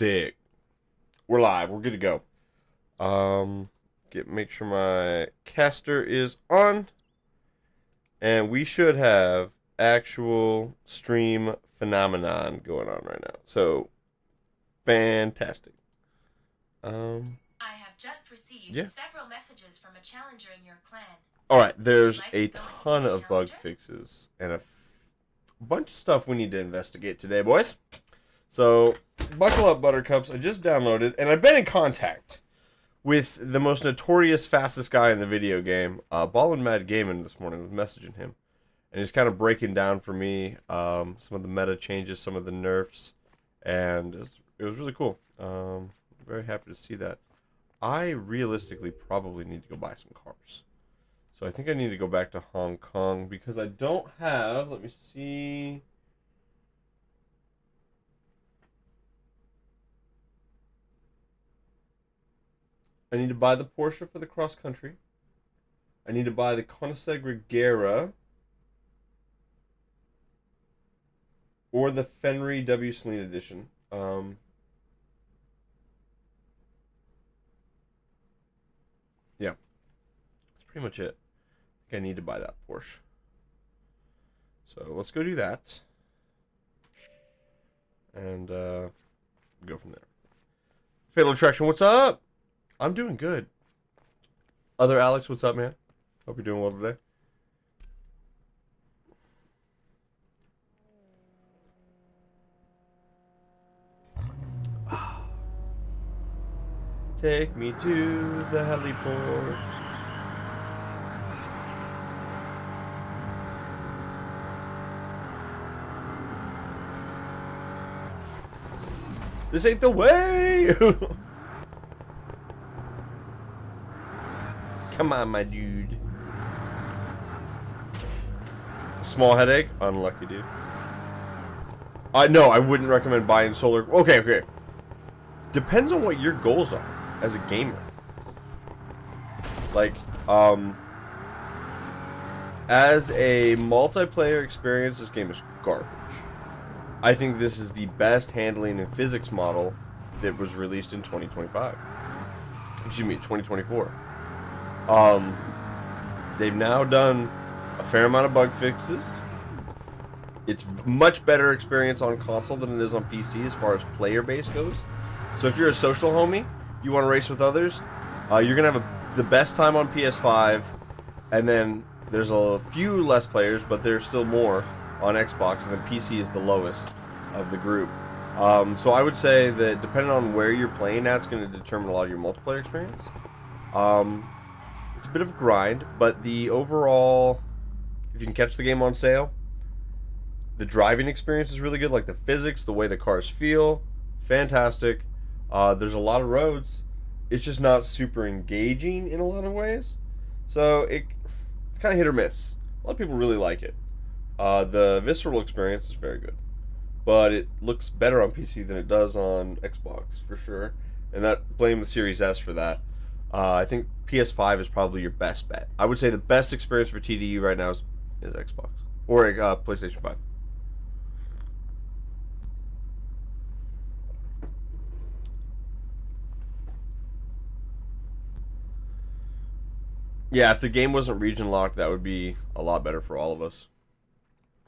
Sick. We're live. We're good to go. Make sure my caster is on, and we should have actual stream phenomenon going on right now. So, fantastic. I have just received Yeah. several messages from a challenger in your clan. All right, there's Would a you like to go and see ton the of bug challenger? fixes and a bunch of stuff we need to investigate today, boys. So, buckle up, Buttercups. I just downloaded, and I've been in contact with the most notorious fastest guy in the video game. Ballin' Mad Gaming this morning was messaging him, and he's kind of breaking down for me some of the meta changes, some of the nerfs, and it was really cool. Very happy to see that. I realistically probably need to go buy some cars. So I think I need to go back to Hong Kong because I don't have, let me see. I need to buy the Porsche for the cross country. I need to buy the Koenigsegg Regera or the Fenry W Celine edition. Yeah, that's pretty much it. I think I need to buy that Porsche. So let's go do that. And go from there. Fatal Attraction, what's up? I'm doing good. Other Alex, what's up, man? Hope you're doing well today. Take me to the heliport. This ain't the way! Come on, my dude. Small headache? Unlucky, dude. No, I wouldn't recommend buying solar. Okay. Depends on what your goals are as a gamer. Like, as a multiplayer experience, this game is garbage. I think this is the best handling and physics model that was released in 2025. Excuse me, 2024. They've now done a fair amount of bug fixes. It's much better experience on console than it is on PC as far as player base goes. So if you're a social homie, you want to race with others, you're going to have the best time on PS5, and then there's a few less players, but there's still more on Xbox, and then PC is the lowest of the group. So I would say that depending on where you're playing at, it's going to determine a lot of your multiplayer experience. It's a bit of a grind, but the overall, if you can catch the game on sale, the driving experience is really good. Like the physics, the way the cars feel, fantastic. There's a lot of roads. It's just not super engaging in a lot of ways. So it's kind of hit or miss. A lot of people really like it. The visceral experience is very good, but it looks better on PC than it does on Xbox for sure. And that blame the Series S for that. I think PS5 is probably your best bet. I would say the best experience for TDU right now is Xbox or PlayStation 5. Yeah, if the game wasn't region locked, that would be a lot better for all of us.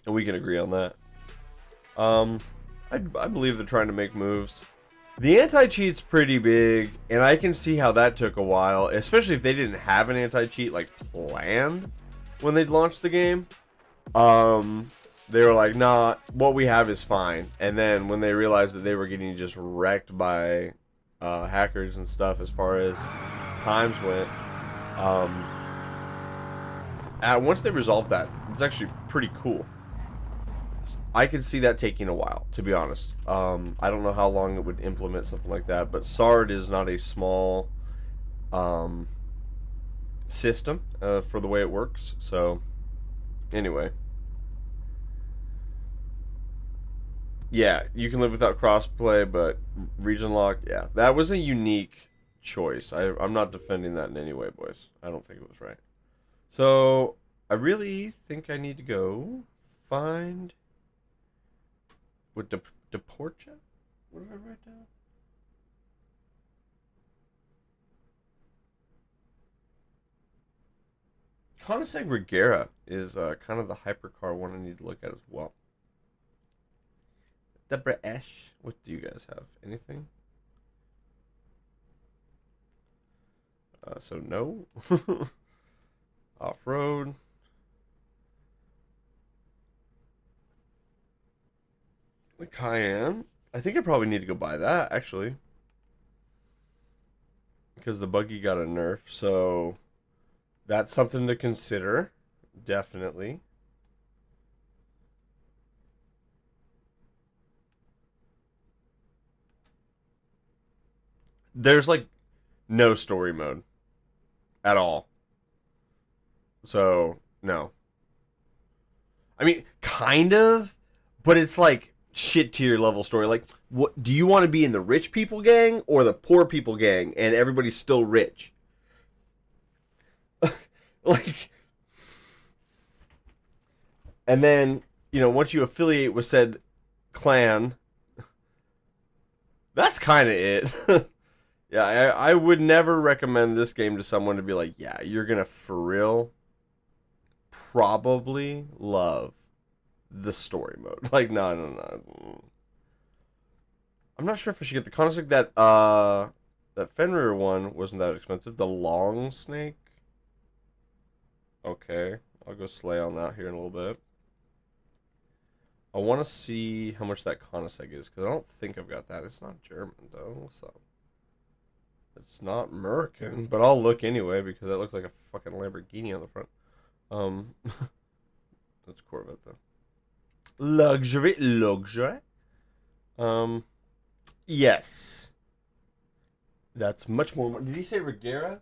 And we can agree on that. I believe they're trying to make moves. The anti-cheat's pretty big, and I can see how that took a while, especially if they didn't have an anti-cheat like planned when they launched the game. They were like, nah, what we have is fine. And then when they realized that they were getting just wrecked by hackers and stuff as far as times went, once they resolved that, it's actually pretty cool. I could see that taking a while, to be honest. I don't know how long it would implement something like that, but SARD is not a small system for the way it works. So, anyway. Yeah, you can live without crossplay, but region lock, yeah. That was a unique choice. I'm not defending that in any way, boys. I don't think it was right. So, I really think I need to go find... With Deportia? What did I write down? Koenigsegg Regera is kind of the hypercar one I need to look at as well. The British. What do you guys have? Anything? So no. Off-road. The Cayenne. I think I probably need to go buy that, actually. Because the buggy got a nerf, so that's something to consider. Definitely. There's like no story mode at all. So, no. I mean, kind of, but it's like shit tier level story. Like, what do you want to be in the rich people gang or the poor people gang and everybody's still rich? Like, and then, once you affiliate with said clan, that's kind of it. Yeah, I would never recommend this game to someone to be like, yeah, you're going to for real probably love the story mode. Like, no. I'm not sure if I should get the Koenigsegg. That Fenrir one wasn't that expensive. The Long Snake. Okay, I'll go slay on that here in a little bit. I want to see how much that Koenigsegg is, because I don't think I've got that. It's not German, though. What's up? It's not American, but I'll look anyway, because that looks like a fucking Lamborghini on the front. That's Corvette, though. Luxury. Yes. That's much more. Did he say Regera?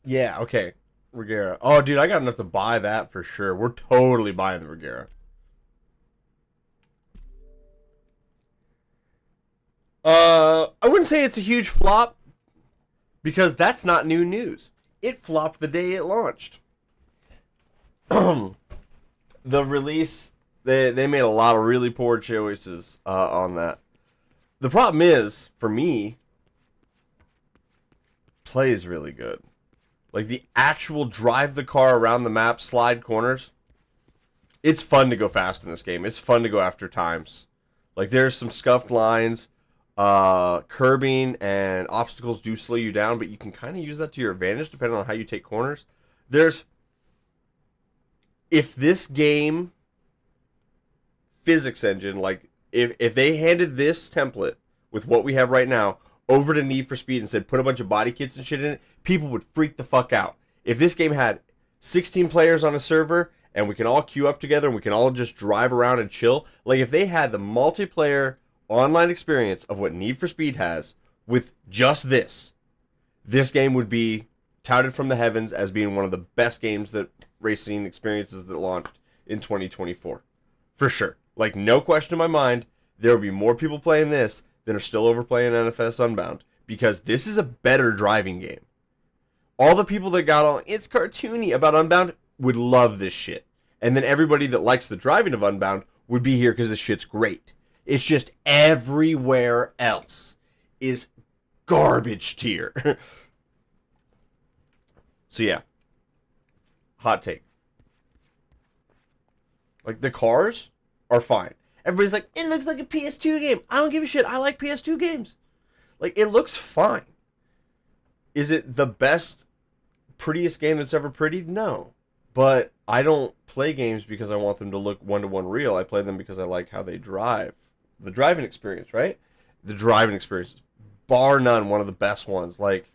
Yeah, okay. Regera. Oh, dude, I got enough to buy that for sure. We're totally buying the Regera. I wouldn't say it's a huge flop because that's not new news. It flopped the day it launched. The release, they made a lot of really poor choices on that. The problem is, for me, plays really good. Like the actual drive the car around the map, slide corners. It's fun to go fast in this game. It's fun to go after times. Like there's some scuffed lines. Curbing and obstacles do slow you down, but you can kind of use that to your advantage depending on how you take corners. If this game physics engine, like if they handed this template with what we have right now over to Need for Speed and said put a bunch of body kits and shit in it, people would freak the fuck out. If this game had 16 players on a server and we can all queue up together and we can all just drive around and chill, like if they had the multiplayer online experience of what Need for Speed has with just this game would be touted from the heavens as being one of the best games that racing experiences that launched in 2024. For sure. Like, no question in my mind, there will be more people playing this than are still overplaying NFS Unbound, because this is a better driving game. All the people that got on, it's cartoony about Unbound would love this shit. And then everybody that likes the driving of Unbound would be here because this shit's great. It's just everywhere else is garbage tier. So yeah. Hot take. Like the cars are fine. Everybody's like, it looks like a PS2 game. I don't give a shit. I like PS2 games. Like it looks fine. Is it the best, prettiest game that's ever prettied? No. But I don't play games because I want them to look one-to-one real. I play them because I like how they drive. The driving experience, right? The driving experience, bar none, one of the best ones. Like,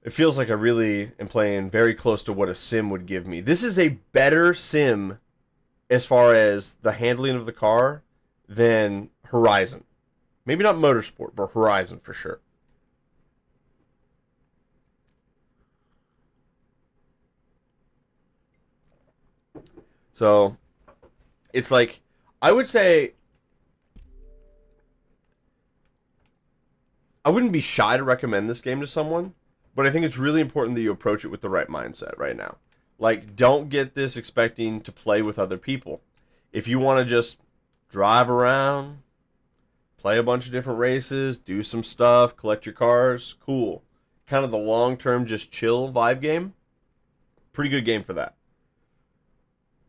it feels like I really am playing very close to what a sim would give me. This is a better sim as far as the handling of the car than Horizon. Maybe not Motorsport, but Horizon for sure. So, it's like, I would say, I wouldn't be shy to recommend this game to someone, but I think it's really important that you approach it with the right mindset right now. Like, don't get this expecting to play with other people. If you want to just drive around, play a bunch of different races, do some stuff, collect your cars, cool. Kind of the long-term, just chill vibe game. Pretty good game for that.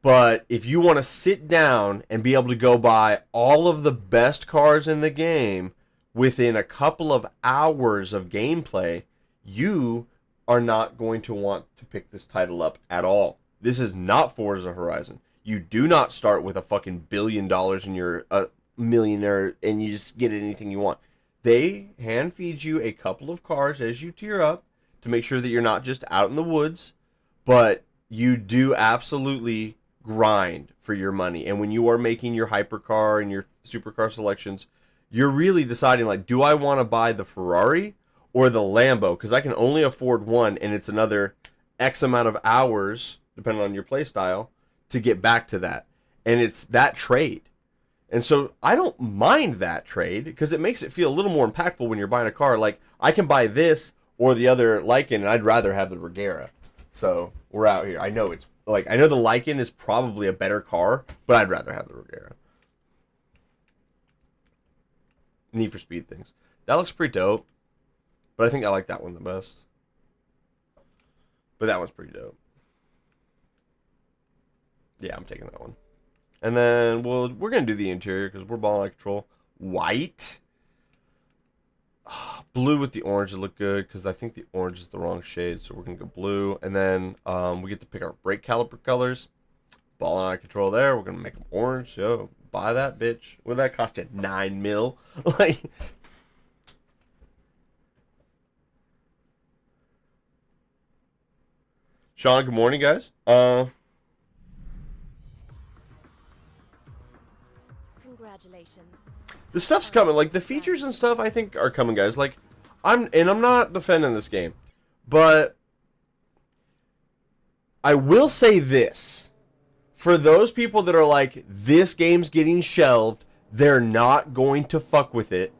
But if you want to sit down and be able to go buy all of the best cars in the game within a couple of hours of gameplay, you are not going to want to pick this title up at all. This is not Forza Horizon. You do not start with a fucking $1 billion and you're a millionaire and you just get anything you want. They hand feed you a couple of cars as you tier up to make sure that you're not just out in the woods, but you do absolutely grind for your money. And when you are making your hypercar and your supercar selections, you're really deciding, like, do I want to buy the Ferrari or the Lambo? Because I can only afford one, and it's another X amount of hours, depending on your play style, to get back to that. And it's that trade. And so I don't mind that trade because it makes it feel a little more impactful when you're buying a car. Like, I can buy this or the other Lycan, and I'd rather have the Regera. So we're out here. I know it's like, I know the Lycan is probably a better car, but I'd rather have the Regera. Need for Speed things. That looks pretty dope, but I think I like that one the best. But that one's pretty dope. Yeah, I'm taking that one. And then we're going to do the interior because we're balling out of control. White. Blue with the orange would look good because I think the orange is the wrong shade. So we're going to go blue. And then we get to pick our brake caliper colors. Balling out of control there. We're going to make them orange. Yo, buy that bitch. What did that cost you? $9 mil? Like, Sean, good morning, guys. Congratulations. The stuff's coming. Like, the features and stuff, I think, are coming, guys. Like, I'm not defending this game, but I will say this. For those people that are like, this game's getting shelved, they're not going to fuck with it.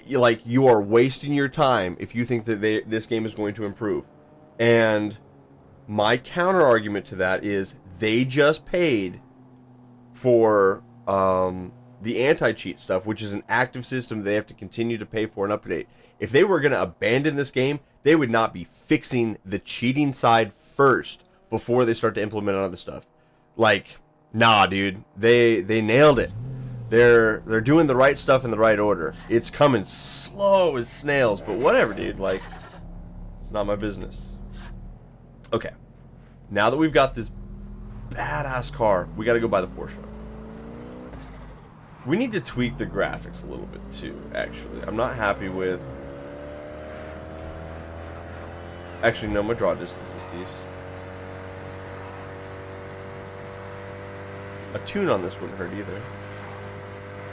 Like, you are wasting your time if you think that this game is going to improve. And my counter argument to that is they just paid for the anti-cheat stuff, which is an active system they have to continue to pay for and update. If they were going to abandon this game, they would not be fixing the cheating side first before they start to implement other stuff. Like, nah, dude, they nailed it. They're doing the right stuff in the right order. It's coming slow as snails, but whatever, dude. Like, it's not my business. Okay, now that we've got this badass car, we got to go buy the Porsche. We need to tweak the graphics a little bit too, actually. I'm not happy with... Actually, no, my draw distance is decent. A tune on this wouldn't hurt either.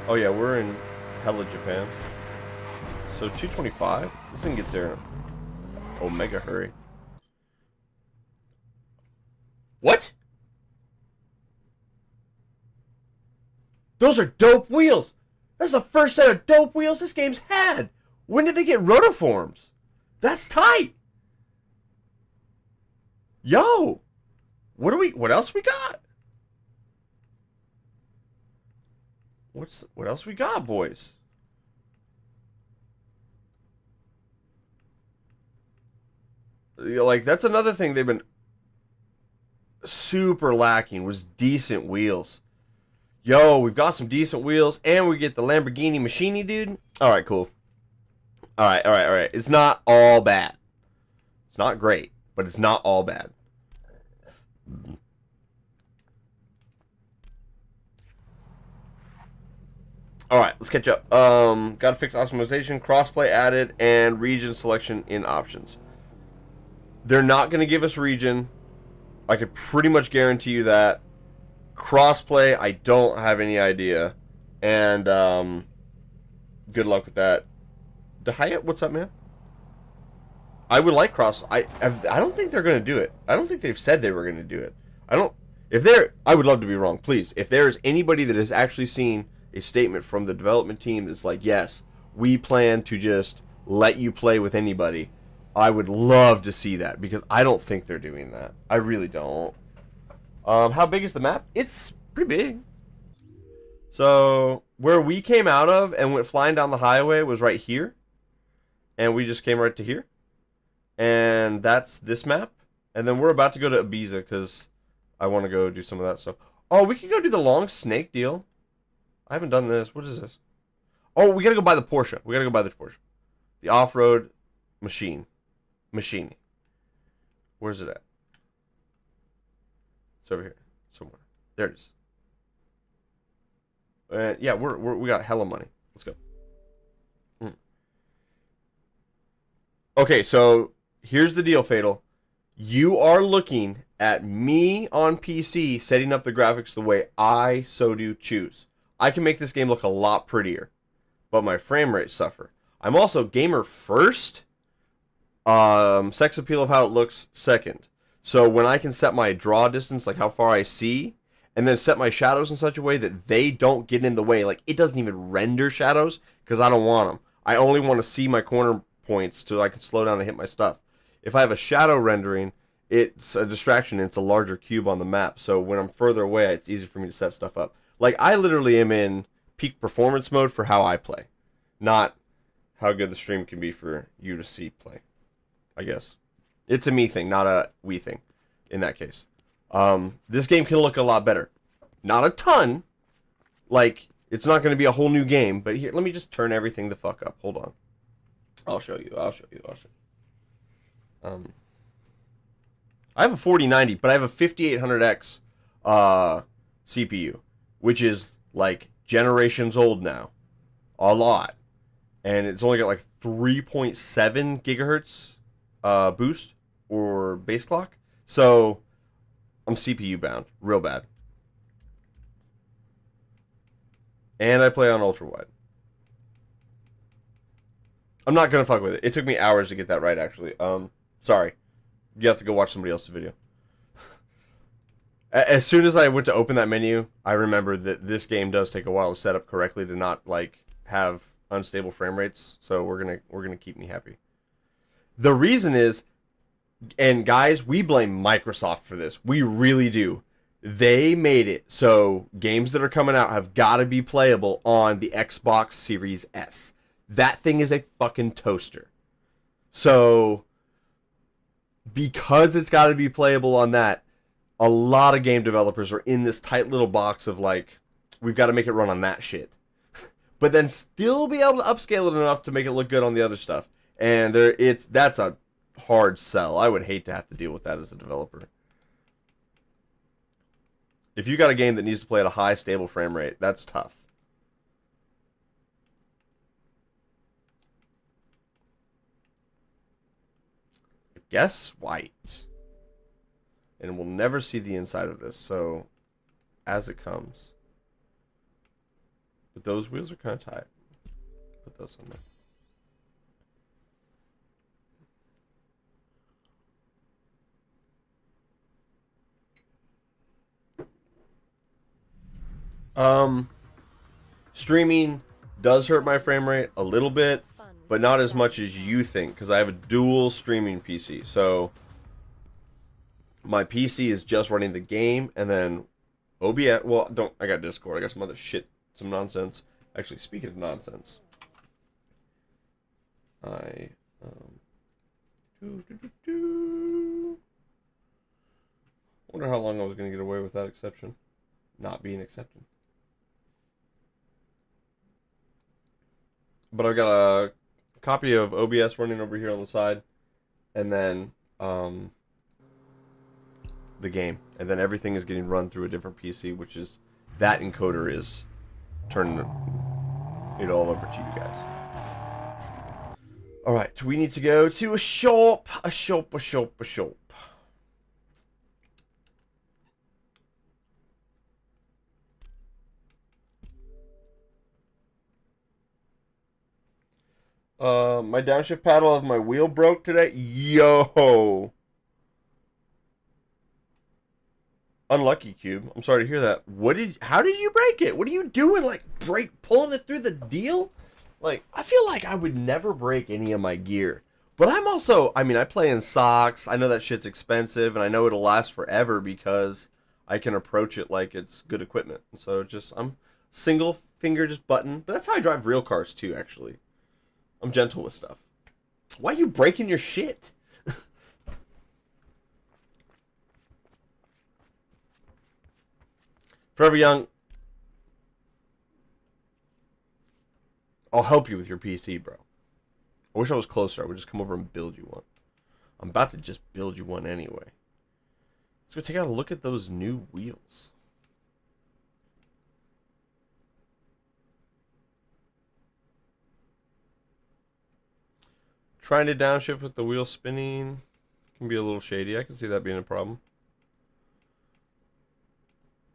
Oh yeah, we're in hella Japan. So 225? This thing gets there in Omega hurry. What? Those are dope wheels. That's the first set of dope wheels this game's had. When did they get rotiforms? That's tight. Yo. What else we got? What else we got, boys? Like, that's another thing they've been super lacking, was decent wheels. Yo, we've got some decent wheels, and we get the Lamborghini Machini, dude. Alright, cool. Alright. It's not all bad. It's not great, but it's not all bad. Alright, let's catch up. Gotta fix optimization, crossplay added, and region selection in options. They're not going to give us region. I could pretty much guarantee you that. Crossplay, I don't have any idea. And, good luck with that. Dehayat, what's up, man? I would like I don't think they're going to do it. I don't think they've said they were going to do it. I would love to be wrong, please. If there's anybody that has actually seen a statement from the development team that's like, yes, we plan to just let you play with anybody, I would love to see that, because I don't think they're doing that. I really don't. How big is the map? It's pretty big. So, where we came out of and went flying down the highway was right here. And we just came right to here. And that's this map. And then we're about to go to Ibiza because I want to go do some of that stuff. Oh, we could go do the long snake deal. I haven't done this. What is this? Oh, we got to go buy the Porsche. We got to go buy the Porsche. The off-road machine. Where's it at? It's over here somewhere. There it is. Yeah, we got hella money. Let's go. Okay, so here's the deal, Fatal. You are looking at me on PC setting up the graphics the way I so do choose. I can make this game look a lot prettier, but my frame rates suffer. I'm also gamer first. Sex appeal of how it looks second. So when I can set my draw distance, like how far I see, and then set my shadows in such a way that they don't get in the way, like it doesn't even render shadows because I don't want them. I only want to see my corner points so I can slow down and hit my stuff. If I have a shadow rendering, it's a distraction and it's a larger cube on the map. So when I'm further away, it's easy for me to set stuff up. Like I literally am in peak performance mode for how I play, not how good the stream can be for you to see play. I guess it's a me thing, not a we thing. In that case, this game can look a lot better. Not a ton. Like it's not going to be a whole new game. But here, let me just turn everything the fuck up. Hold on. I'll show you. I have a 4090, but I have a 5800X CPU, which is like generations old now. A lot. And it's only got like 3.7 gigahertz boost or base clock. So I'm CPU bound real bad. And I play on ultra wide. I'm not going to fuck with it. It took me hours to get that right, actually. Sorry. You have to go watch somebody else's video. As soon as I went to open that menu, I remembered that this game does take a while to set up correctly to not, like, have unstable frame rates. So we're gonna keep me happy. The reason is, and guys, we blame Microsoft for this. We really do. They made it so games that are coming out have got to be playable on the Xbox Series S. That thing is a fucking toaster. So, because it's got to be playable on that, a lot of game developers are in this tight little box of like, we've got to make it run on that shit. But then still be able to upscale it enough to make it look good on the other stuff. And that's a hard sell. I would hate to have to deal with that as a developer. If you got a game that needs to play at a high stable frame rate, that's tough. Guess white. And we'll never see the inside of this, so as it comes. But those wheels are kind of tight. Put those on there. Streaming does hurt my frame rate a little bit, but not as much as you think, because I have a dual streaming PC. So my PC is just running the game, and then OBS. Well, I got Discord. I got some other shit, some nonsense. Actually, speaking of nonsense, I wonder how long I was going to get away with that exception not being accepted. But I've got a copy of OBS running over here on the side, and then the game, and then everything is getting run through a different PC, which is that encoder is turning it all over to you guys. All right, we need to go to a shop. My downshift paddle of my wheel broke today. Yo. Unlucky, Cube. I'm sorry to hear that. How did you break it? What are you doing? Like, pulling it through the deal? Like, I feel like I would never break any of my gear. But I'm also, I play in socks. I know that shit's expensive, and I know it'll last forever because I can approach it like it's good equipment. So I'm single finger just button. But that's how I drive real cars too, actually. I'm gentle with stuff. Why are you breaking your shit? Forever Young, I'll help you with your PC, bro. I wish I was closer. I would just come over and build you one. I'm about to just build you one anyway. Let's go take out a look at those new wheels. Trying to downshift with the wheel spinning can be a little shady. I can see that being a problem.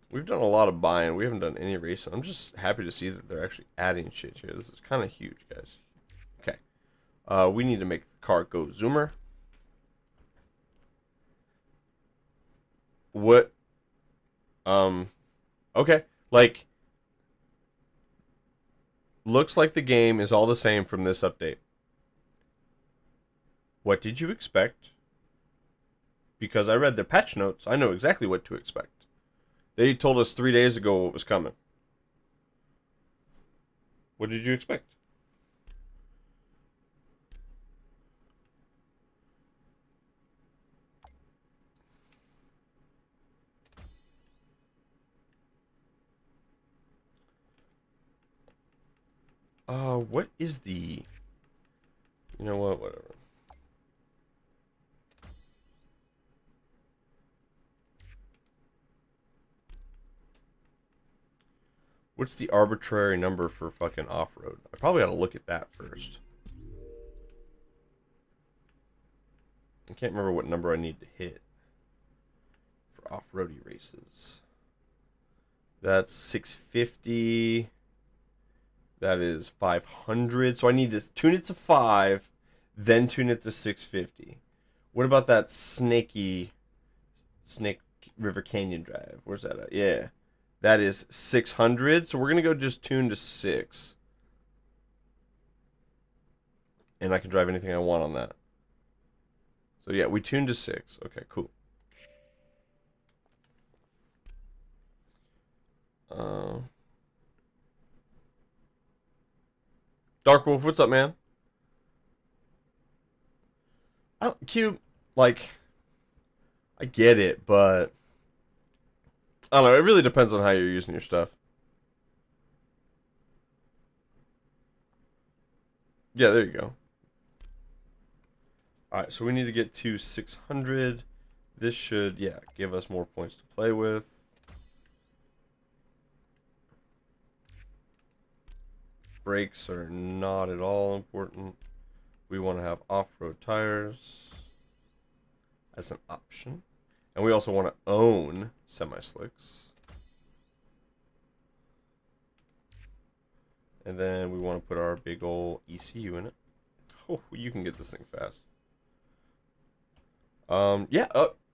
We've done a lot of buying. We haven't done any racing. I'm just happy to see that they're actually adding shit here. This is kind of huge, guys. Okay. We need to make the car go zoomer. What? Okay. Like, looks like the game is all the same from this update. What did you expect? Because I read the patch notes, I know exactly what to expect. They told us 3 days ago what was coming. What did you expect? What is the... You know what? Whatever. What's the arbitrary number for fucking off-road? I probably ought to look at that first. I can't remember what number I need to hit for off-roady races. That's 650. That is 500. So I need to tune it to 5, then tune it to 650. What about that Snake River Canyon drive? Where's that at? Yeah. That is 600. So we're going to go just tune to 6. And I can drive anything I want on that. So yeah, we tuned to 6. Okay, cool. Dark Wolf, what's up, man? Cube, like, I get it, but I don't know. It really depends on how you're using your stuff. Yeah, there you go. Alright, so we need to get to 600. This should, yeah, give us more points to play with. Brakes are not at all important. We want to have off-road tires as an option. And we also want to own semi-slicks. And then we want to put our big old ECU in it. Oh, you can get this thing fast. Yeah,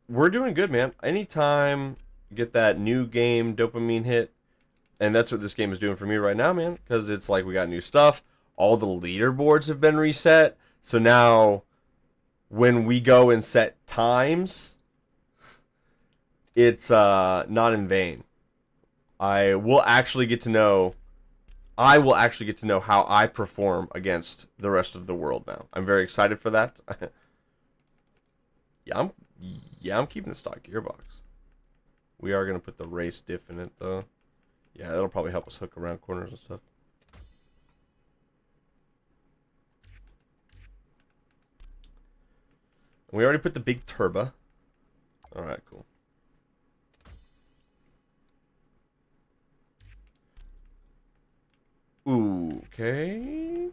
we're doing good, man. Anytime you get that new game dopamine hit, and that's what this game is doing for me right now, man. Because it's like we got new stuff. All the leaderboards have been reset. So now when we go and set times, it's not in vain. I will actually get to know how I perform against the rest of the world now. I'm very excited for that. I'm keeping the stock gearbox. We are going to put the race diff in it, though. Yeah, that'll probably help us hook around corners and stuff. We already put the big turbo. Alright, cool. Ooh, okay.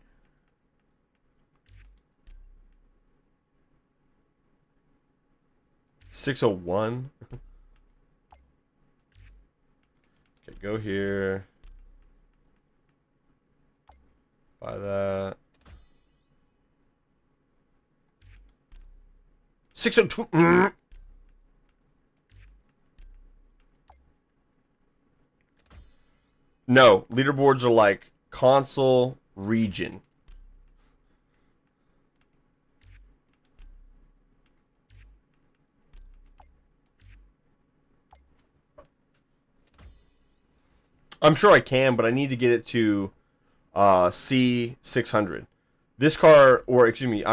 $601. Okay, go here. Buy that. 602. No, leaderboards are like console region. I'm sure I can, but I need to get it to C600. This car, or excuse me,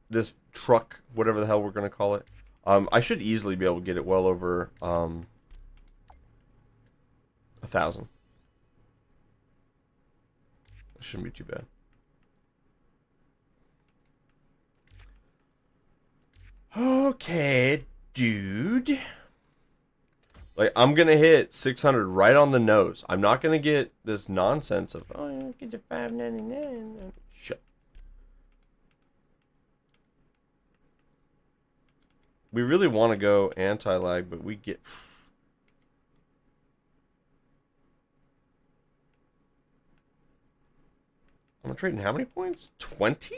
this truck, whatever the hell we're going to call it. I should easily be able to get it well over 1,000. That shouldn't be too bad. Okay, dude. Like, I'm gonna hit 600 right on the nose. I'm not gonna get this nonsense of, oh, you get your $5.99. Shut. We really want to go anti-lag, but we get... I'm trading how many points? 20?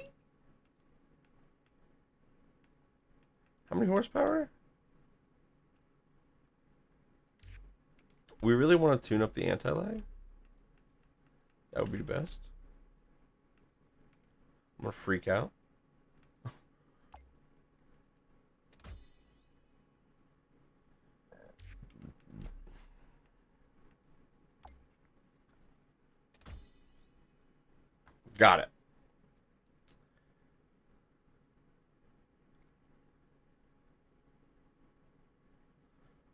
How many horsepower? We really want to tune up the anti-lag? That would be the best. I'm going to freak out. Got it.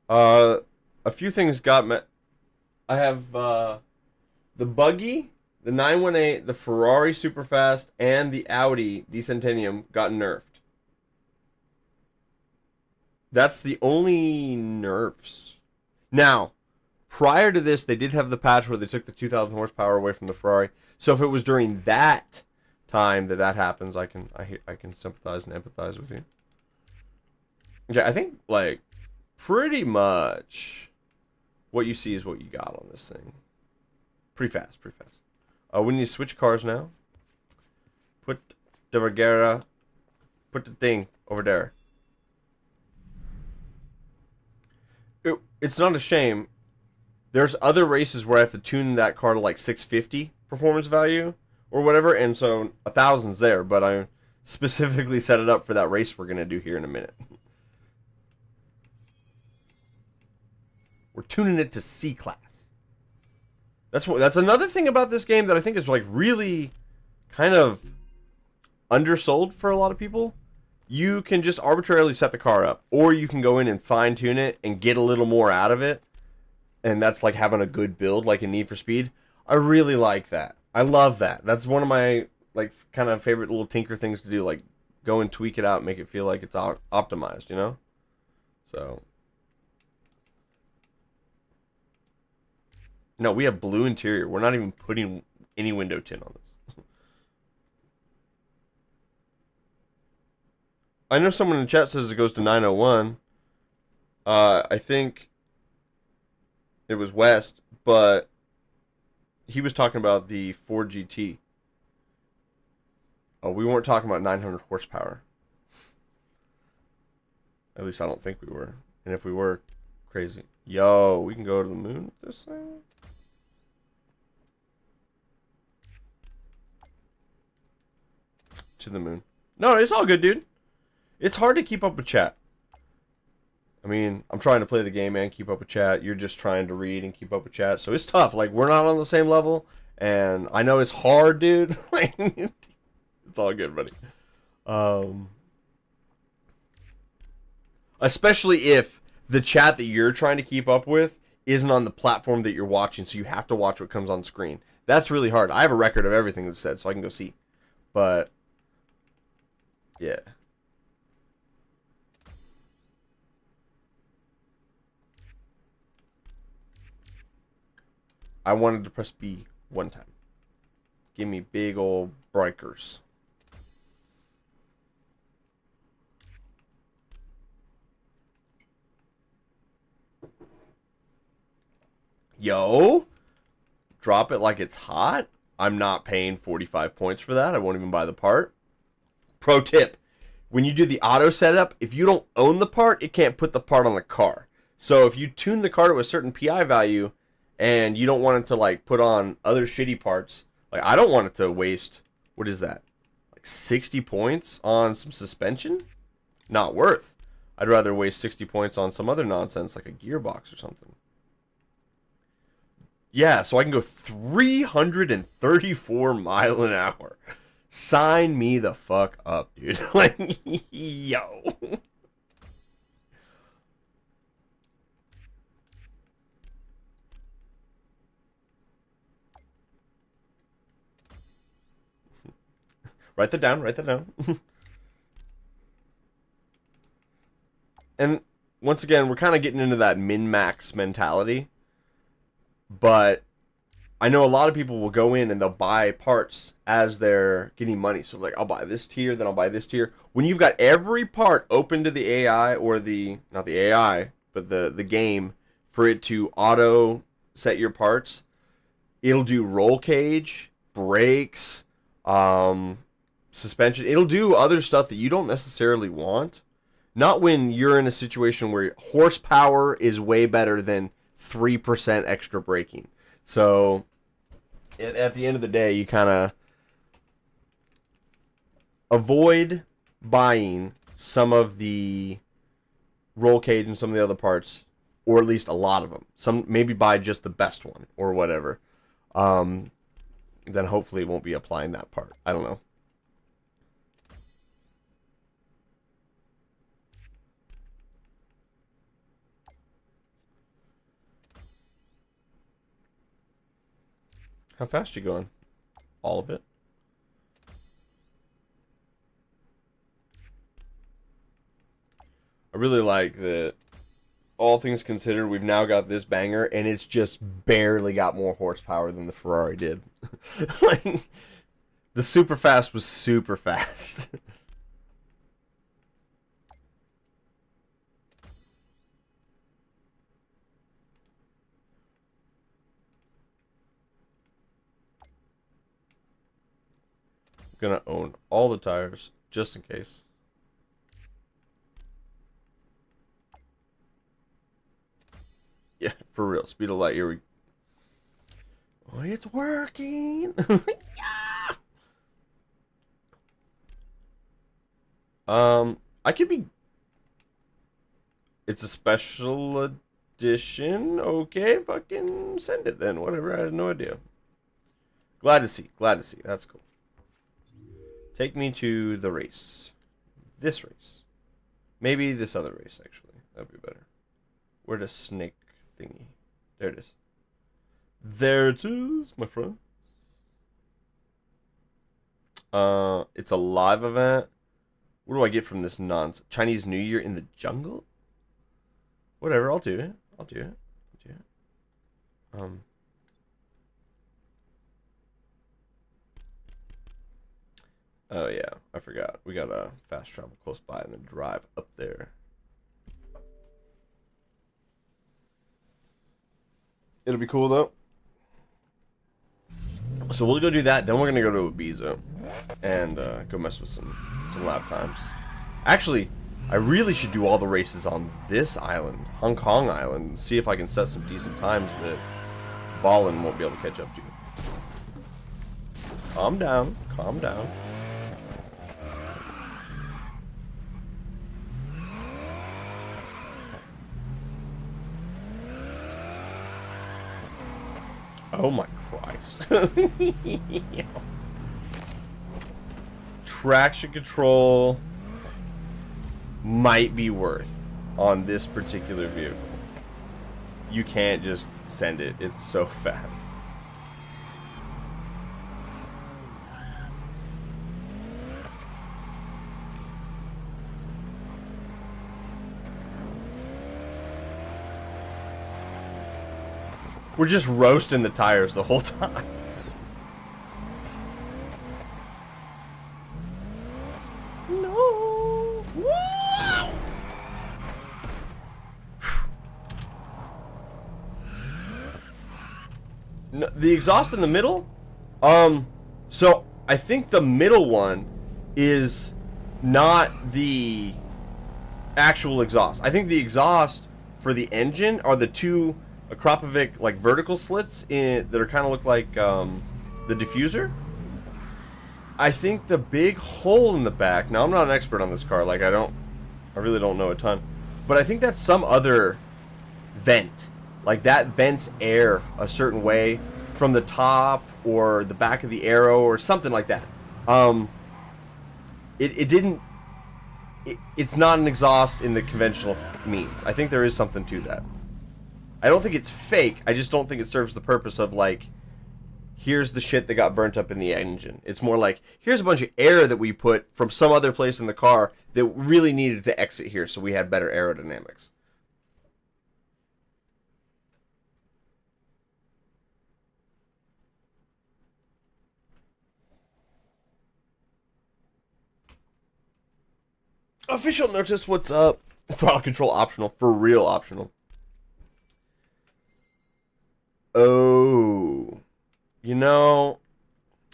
A few things got me. I have the buggy, the 918, the Ferrari Superfast, and the Audi Decentennium got nerfed. That's the only nerfs. Now, prior to this, they did have the patch where they took the 2,000 horsepower away from the Ferrari. So if it was during that time that happens, I can sympathize and empathize with you. Okay, I think like pretty much what you see is what you got on this thing. Pretty fast, pretty fast. We need to switch cars now. Put the Regera, put the thing over there. It's not a shame. There's other races where I have to tune that car to like 650 performance value or whatever, and so 1,000's there, but I specifically set it up for that race we're going to do here in a minute. We're tuning it to C class. That's another thing about this game that I think is like really kind of undersold for a lot of people. You can just arbitrarily set the car up, or you can go in and fine tune it and get a little more out of it. And that's like having a good build, like in Need for Speed. I really like that. I love that. That's one of my like kind of favorite little tinker things to do. Like go and tweak it out, and make it feel like it's optimized, you know? So. No, we have blue interior. We're not even putting any window tint on this. I know someone in the chat says it goes to 901. I think it was West, but he was talking about the Ford GT. Oh, we weren't talking about 900 horsepower. At least I don't think we were. And if we were, crazy. Yo, we can go to the moon with this thing? To the moon. No, it's all good, dude. It's hard to keep up with chat. I mean, I'm trying to play the game and keep up with chat. You're just trying to read and keep up with chat. So it's tough. Like, we're not on the same level. And I know it's hard, dude. It's all good, buddy. Especially if the chat that you're trying to keep up with isn't on the platform that you're watching. So you have to watch what comes on screen. That's really hard. I have a record of everything that's said, so I can go see. But, yeah. I wanted to press B one time. Give me big old breakers. Yo, drop it like it's hot. I'm not paying 45 points for that. I won't even buy the part. Pro tip, when you do the auto setup, if you don't own the part, it can't put the part on the car. So if you tune the car to a certain PI value, and you don't want it to like put on other shitty parts. Like I don't want it to waste, what is that? Like 60 points on some suspension? Not worth. I'd rather waste 60 points on some other nonsense like a gearbox or something. Yeah, so I can go 334 mile an hour. Sign me the fuck up, dude. Like, yo. Write that down. Write that down. And once again, we're kind of getting into that min-max mentality. But I know a lot of people will go in and they'll buy parts as they're getting money. So like, I'll buy this tier, then I'll buy this tier. When you've got every part open to the AI or not the AI, but the game for it to auto set your parts, it'll do roll cage, brakes, suspension. It'll do other stuff that you don't necessarily want. Not when you're in a situation where horsepower is way better than 3% extra braking. So at the end of the day, you kind of avoid buying some of the roll cage and some of the other parts, or at least a lot of them. Some maybe buy just the best one or whatever. Then hopefully it won't be applying that part. I don't know. How fast you going? All of it? I really like that, all things considered, we've now got this banger, and it's just barely got more horsepower than the Ferrari did. Like, the super fast was super fast. Gonna own all the tires just in case. Yeah, for real. Speed of light. Here we. Oh, it's working. Yeah. I could be. It's a special edition. Okay, fucking send it then. Whatever. I had no idea. Glad to see. Glad to see. That's cool. Take me to the race. This race. Maybe this other race, actually. That'd be better. Where the snake thingy? There it is. There it is, my friends. It's a live event. What do I get from this nonsense? Chinese New Year in the jungle? Whatever, I'll do it. I'll do it. I'll do it. Oh yeah, I forgot. We got a fast travel close by and then drive up there. It'll be cool though. So we'll go do that. Then we're gonna go to Ibiza and go mess with some lap times. Actually, I really should do all the races on this island, Hong Kong Island, and see if I can set some decent times that Ballin won't be able to catch up to. Calm down. Calm down. Oh my Christ. Traction control might be worth on this particular vehicle. You can't just send it. It's so fast. We're just roasting the tires the whole time. No. Whoa. No, the exhaust in the middle? So I think the middle one is not the actual exhaust. I think the exhaust for the engine are the two Akrapovic like vertical slits that are kind of look like the diffuser. I think the big hole in the back. Now I'm not an expert on this car. Like I really don't know a ton, but I think that's some other vent. Like that vents air a certain way from the top or the back of the aero or something like that. It's not an exhaust in the conventional means. I think there is something to that. I don't think it's fake. I just don't think it serves the purpose of like here's the shit that got burnt up in the engine. It's more like, here's a bunch of air that we put from some other place in the car that really needed to exit here so we had better aerodynamics. Official notice, what's up? Throttle control optional, for real optional. Oh, you know,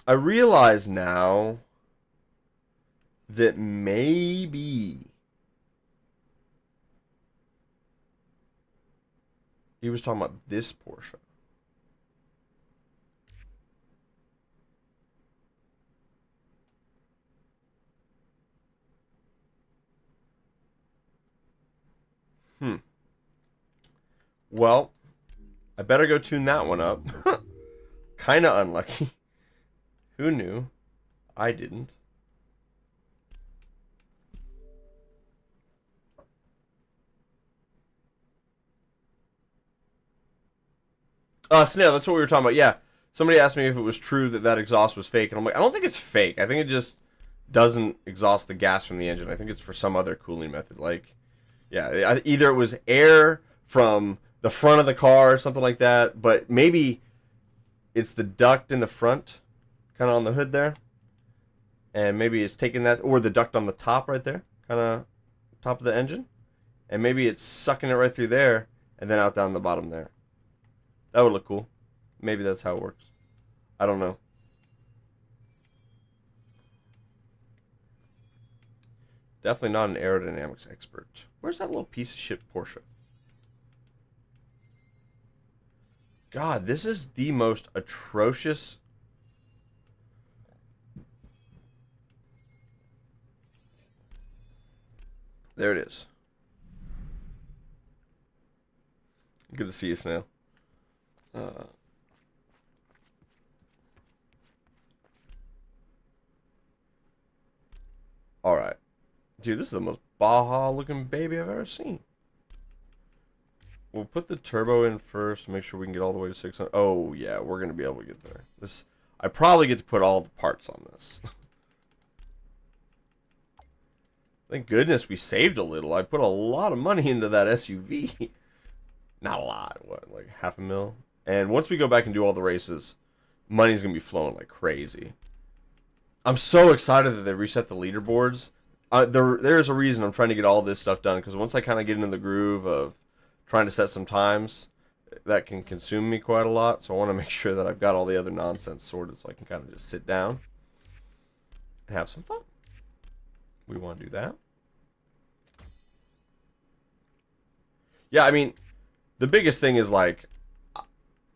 I realize now that maybe he was talking about this Porsche. Well, I better go tune that one up. Kind of unlucky. Who knew? I didn't. Snail, that's what we were talking about. Yeah. Somebody asked me if it was true that that exhaust was fake. And I'm like, I don't think it's fake. I think it just doesn't exhaust the gas from the engine. I think it's for some other cooling method. Like, yeah, either it was air from the front of the car or something like that, but maybe it's the duct in the front, kind of on the hood there, and maybe it's taking that, or the duct on the top right there, kind of top of the engine, and maybe it's sucking it right through there, and then out down the bottom there. That would look cool. Maybe that's how it works. I don't know. Definitely not an aerodynamics expert. Where's that little piece of shit Porsche? God, this is the most atrocious. There it is. Good to see you, Snail. Alright. Dude, this is the most Baja looking baby I've ever seen. We'll put the turbo in first to make sure we can get all the way to 600. Oh, yeah, we're going to be able to get there. This, I probably get to put all the parts on this. Thank goodness we saved a little. I put a lot of money into that SUV. Not a lot. What, like $500,000? And once we go back and do all the races, money's going to be flowing like crazy. I'm so excited that they reset the leaderboards. There's a reason I'm trying to get all this stuff done, because once I kind of get into the groove of trying to set some times, that can consume me quite a lot. So I want to make sure that I've got all the other nonsense sorted so I can kind of just sit down and have some fun. We want to do that. Yeah, I mean, the biggest thing is, like,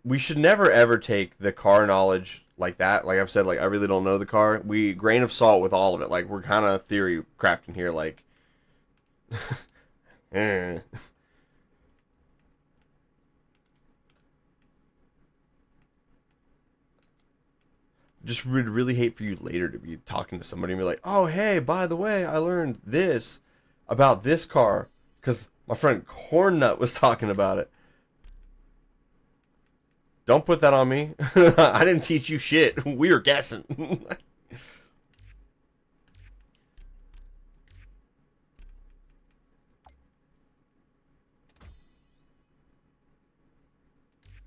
we should never ever take the car knowledge like that. Like I've said, like, I really don't know the car. We grain of salt with all of it. Like, we're kind of theory crafting here, like just would really hate for you later to be talking to somebody and be like, oh, hey, by the way, I learned this about this car because my friend Cornnut was talking about it. Don't put that on me. I didn't teach you shit. We were guessing.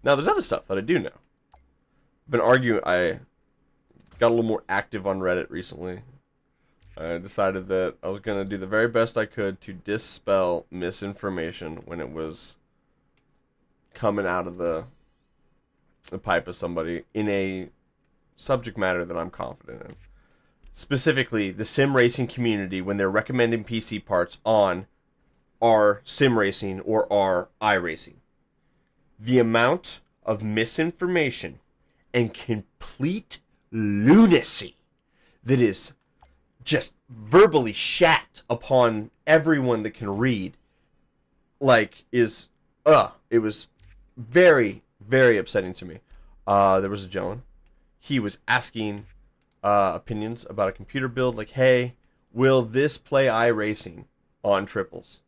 Now, there's other stuff that I do know. I've been arguing. I got a little more active on Reddit recently. I decided that I was going to do the very best I could to dispel misinformation when it was coming out of the pipe of somebody in a subject matter that I'm confident in. Specifically, the sim racing community, when they're recommending PC parts on our sim racing or our iRacing. The amount of misinformation and complete lunacy that is just verbally shat upon everyone that can read, like, is, it was very, very upsetting to me. There was a gentleman. He was asking opinions about a computer build, like, hey, will this play iRacing on triples?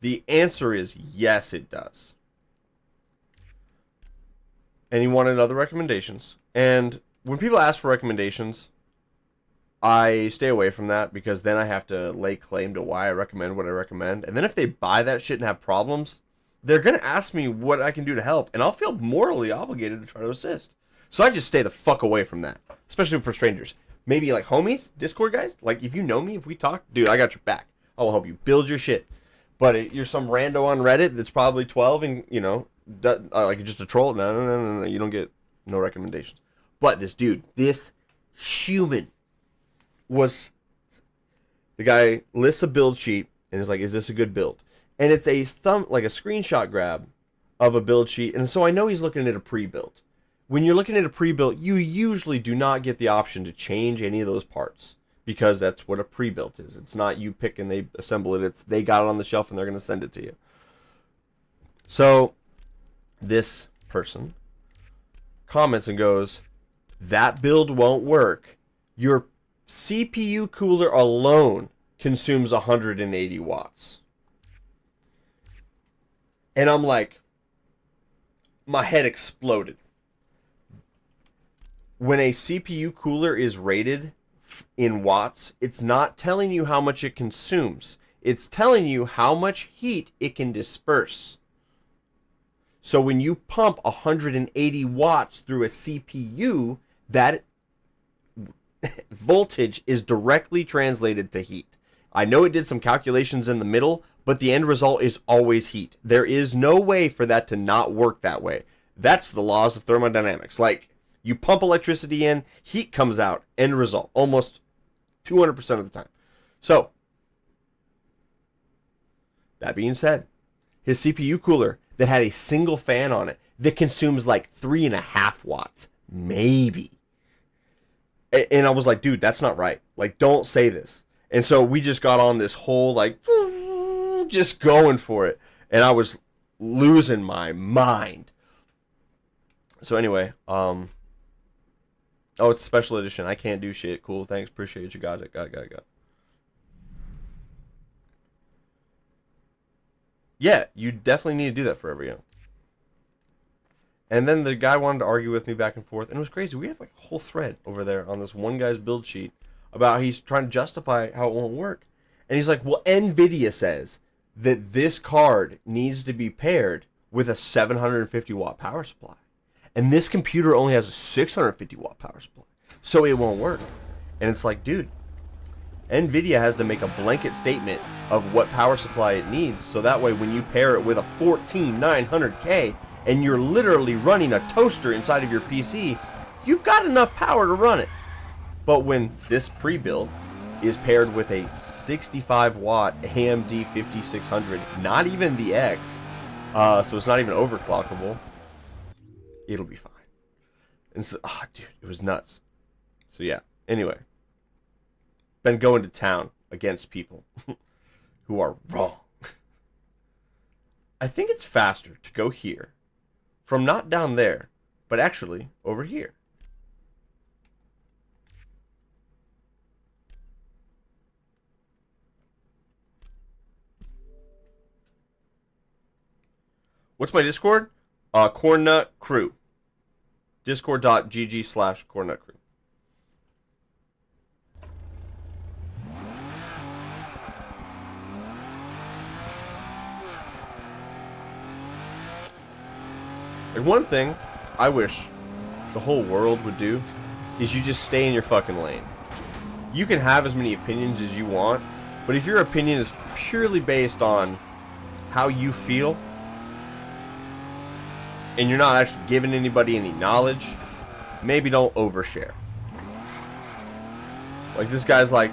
The answer is yes, it does. And he wanted other recommendations. And when people ask for recommendations, I stay away from that because then I have to lay claim to why I recommend what I recommend. And then if they buy that shit and have problems, they're going to ask me what I can do to help. And I'll feel morally obligated to try to assist. So I just stay the fuck away from that. Especially for strangers. Maybe like homies, Discord guys. Like if you know me, if we talk, dude, I got your back. I will help you build your shit. But you're some rando on Reddit that's probably 12 and, you know, like just a troll. No. You don't get no recommendations. But this dude, this human was, the guy lists a build sheet and is like, is this a good build? And it's a like a screenshot grab of a build sheet. And so I know he's looking at a pre-build. When you're looking at a pre-build, you usually do not get the option to change any of those parts because that's what a pre-built is. It's not you pick and they assemble it. It's they got it on the shelf and they're going to send it to you. So this person comments and goes, that build won't work. Your CPU cooler alone consumes 180 watts. And I'm like, my head exploded. When a CPU cooler is rated in watts, it's not telling you how much it consumes. It's telling you how much heat it can disperse. So when you pump 180 watts through a CPU, that voltage is directly translated to heat. I know it did some calculations in the middle, but the end result is always heat. There is no way for that to not work that way. That's the laws of thermodynamics. Like, you pump electricity in, heat comes out, end result, almost 200% of the time. So, that being said, his CPU cooler that had a single fan on it that consumes like 3.5 watts, maybe. And I was like, dude, that's not right. Like, don't say this. And so we just got on this whole, like, just going for it. And I was losing my mind. So anyway, oh, it's a special edition. I can't do shit. Cool, thanks. Appreciate you. Got it. Yeah, you definitely need to do that for everyone. And then the guy wanted to argue with me back and forth, and it was crazy. We have like a whole thread over there on this one guy's build sheet about he's trying to justify how it won't work. And he's like, well, NVIDIA says that this card needs to be paired with a 750 watt power supply. And this computer only has a 650 watt power supply. So it won't work. And it's like, dude, NVIDIA has to make a blanket statement of what power supply it needs. So that way when you pair it with a 14900K and you're literally running a toaster inside of your PC, you've got enough power to run it. But when this pre-build is paired with a 65 watt AMD 5600, not even the X, so it's not even overclockable, it'll be fine. And so, dude, it was nuts. So yeah, anyway, been going to town against people who are wrong. I think it's faster to go here from not down there, but actually over here. What's my Discord? cornnutCrew. Discord.gg/cornnutCrew. Like, one thing I wish the whole world would do is you just stay in your fucking lane. You can have as many opinions as you want, but if your opinion is purely based on how you feel, and you're not actually giving anybody any knowledge, maybe don't overshare. Like, this guy's like,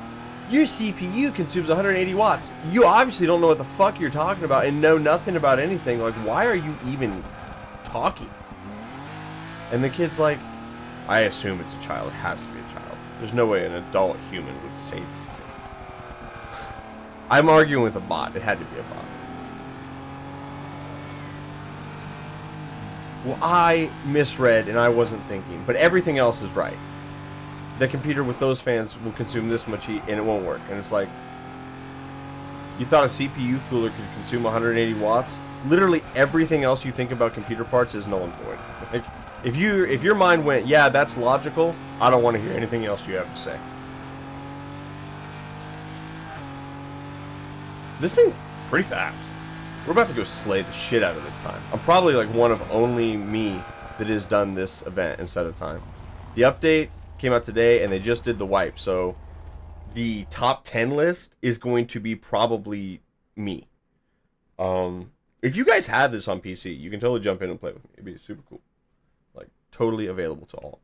your CPU consumes 180 watts. You obviously don't know what the fuck you're talking about and know nothing about anything. Like, why are you even talking? And the kid's like, I assume it's a child. It has to be a child. There's no way an adult human would say these things. I'm arguing with a bot. It had to be a bot. Well, I misread and I wasn't thinking, but everything else is right. The computer with those fans will consume this much heat and it won't work. And it's like, you thought a CPU cooler could consume 180 watts? Literally everything else you think about computer parts is null and void. Like, If your mind went, yeah, that's logical, I don't want to hear anything else you have to say. This thing, pretty fast. We're about to go slay the shit out of this time. I'm probably like one of only me that has done this event instead of time. The update came out today, and they just did the wipe, so the top 10 list is going to be probably me. If you guys have this on PC, you can totally jump in and play with me. It'd be super cool. Like, totally available to all.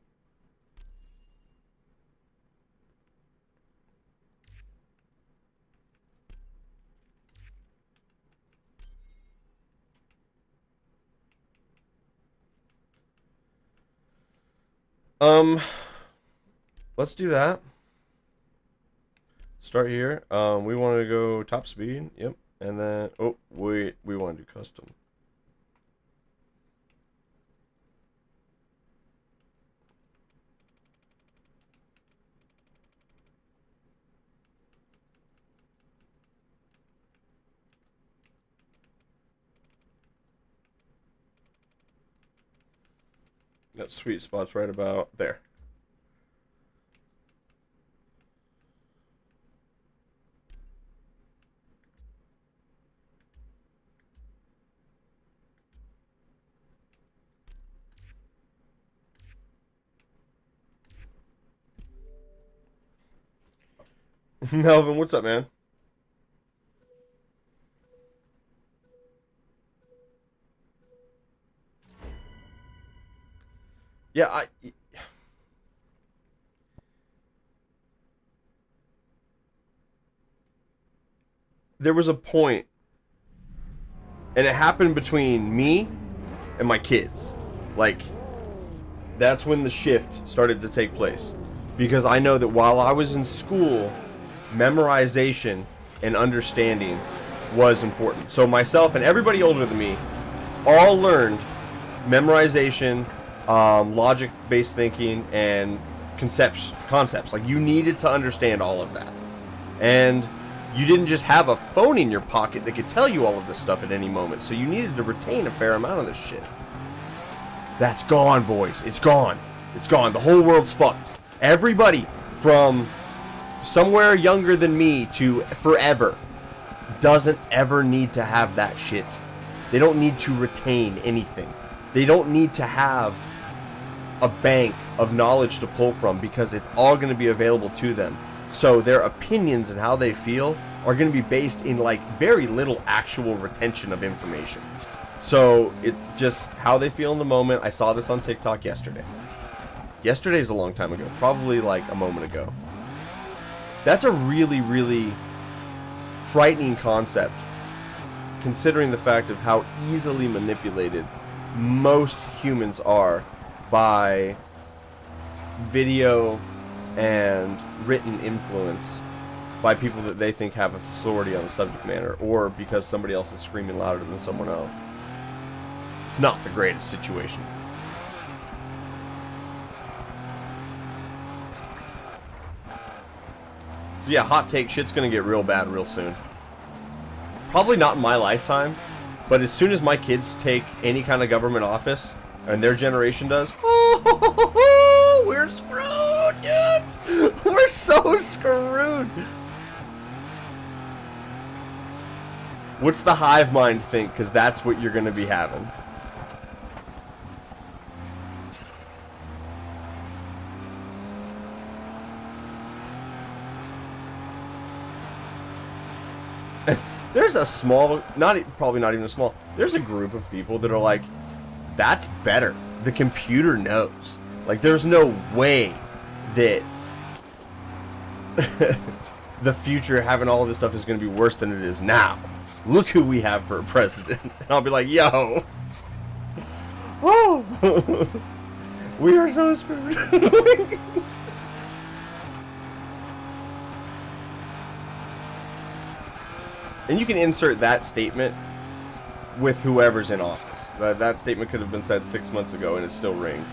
Let's do that. Start here. We want to go top speed. Yep. And then, oh, wait, we want to do custom. That sweet spot's right about there. Melvin, what's up, man? Yeah, there was a point, and it happened between me and my kids. Like, that's when the shift started to take place. Because I know that while I was in school, memorization and understanding was important. So myself and everybody older than me all learned memorization, logic-based thinking, and concepts. Like, you needed to understand all of that. And you didn't just have a phone in your pocket that could tell you all of this stuff at any moment. So you needed to retain a fair amount of this shit. That's gone, boys. It's gone. It's gone. The whole world's fucked. Everybody from somewhere younger than me to forever doesn't ever need to have that shit. They don't need to retain anything. They don't need to have a bank of knowledge to pull from, because it's all going to be available to them. So their opinions and how they feel are going to be based in like very little actual retention of information. So it just how they feel in the moment. I saw this on TikTok yesterday. Yesterday's a long time ago, probably like a moment ago. That's a really, really frightening concept, considering the fact of how easily manipulated most humans are by video and written influence by people that they think have authority on the subject matter, or because somebody else is screaming louder than someone else. It's not the greatest situation. So yeah, hot take, shit's gonna get real bad real soon. Probably not in my lifetime, but as soon as my kids take any kind of government office, and their generation does, oh, we're screwed, dudes! We're so screwed! What's the hive mind think? Because that's what you're gonna be having. There's a small, probably not even a small, there's a group of people that are like, that's better. The computer knows. Like, there's no way that the future having all of this stuff is going to be worse than it is now. Look who we have for a president. And I'll be like, yo. Oh. We are so screwed. And you can insert that statement with whoever's in office. That statement could have been said 6 months ago and it still rings.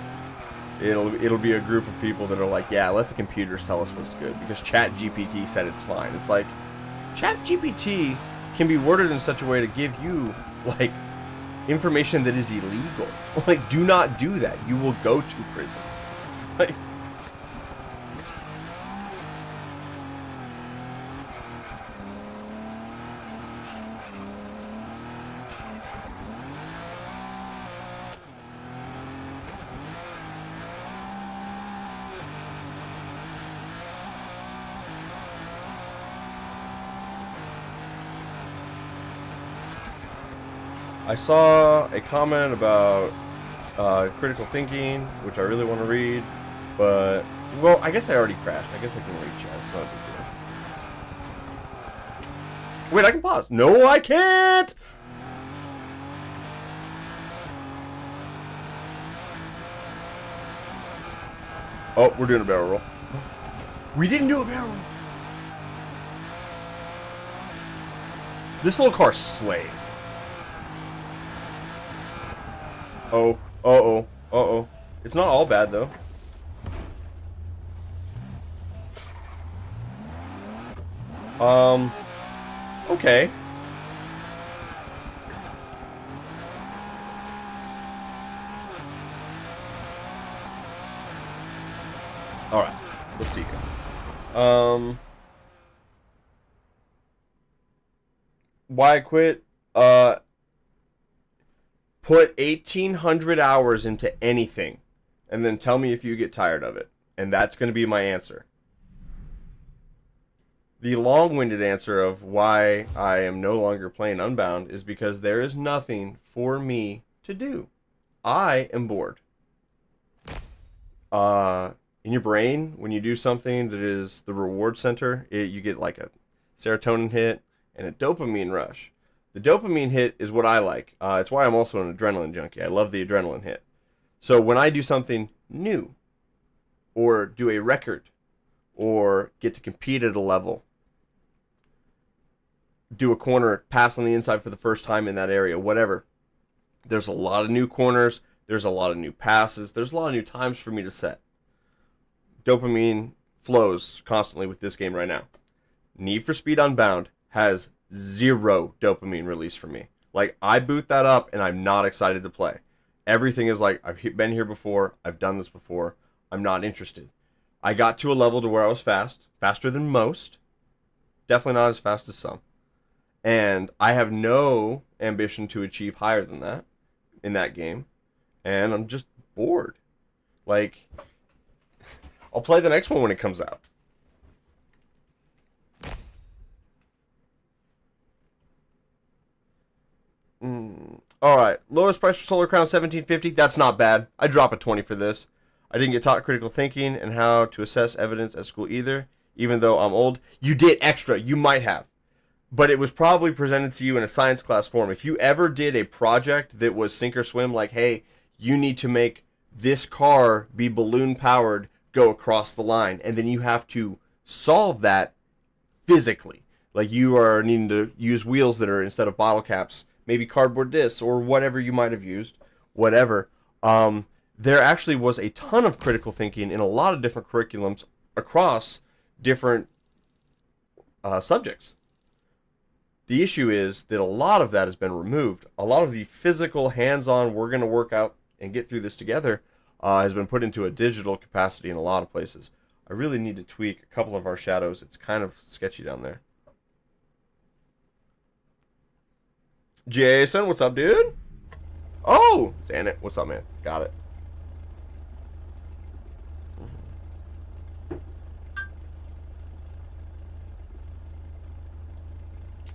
It'll be a group of people that are like, yeah, let the computers tell us what's good, because ChatGPT said it's fine. It's like, ChatGPT can be worded in such a way to give you, like, information that is illegal. Like, do not do that. You will go to prison. Like, I saw a comment about critical thinking, which I really want to read, but, well, I guess I already crashed. I guess I can read chat. It's not a big deal. Wait, I can pause. No, I can't! Oh, we're doing a barrel roll. We didn't do a barrel roll. This little car slays. Oh, uh-oh, uh-oh. It's not all bad, though. Okay. Alright, let's see. Why I quit? Put 1,800 hours into anything, and then tell me if you get tired of it. And that's going to be my answer. The long-winded answer of why I am no longer playing Unbound is because there is nothing for me to do. I am bored. In your brain, when you do something that is the reward center, you get like a serotonin hit and a dopamine rush. The dopamine hit is what I like. It's why I'm also an adrenaline junkie. I love the adrenaline hit. So when I do something new, or do a record, or get to compete at a level, do a corner, pass on the inside for the first time in that area, whatever. There's a lot of new corners. There's a lot of new passes. There's a lot of new times for me to set. Dopamine flows constantly with this game right now. Need for Speed Unbound has 0 dopamine release for me. Like, I boot that up and I'm not excited to play. Everything is like, I've been here before, I've done this before, I'm not interested. I got to a level to where I was faster than most, definitely not as fast as some. And I have no ambition to achieve higher than that in that game. And I'm just bored. Like, I'll play the next one when it comes out. Alright, lowest price for Solar Crown, $17.50. That's not bad. I'd drop a 20 for this. I didn't get taught critical thinking and how to assess evidence at school either, even though I'm old. You did extra. You might have. But it was probably presented to you in a science class form. If you ever did a project that was sink or swim, like, hey, you need to make this car be balloon powered, go across the line, and then you have to solve that physically. Like, you are needing to use wheels that are, instead of bottle caps, maybe cardboard discs or whatever you might have used, whatever. There actually was a ton of critical thinking in a lot of different curriculums across different subjects. The issue is that a lot of that has been removed. A lot of the physical, hands-on, we're going to work out and get through this together has been put into a digital capacity in a lot of places. I really need to tweak a couple of our shadows. It's kind of sketchy down there. Jason, what's up, dude? Oh, Xanet, what's up, man? Got it.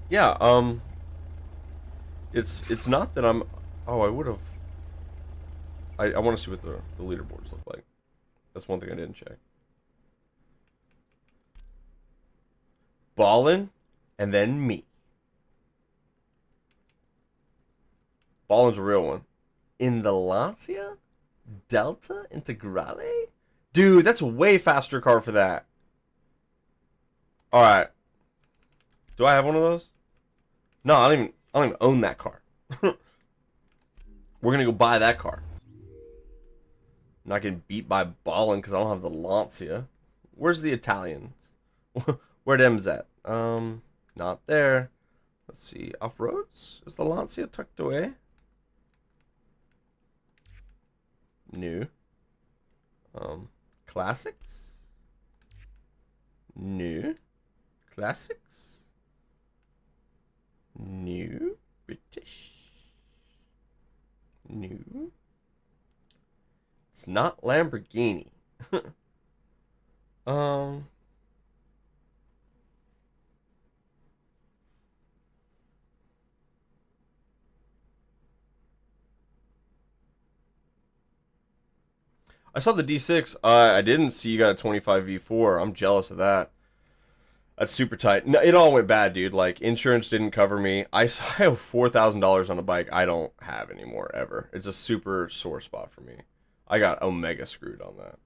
Yeah, it's not that I'm... Oh, I would have... I want to see what the leaderboards look like. That's one thing I didn't check. Ballin, and then me. Ballin's a real one. In the Lancia? Delta Integrale? Dude, that's a way faster car for that. Alright. Do I have one of those? No, I don't even own that car. We're gonna go buy that car. I'm not getting beat by Ballin because I don't have the Lancia. Where's the Italians? Where them's at? Not there. Let's see. Off-roads? Is the Lancia tucked away? New. Classics. New. Classics. New. British. New. It's not Lamborghini. I saw the D6. I didn't see you got a 25 V4. I'm jealous of that. That's super tight. No, it all went bad, dude. Like, insurance didn't cover me. I owe $4,000 on a bike I don't have anymore, ever. It's a super sore spot for me. I got omega screwed on that.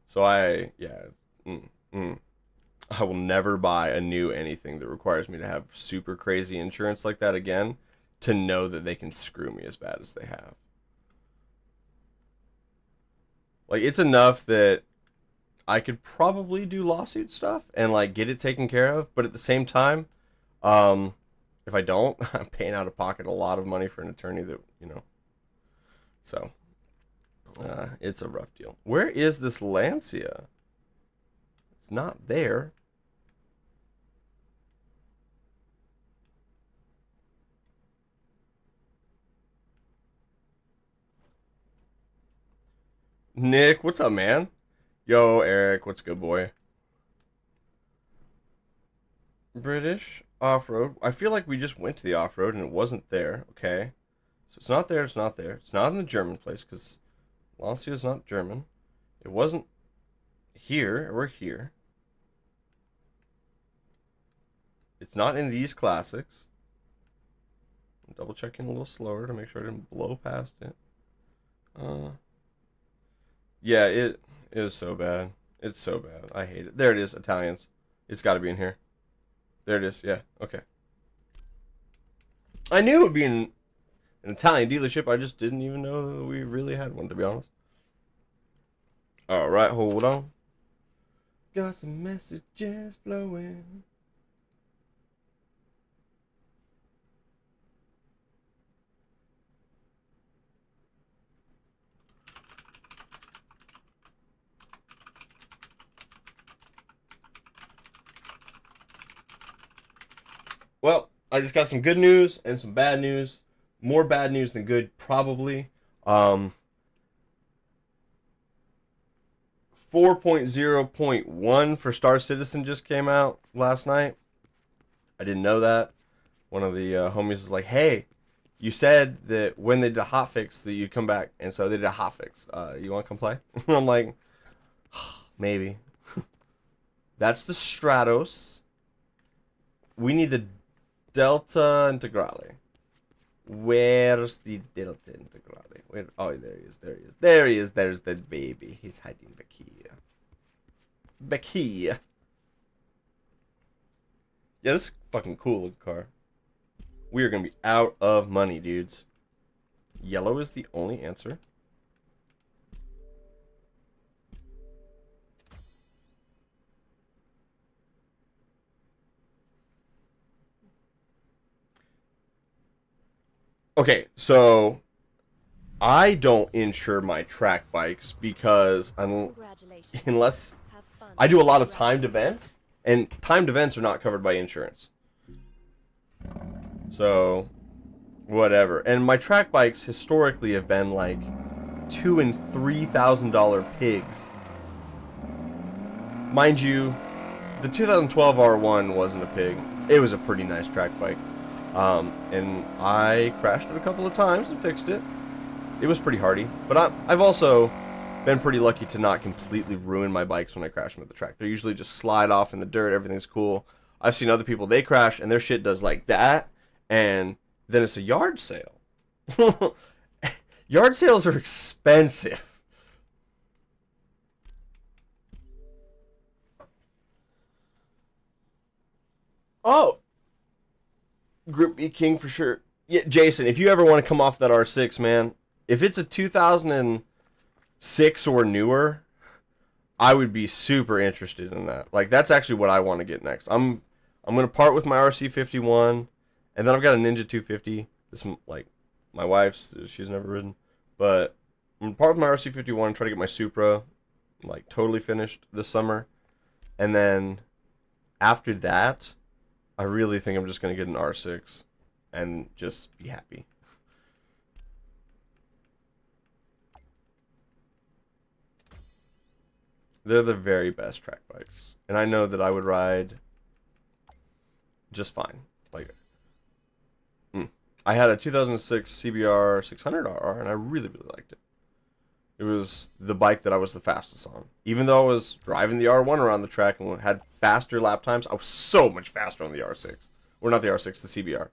So I will never buy a new anything that requires me to have super crazy insurance like that again, to know that they can screw me as bad as they have. Like, it's enough that I could probably do lawsuit stuff and, like, get it taken care of. But at the same time, if I don't, I'm paying out of pocket a lot of money for an attorney that, you know. So, it's a rough deal. Where is this Lancia? It's not there. Nick, what's up, man? Yo, Eric, what's good, boy? British off-road. I feel like we just went to the off-road and it wasn't there. Okay. So it's not there, it's not there. It's not in the German place because Lancia is not German. It wasn't here. We're here. It's not in these classics. I'm double checking a little slower to make sure I didn't blow past it. Yeah, it is so bad. It's so bad. I hate it. There it is, Italians. It's got to be in here. There it is. Yeah, okay. I knew it would be in an Italian dealership. I just didn't even know that we really had one, to be honest. All right, hold on. Got some messages flowing. Well, I just got some good news and some bad news. More bad news than good, probably. 4.0.1 for Star Citizen just came out last night. I didn't know that. One of the homies was like, hey, you said that when they did a hotfix that you'd come back. And so they did a hotfix. You want to come play? I'm like, maybe. That's the Stratos. We need the Delta Integrale. Where's the Delta Integrale? Where? Oh, there he is. There he is. There he is. There's the baby. He's hiding back here. Back here. Yeah, this is a fucking cool looking car. We are going to be out of money, dudes. Yellow is the only answer. Okay, so I don't insure my track bikes because unless I do a lot of timed events, and timed events are not covered by insurance. So, whatever. And my track bikes historically have been like $2,000 and $3,000 pigs. Mind you, the 2012 R1 wasn't a pig. It was a pretty nice track bike. And I crashed it a couple of times and fixed it. It was pretty hardy, but I've also been pretty lucky to not completely ruin my bikes when I crash them at the track. They're usually just slide off in the dirt, everything's cool. I've seen other people, they crash and their shit does like that, and then it's a yard sale. Yard sales are expensive. Oh! Group B King for sure. Yeah, Jason, if you ever want to come off that R6, man, if it's a 2006 or newer, I would be super interested in that. Like, that's actually what I want to get next. I'm gonna part with my RC51, and then I've got a Ninja 250. This, like, my wife's, she's never ridden, but I'm part of my RC51, try to get my Supra like totally finished this summer. And then after that, I really think I'm just going to get an R6 and just be happy. They're the very best track bikes. And I know that I would ride just fine. Like, I had a 2006 CBR 600RR, and I really, really liked it. It was the bike that I was the fastest on. Even though I was driving the R1 around the track and had faster lap times, I was so much faster on the R6. Or not the R6, the CBR.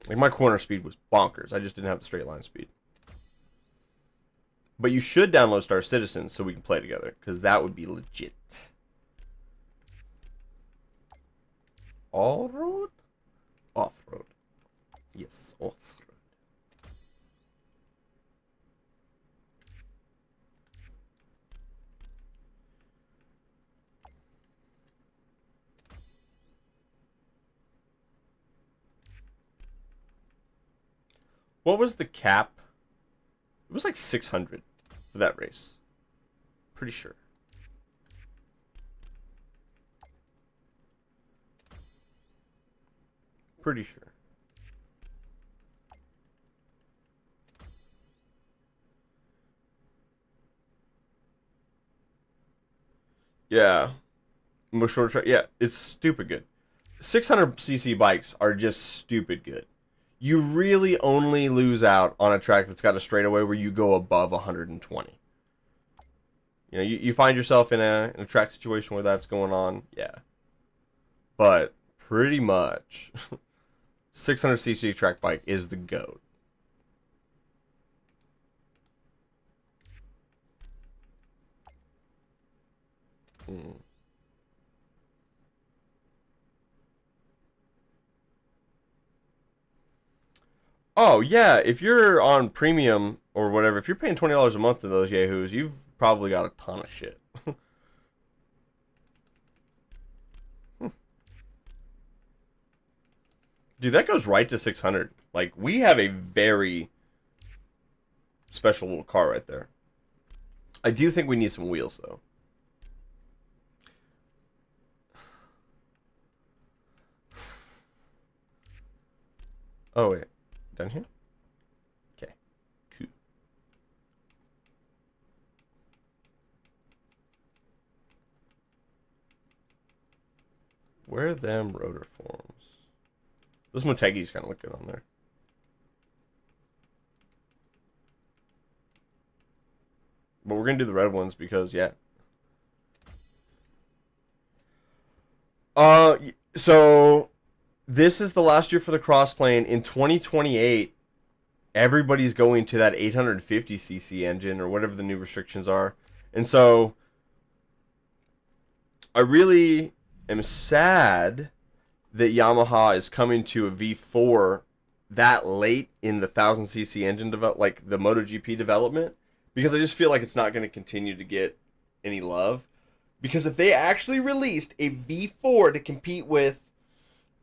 Like, my corner speed was bonkers. I just didn't have the straight line speed. But you should download Star Citizen so we can play together, because that would be legit. All-road? Off-road. Yes, off-road. What was the cap? It was like 600 for that race. Pretty sure. Pretty sure. Yeah. Most short track. Yeah, it's stupid good. 600cc bikes are just stupid good. You really only lose out on a track that's got a straightaway where you go above 120. You know, you find yourself in a track situation where that's going on, yeah. But pretty much, 600cc track bike is the GOAT. Oh, yeah, if you're on premium or whatever, if you're paying $20 a month to those yahoos, you've probably got a ton of shit. Dude, that goes right to 600. Like, we have a very special little car right there. I do think we need some wheels, though. Oh, wait. Down here? Okay. Cool. Where are them rotor forms? Those Motegi's kind of look good on there. But we're going to do the red ones because, yeah. So this is the last year for the crossplane. In 2028, everybody's going to that 850cc engine or whatever the new restrictions are. And so I really am sad that Yamaha is coming to a V4 that late in the 1000cc engine like the MotoGP development, because I just feel like it's not going to continue to get any love. Because if they actually released a V4 to compete with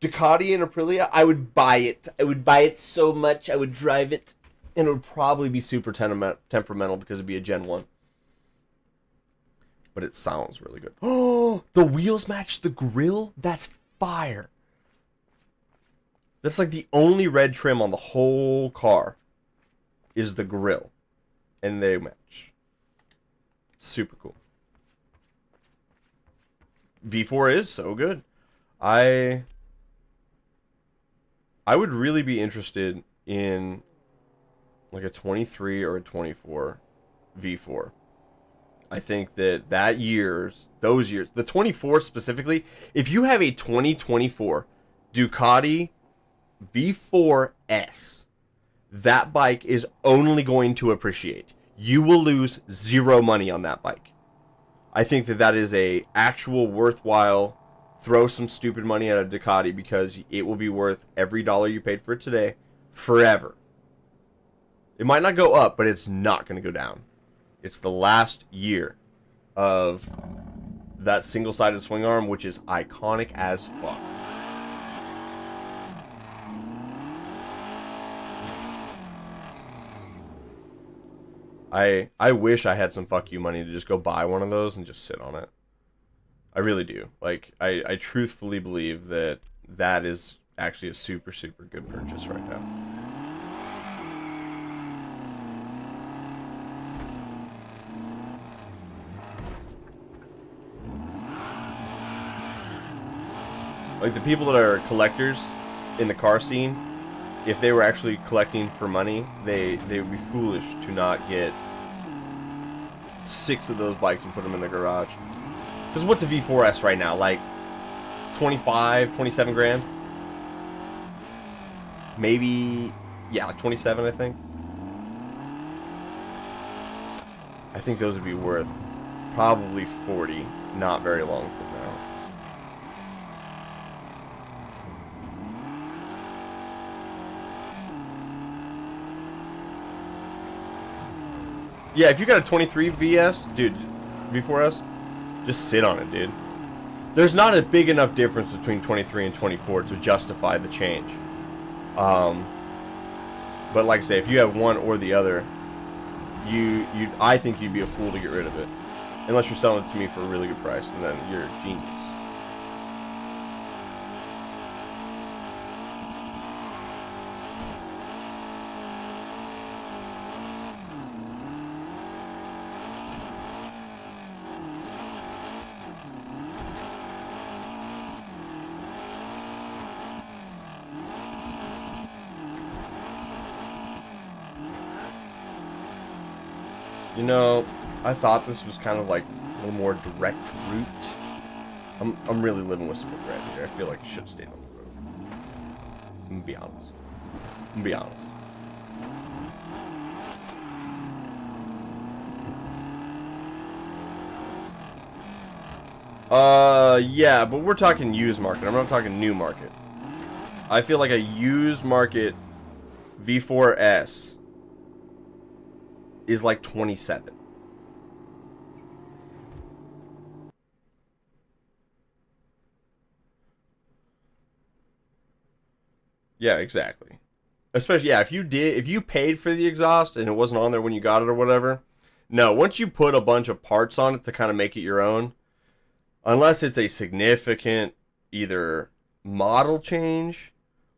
Ducati and Aprilia, I would buy it. I would buy it so much. I would drive it. And it would probably be super temperamental because it'd be a Gen 1. But it sounds really good. Oh, the wheels match the grill? That's fire. That's like the only red trim on the whole car is the grill. And they match. Super cool. V4 is so good. I would really be interested in like a 23 or a 24 V4. I think that those years, the 24 specifically, if you have a 2024 Ducati V4S, that bike is only going to appreciate. You will lose zero money on that bike. I think that is a actual worthwhile throw some stupid money at a Ducati because it will be worth every dollar you paid for it today forever. It might not go up, but it's not going to go down. It's the last year of that single-sided swing arm, which is iconic as fuck. I wish I had some fuck you money to just go buy one of those and just sit on it. I really do. Like, I truthfully believe that that is actually a super, super good purchase right now. Like, the people that are collectors in the car scene, if they were actually collecting for money, they would be foolish to not get 6 of those bikes and put them in the garage. Because what's a V4S right now? Like 25, 27 grand? Maybe, yeah, like 27, I think. I think those would be worth probably 40 not very long from now. Yeah, if you got a 23 VS, dude, V4S, just sit on it, dude. There's not a big enough difference between 23 and 24 to justify the change. But like I say, if you have one or the other, I think you'd be a fool to get rid of it. Unless you're selling it to me for a really good price, and then you're a genius. You know, I thought this was kind of like a little more direct route. I'm really living with some regret here. I feel like I should have stayed on the road. I'm gonna be honest. I'm gonna be honest. Yeah, but we're talking used market. I'm not talking new market. I feel like a used market V4S is like 27. Yeah, exactly. Especially, yeah, if you paid for the exhaust and it wasn't on there when you got it or whatever. No, once you put a bunch of parts on it to kind of make it your own, unless it's a significant either model change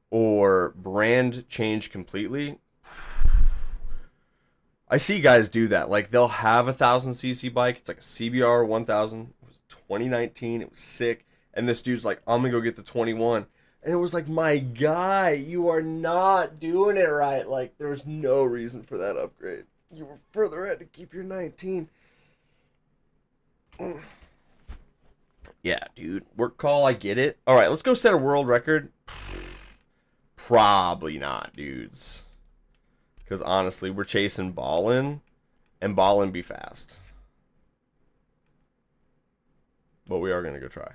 or brand change completely, I see guys do that. Like, they'll have a 1000cc bike. It's like a CBR 1000. It was 2019. It was sick. And this dude's like, I'm going to go get the 21. And it was like, my guy, you are not doing it right. Like, there's no reason for that upgrade. You were further ahead to keep your 19. Yeah, dude. Work call, I get it. All right, let's go set a world record. Probably not, dudes. Because honestly, we're chasing ballin', and ballin' be fast. But we are going to go try.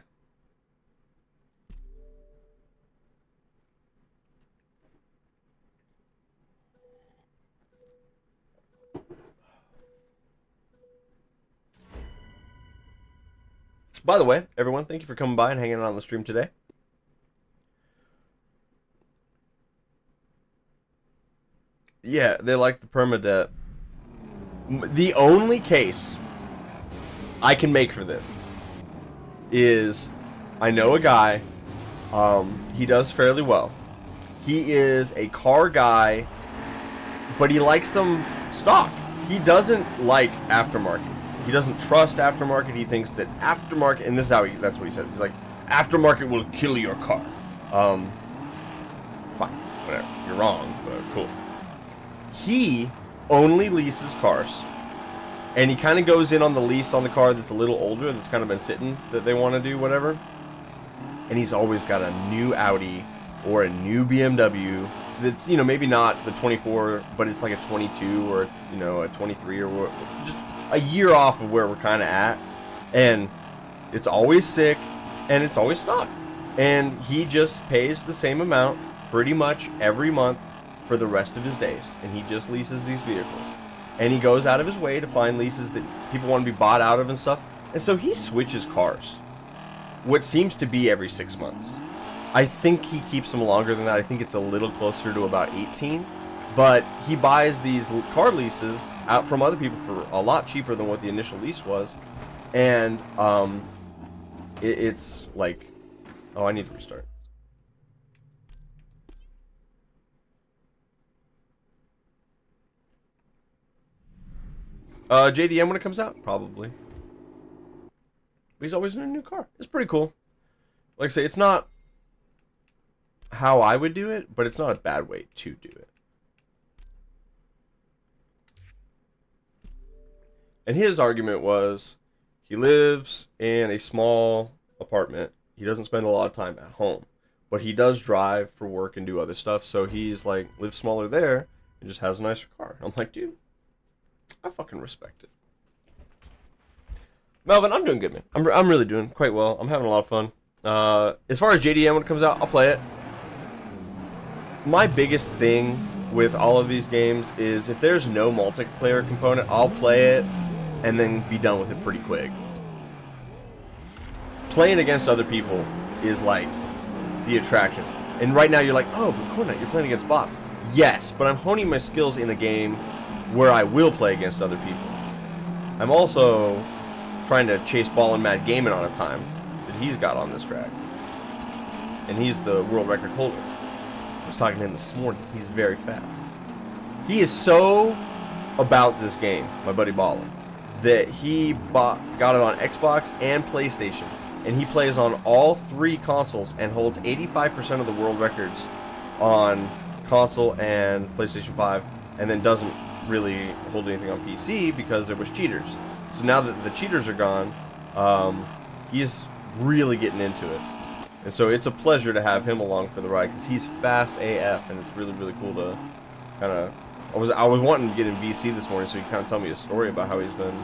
By the way, everyone, thank you for coming by and hanging out on the stream today. Yeah, they like the permadeath. The only case I can make for this is I know a guy, he does fairly well. He is a car guy, but he likes some stock. He doesn't like aftermarket. He doesn't trust aftermarket. He thinks that aftermarket, and this is how that's what he says. He's like, aftermarket will kill your car. Fine, whatever. You're wrong, but cool. He only leases cars, and he kind of goes in on the lease on the car that's a little older, that's kind of been sitting, that they want to do whatever. And he's always got a new Audi or a new BMW that's, you know, maybe not the 24, but it's like a 22 or, you know, a 23 or what, just a year off of where we're kind of at. And it's always sick, and it's always stock. And he just pays the same amount pretty much every month for the rest of his days. And he just leases these vehicles. And he goes out of his way to find leases that people want to be bought out of and stuff. And so he switches cars. What seems to be every 6 months. I think he keeps them longer than that. I think it's a little closer to about 18. But he buys these car leases out from other people for a lot cheaper than what the initial lease was, and it's like, oh, I need to restart. JDM when it comes out, probably. But he's always in a new car. It's pretty cool. Like I say, it's not how I would do it, but it's not a bad way to do it. And his argument was, he lives in a small apartment. He doesn't spend a lot of time at home, but he does drive for work and do other stuff. So he's like, lives smaller there and just has a nicer car. I'm like, dude, I fucking respect it. Melvin, I'm doing good, man. I'm really doing quite well. I'm having a lot of fun. As far as JDM when it comes out, I'll play it. My biggest thing with all of these games is if there's no multiplayer component, I'll play it and then be done with it pretty quick. Playing against other people is like the attraction. And right now you're like, oh, but CornnutCrew, you're playing against bots. Yes, but I'm honing my skills in a game where I will play against other people. I'm also trying to chase Ball and Mad Gaming on a time that he's got on this track. And he's the world record holder. I was talking to him this morning. He's very fast. He is so about this game, my buddy Ballin, that he got it on Xbox and PlayStation. And he plays on all three consoles and holds 85% of the world records on console and PlayStation 5, and then doesn't really hold anything on PC because there was cheaters. So now that the cheaters are gone, he's really getting into it. And so it's a pleasure to have him along for the ride because he's fast AF, and it's really, really cool to kind of... I was wanting to get in VC this morning so he kind of tell me a story about how he's been,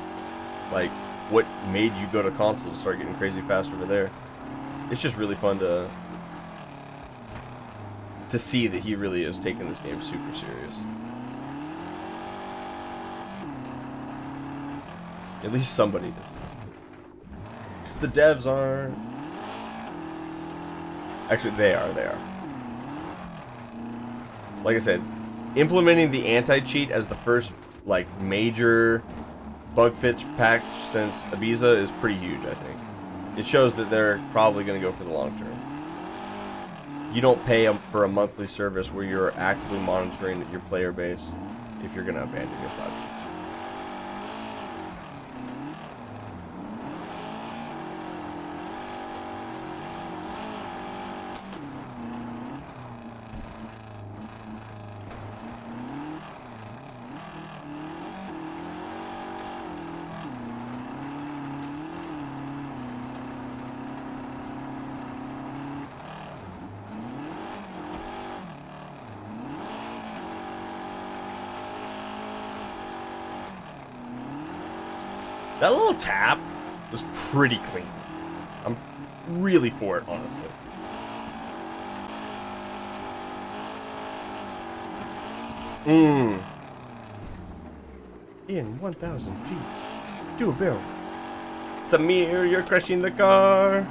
like, what made you go to console to start getting crazy fast over there. It's just really fun to see that he really is taking this game super serious. At least somebody does. Because the devs aren't... Actually, they are. Like I said, implementing the anti-cheat as the first, like, major bug fix patch since Ibiza is pretty huge, I think. It shows that they're probably going to go for the long term. You don't pay for a monthly service where you're actively monitoring your player base if you're going to abandon your project. That little tap was pretty clean. I'm really for it, honestly. In 1,000 feet. Do a barrel. Samir, you're crushing the car.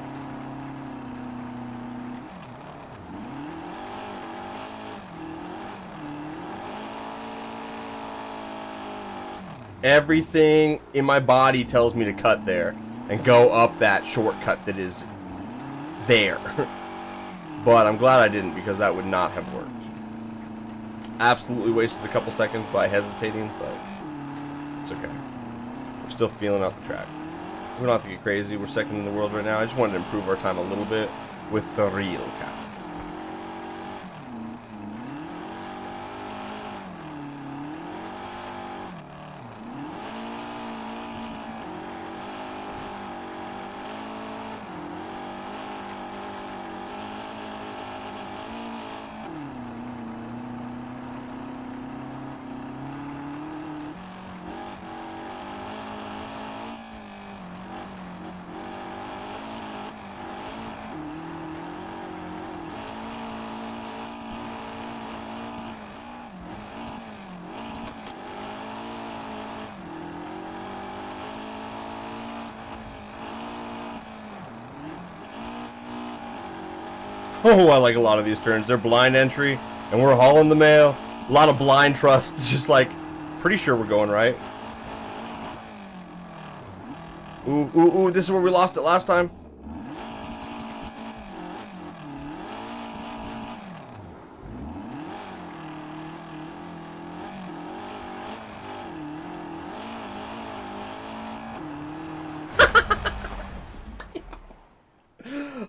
Everything in my body tells me to cut there and go up that shortcut that is there. But I'm glad I didn't, because that would not have worked. Absolutely wasted a couple seconds by hesitating, but it's okay. We're still feeling out the track. We don't have to get crazy. We're second in the world right now. I just wanted to improve our time a little bit with the real cap. Oh, I like a lot of these turns. They're blind entry, and we're hauling the mail. A lot of blind trust. It's just like, Pretty sure we're going right. Ooh, ooh, ooh, this is where we lost it last time.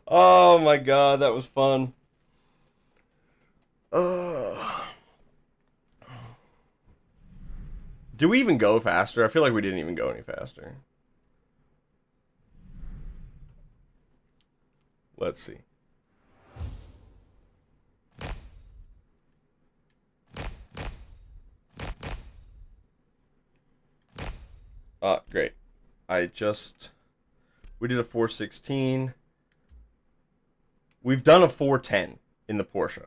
Oh my god, that was fun. Did we even go faster? I feel like we didn't even go any faster. Let's see. Great. We did a 416. We've done a 410 in the Porsche.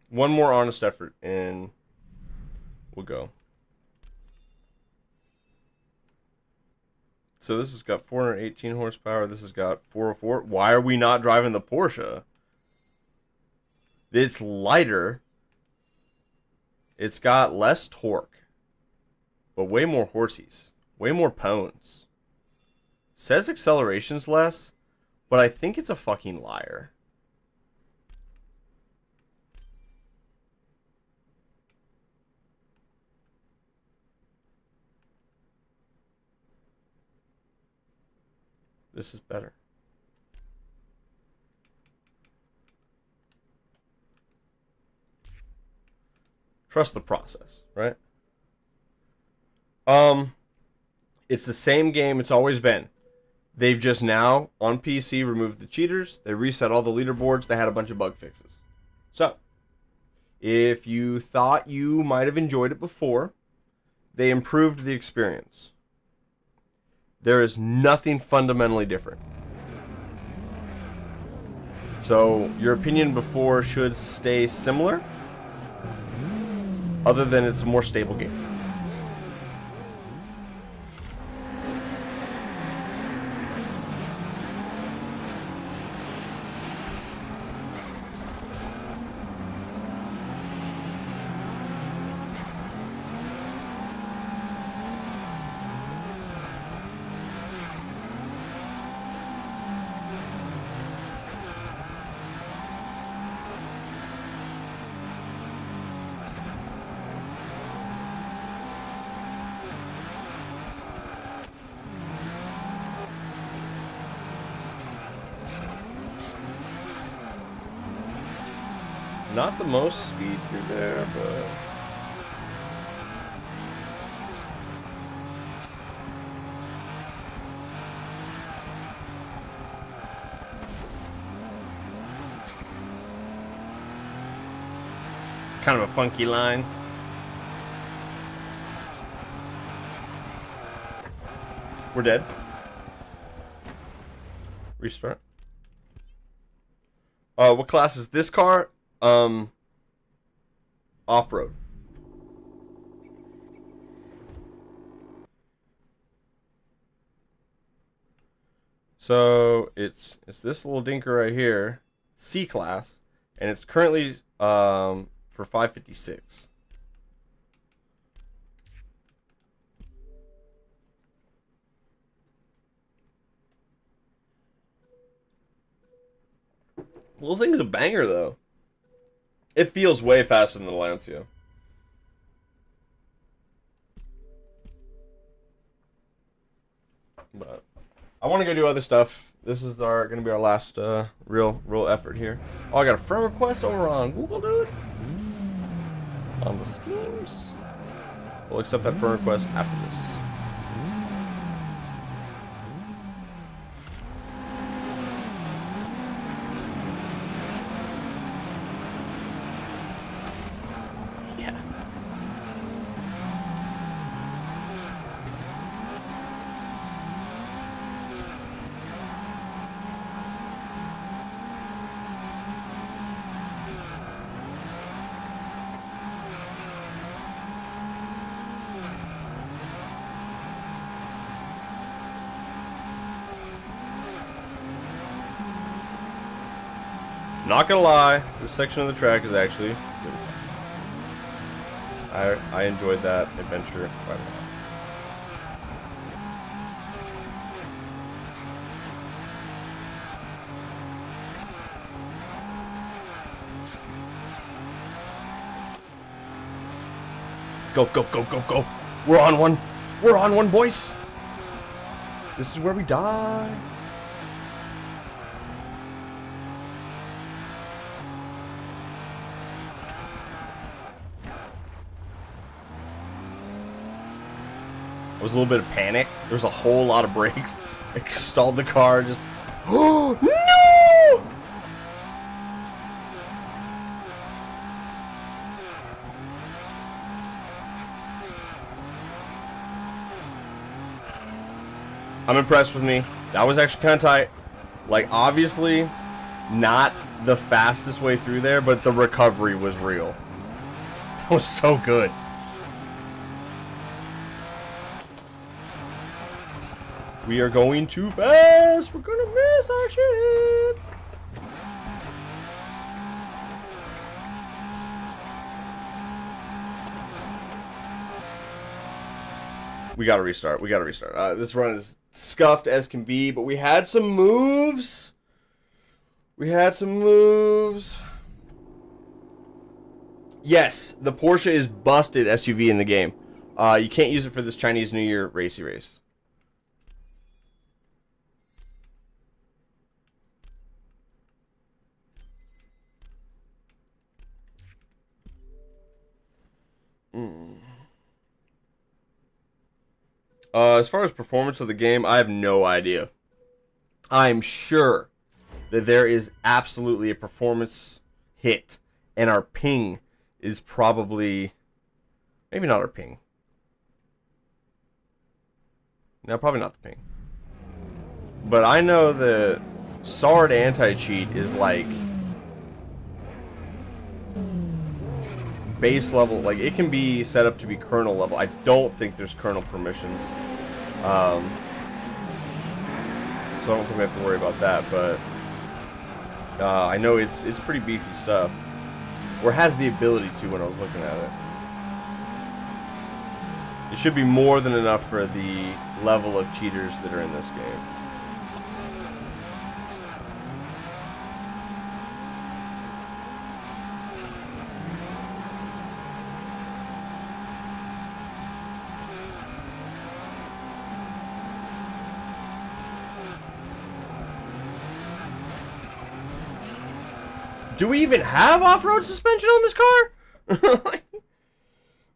One more honest effort, and we'll go. So this has got 418 horsepower. This has got 404. Why are we not driving the Porsche? It's lighter. It's got less torque, but way more horsies. Way more pounds. Says acceleration's less, but I think it's a fucking liar. This is better. Trust the process, right? It's the same game it's always been. They've just now, on PC, removed the cheaters. They reset all the leaderboards. They had a bunch of bug fixes. So, if you thought you might have enjoyed it before, they improved the experience. There is nothing fundamentally different. So, your opinion before should stay similar, other than it's a more stable game. Not the most speed through there, but... kind of a funky line. We're dead. Restart. What class is this car? Off-road. So it's this little dinker right here, C class, and it's currently for 556. Little thing's a banger though. It feels way faster than the Lancia. But I want to go do other stuff. This is going to be our last real effort here. Oh, I got a friend request over on Google, dude. On the schemes. We'll accept that friend request after this. Not gonna lie, this section of the track is actually good. I enjoyed that adventure quite a lot. Go, go, go, go, go. We're on one. We're on one, boys. This is where we die. There was a little bit of panic. There was a whole lot of brakes. I stalled the car, just... Oh, no! I'm impressed with me. That was actually kind of tight. Like, obviously, not the fastest way through there, but the recovery was real. That was so good. We are going too fast. We're gonna miss our shit. We gotta restart. We gotta restart. This run is scuffed as can be, but we had some moves. Yes, the Porsche is busted SUV in the game. You can't use it for this Chinese New Year racy race. As far as performance of the game, I have no idea. I'm sure that there is absolutely a performance hit, and our ping is probably... Maybe not our ping. No, probably not the ping. But I know that SARD anti-cheat is like... base level, like it can be set up to be kernel level. I don't think there's kernel permissions, so I don't think we have to worry about that. But I know it's pretty beefy stuff, or has the ability to. When I was looking at it, it should be more than enough for the level of cheaters that are in this game. Do we even have off-road suspension on this car?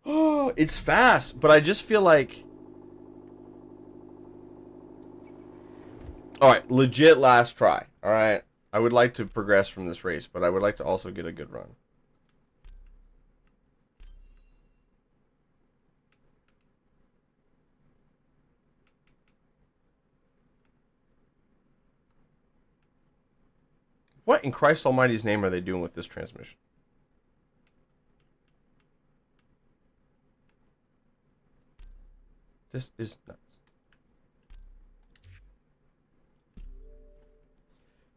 Oh, it's fast, but I just feel like... Alright, legit last try. Alright, I would like to progress from this race, but I would like to also get a good run. What in Christ Almighty's name are they doing with this transmission? This is nuts.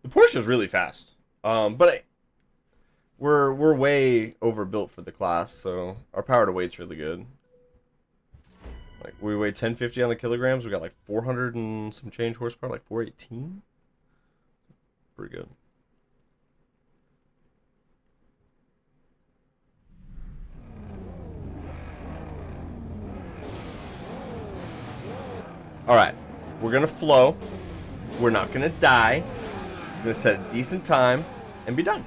The Porsche is really fast, but we're way overbuilt for the class, so our power to weight's really good. Like we weigh 1050 on the kilograms. We got like 400 and some change horsepower, like 418. Pretty good. Alright, we're going to flow. We're not going to die. We're going to set a decent time and be done.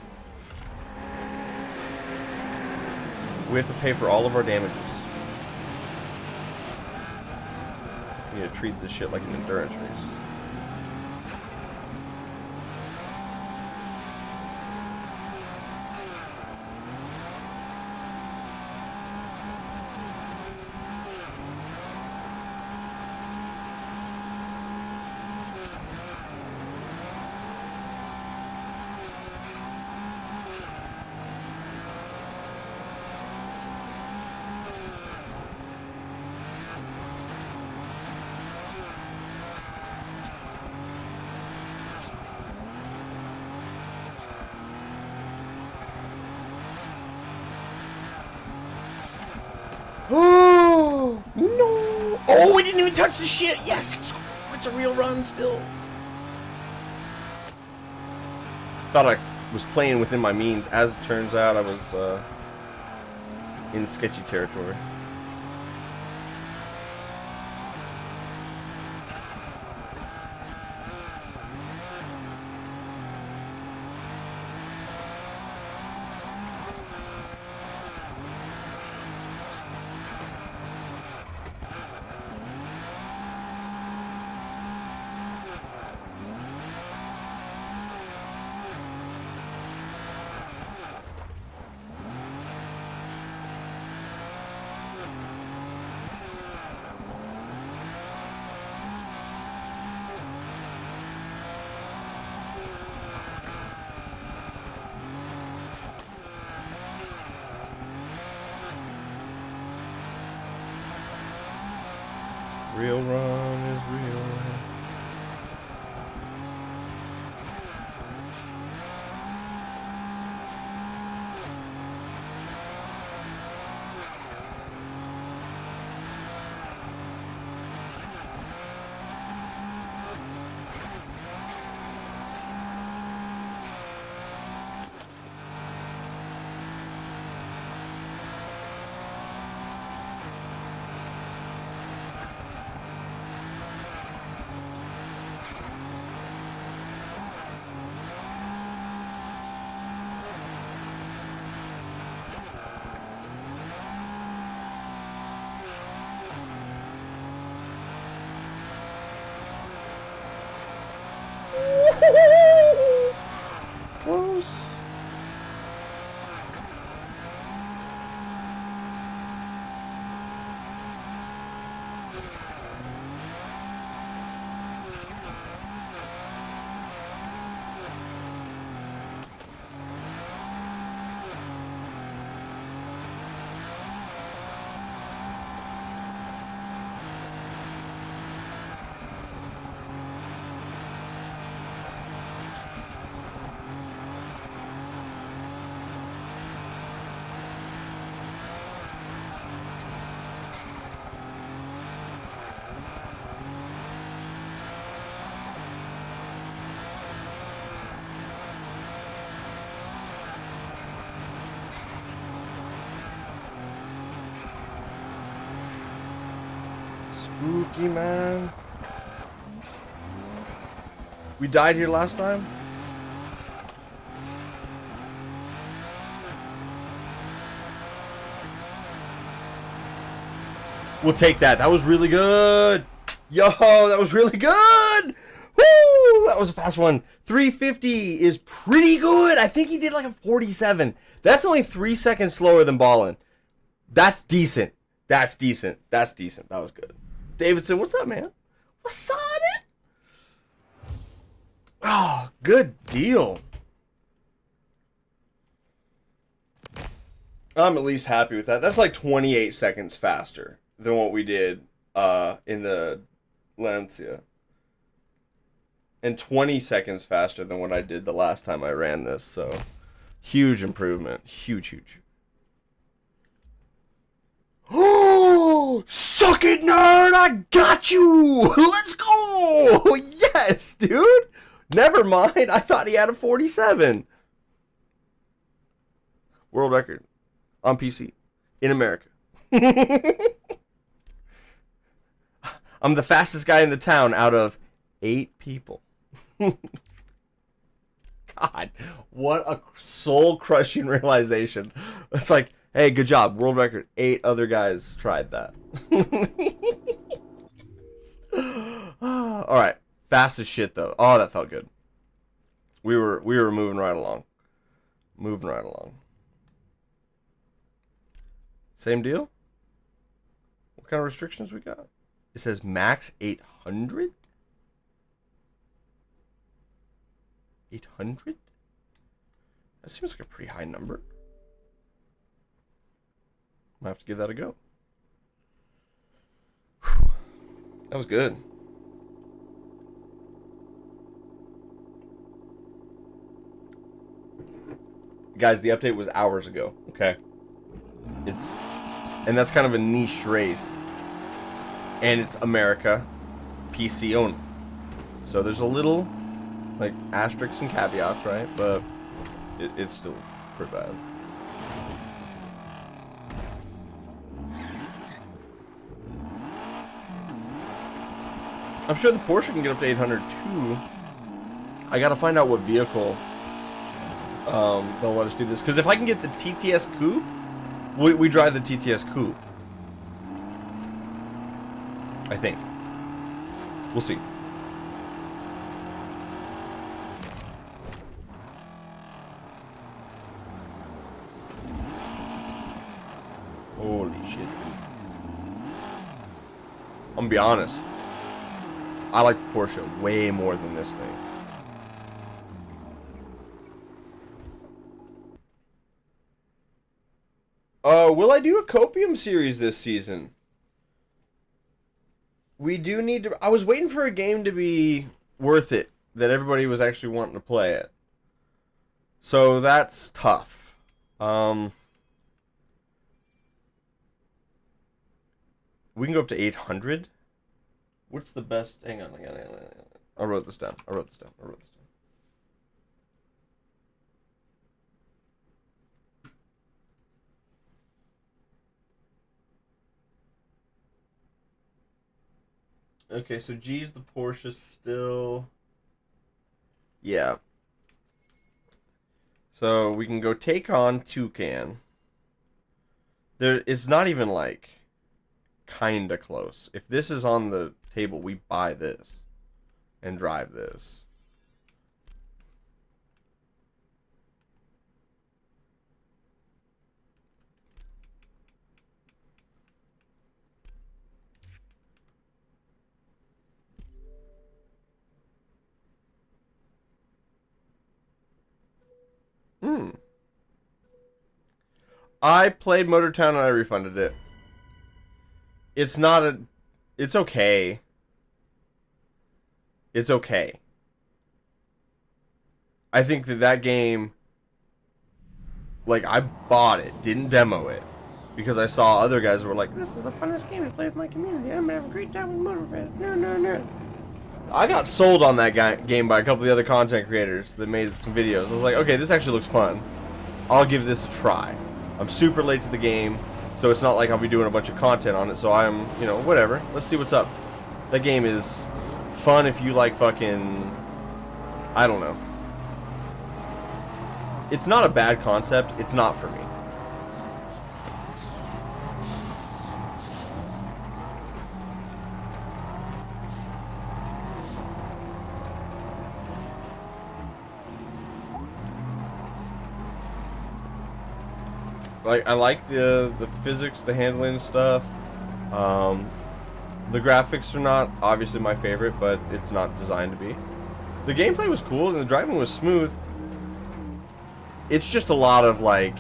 We have to pay for all of our damages. We need to treat this shit like an endurance race. even touch the shit. Yes, it's a real run still. Thought I was playing within my means. As it turns out, I was in sketchy territory. Real run is real. Close. Spooky, man. We died here last time? We'll take that. That was really good. Yo, that was really good. Woo! That was a fast one. 350 is pretty good. I think he did like a 47. That's only 3 seconds slower than Ballin. That's decent. That's decent. That's decent. That was good. Davidson, what's up, man? What's on it? Oh, good deal. I'm at least happy with that. That's like 28 seconds faster than what we did in the Lancia. And 20 seconds faster than what I did the last time I ran this. So, huge improvement. Huge, huge. Oh, suck it, nerd! I got you! Let's go! Yes, dude! Never mind, I thought he had a 47. World record. On PC. In America. I'm the fastest guy in the town out of 8 people. God, what a soul-crushing realization. It's like, hey, good job. World record. 8 other guys tried that. All right. Fast as shit, though. Oh, that felt good. We were moving right along. Moving right along. Same deal? What kind of restrictions we got? It says max 800? 800? That seems like a pretty high number. Might have to give that a go. Whew. That was good. Guys, the update was hours ago, okay? And that's kind of a niche race. and it's America, PC only. So there's a little, like, asterisks and caveats, right? But it's still pretty bad. I'm sure the Porsche can get up to 800 too. I gotta find out what vehicle they'll let us do this. Because if I can get the TTS Coupe, we drive the TTS Coupe. I think. We'll see. Holy shit. I'm gonna be honest. I like the Porsche way more than this thing. Will I do a Copium series this season? We do need to... I was waiting for a game to be worth it, that everybody was actually wanting to play it. So that's tough. We can go up to 800. What's the best... Hang on. I wrote this down. Okay, so G's the Porsche still. Yeah. So we can go take on Toucan. It's not even like kinda close. If this is on the table, we buy this and drive this. I played Motortown and I refunded it. It's not a... It's okay. It's okay. I think that game... Like, I bought it, didn't demo it. Because I saw other guys who were like, this is the funnest game to play with my community. I'm gonna have a great time with Motorfest. No. I got sold on that game by a couple of the other content creators that made some videos. I was like, okay, this actually looks fun. I'll give this a try. I'm super late to the game, so it's not like I'll be doing a bunch of content on it, so I'm, you know, whatever. Let's see what's up. That game is fun if you like fucking... I don't know. It's not a bad concept. It's not for me. Like, I like the physics, the handling stuff. The graphics are not obviously my favorite, but it's not designed to be. The gameplay was cool and the driving was smooth. It's just a lot of, like,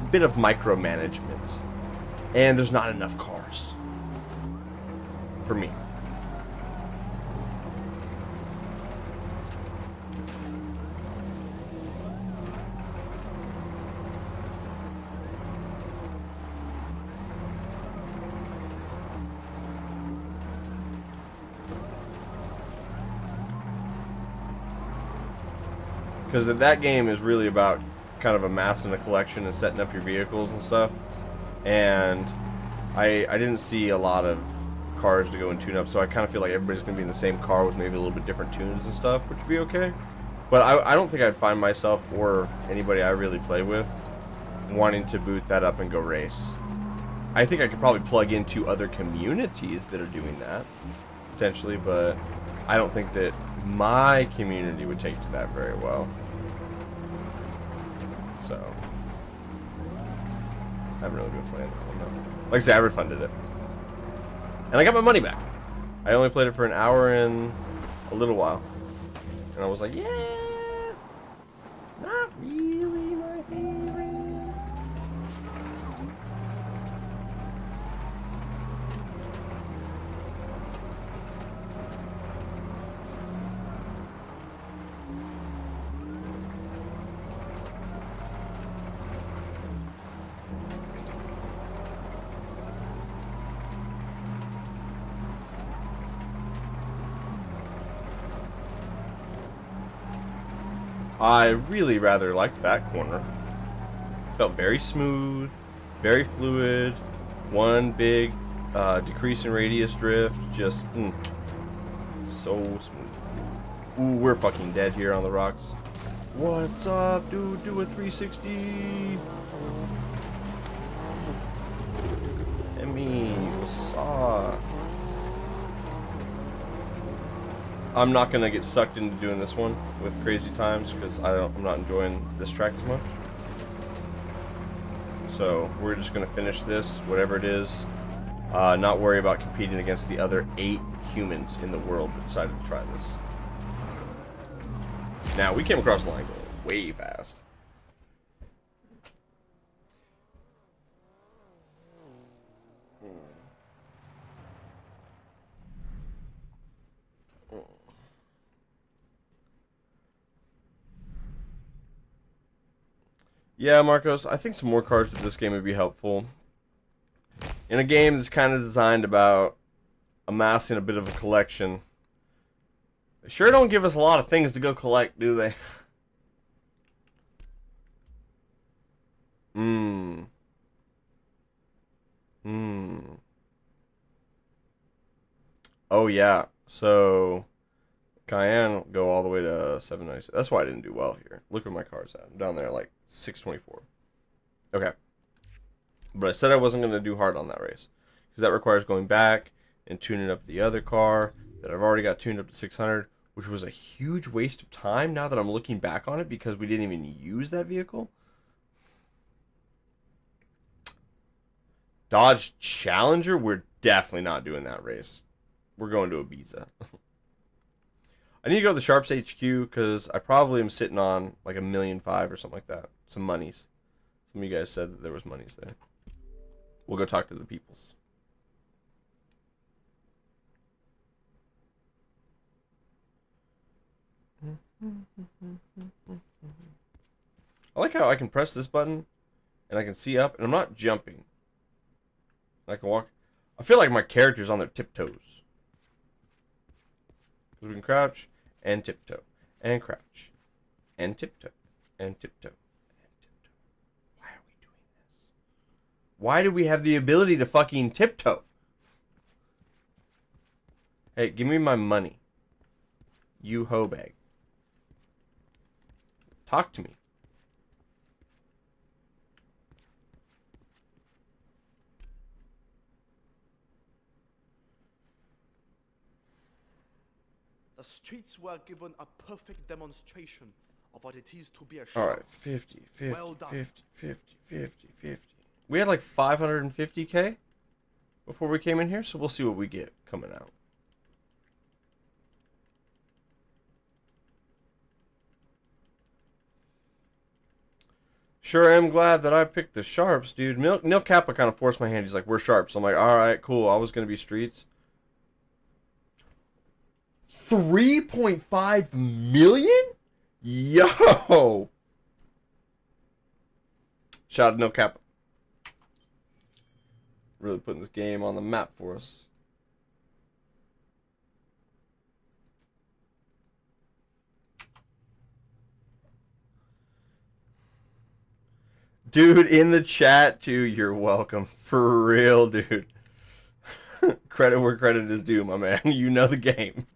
a bit of micromanagement. And there's not enough cars. For me. Because that game is really about kind of amassing a collection and setting up your vehicles and stuff. And I didn't see a lot of cars to go and tune up, so I kind of feel like everybody's going to be in the same car with maybe a little bit different tunes and stuff, which would be okay. But I don't think I'd find myself, or anybody I really play with, wanting to boot that up and go race. I think I could probably plug into other communities that are doing that, potentially, but I don't think that my community would take to that very well. So, I haven't really been playing that one, though. Like I said, I refunded it. And I got my money back. I only played it for an hour and a little while. And I was like, yeah, not really my favorite. I really rather liked that corner. Felt very smooth, very fluid. One big decrease in radius drift. Just so smooth. Ooh, we're fucking dead here on the rocks. What's up, dude? Do a 360. Emmy, what's up? I'm not gonna get sucked into doing this one with Crazy Times because I'm not enjoying this track as much. So we're just gonna finish this, whatever it is. Not worry about competing against the other 8 humans in the world that decided to try this. Now we came across the line going way fast. Yeah, Marcos, I think some more cards to this game would be helpful. In a game that's kind of designed about amassing a bit of a collection, they sure don't give us a lot of things to go collect, do they? Oh, yeah. So, Cayenne will go all the way to 796. That's why I didn't do well here. Look where my car's at. I'm down there like 624. Okay. But I said I wasn't going to do hard on that race. Because that requires going back and tuning up the other car that I've already got tuned up to 600. Which was a huge waste of time now that I'm looking back on it. Because we didn't even use that vehicle. Dodge Challenger? We're definitely not doing that race. We're going to Ibiza. I need to go to the Sharps HQ because I probably am sitting on like 1.5 million or something like that. Some monies. Some of you guys said that there was monies there. We'll go talk to the peoples. I like how I can press this button and I can see up and I'm not jumping. I can walk. I feel like my character's on their tiptoes. Because we can crouch and tiptoe and crouch and tiptoe and tiptoe and tiptoe. Why are we doing this? Why do we have the ability to fucking tiptoe? Hey, give me my money. You hoe bag. Talk to me. The streets were given a perfect demonstration of what it is to be a All shark. right, 50, 50, Well done. 50, 50, 50, 50. We had like 550k before we came in here, so we'll see what we get coming out. Sure am glad that I picked the Sharps, dude. Neil Kappa kind of forced my hand. He's like, we're Sharps. I'm like, all right, cool. I was going to be Streets. 3.5 million? Yo! Shout out to Neil Kappa. Really putting this game on the map for us. Dude, in the chat too, you're welcome. For real, dude. Credit where credit is due, my man. You know the game.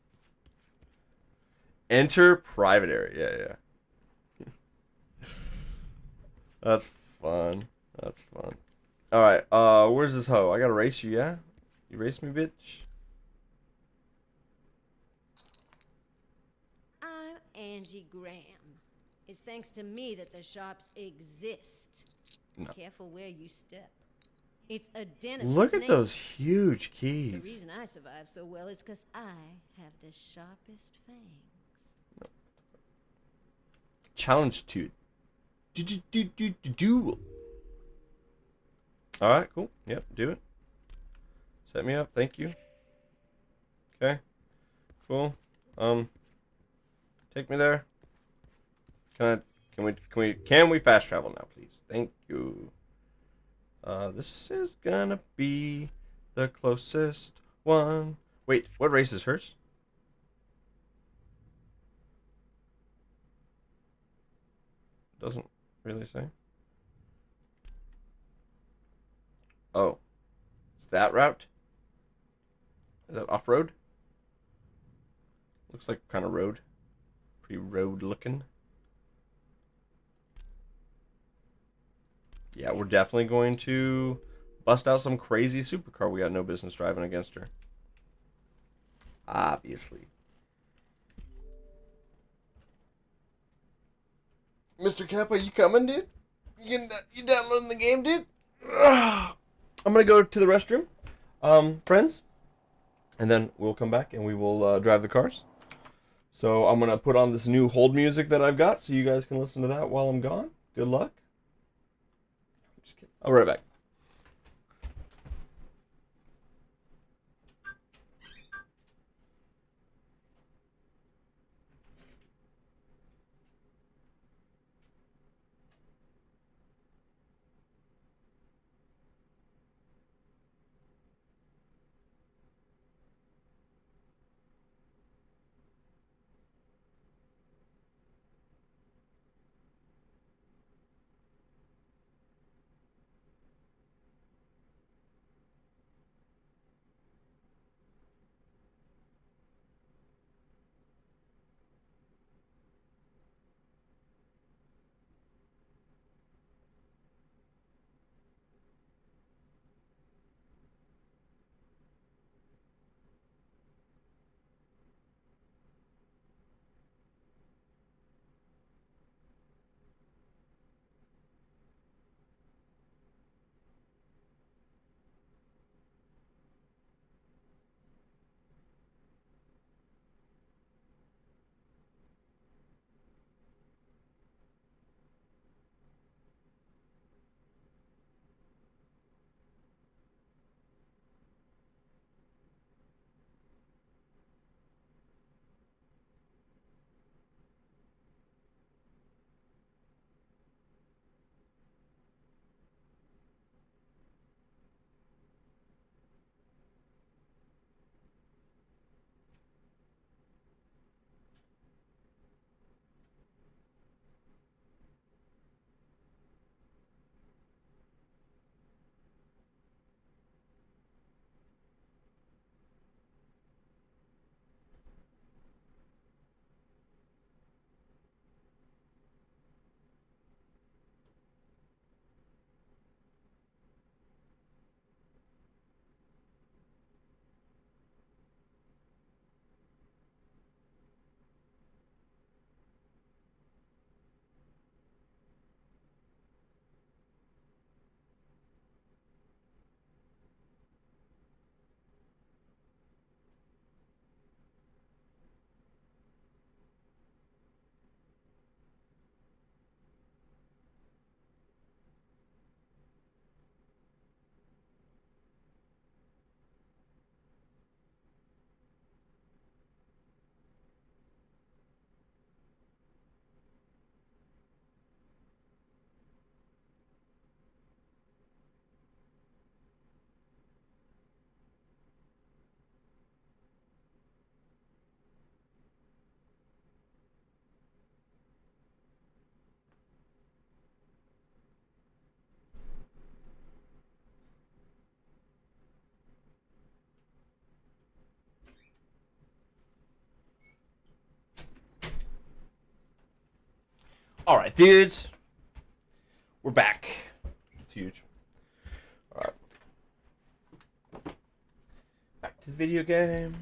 Enter private area. Yeah. That's fun. That's fun. Alright, where's this hoe? I gotta race you, yeah? You race me, bitch? I'm Angie Graham. It's thanks to me that the Sharps exist. No. Careful where you step. It's a den of Look at snakes. those huge The keys. reason I survive so well is because I have the sharpest fangs. Challenge to duel. Alright, cool. Yep, do it. Set me up, thank you. Okay. Cool. Take me there. Can we fast travel now, please? Thank you. This is gonna be the closest one. Wait, what race is hers? Doesn't really say. Oh. Is that route? Is that off-road? Looks like kind of road. Pretty road looking. Yeah, we're definitely going to bust out some crazy supercar we got no business driving against her. Obviously. Mr. Kappa, you coming, dude? You downloading the game, dude? Ugh. I'm gonna go to the restroom, friends, and then we'll come back and we will drive the cars. So I'm gonna put on this new hold music that I've got, so you guys can listen to that while I'm gone. Good luck. Just kidding. I'll be right back. All right, dudes. We're back. It's huge. All right. Back to the video game.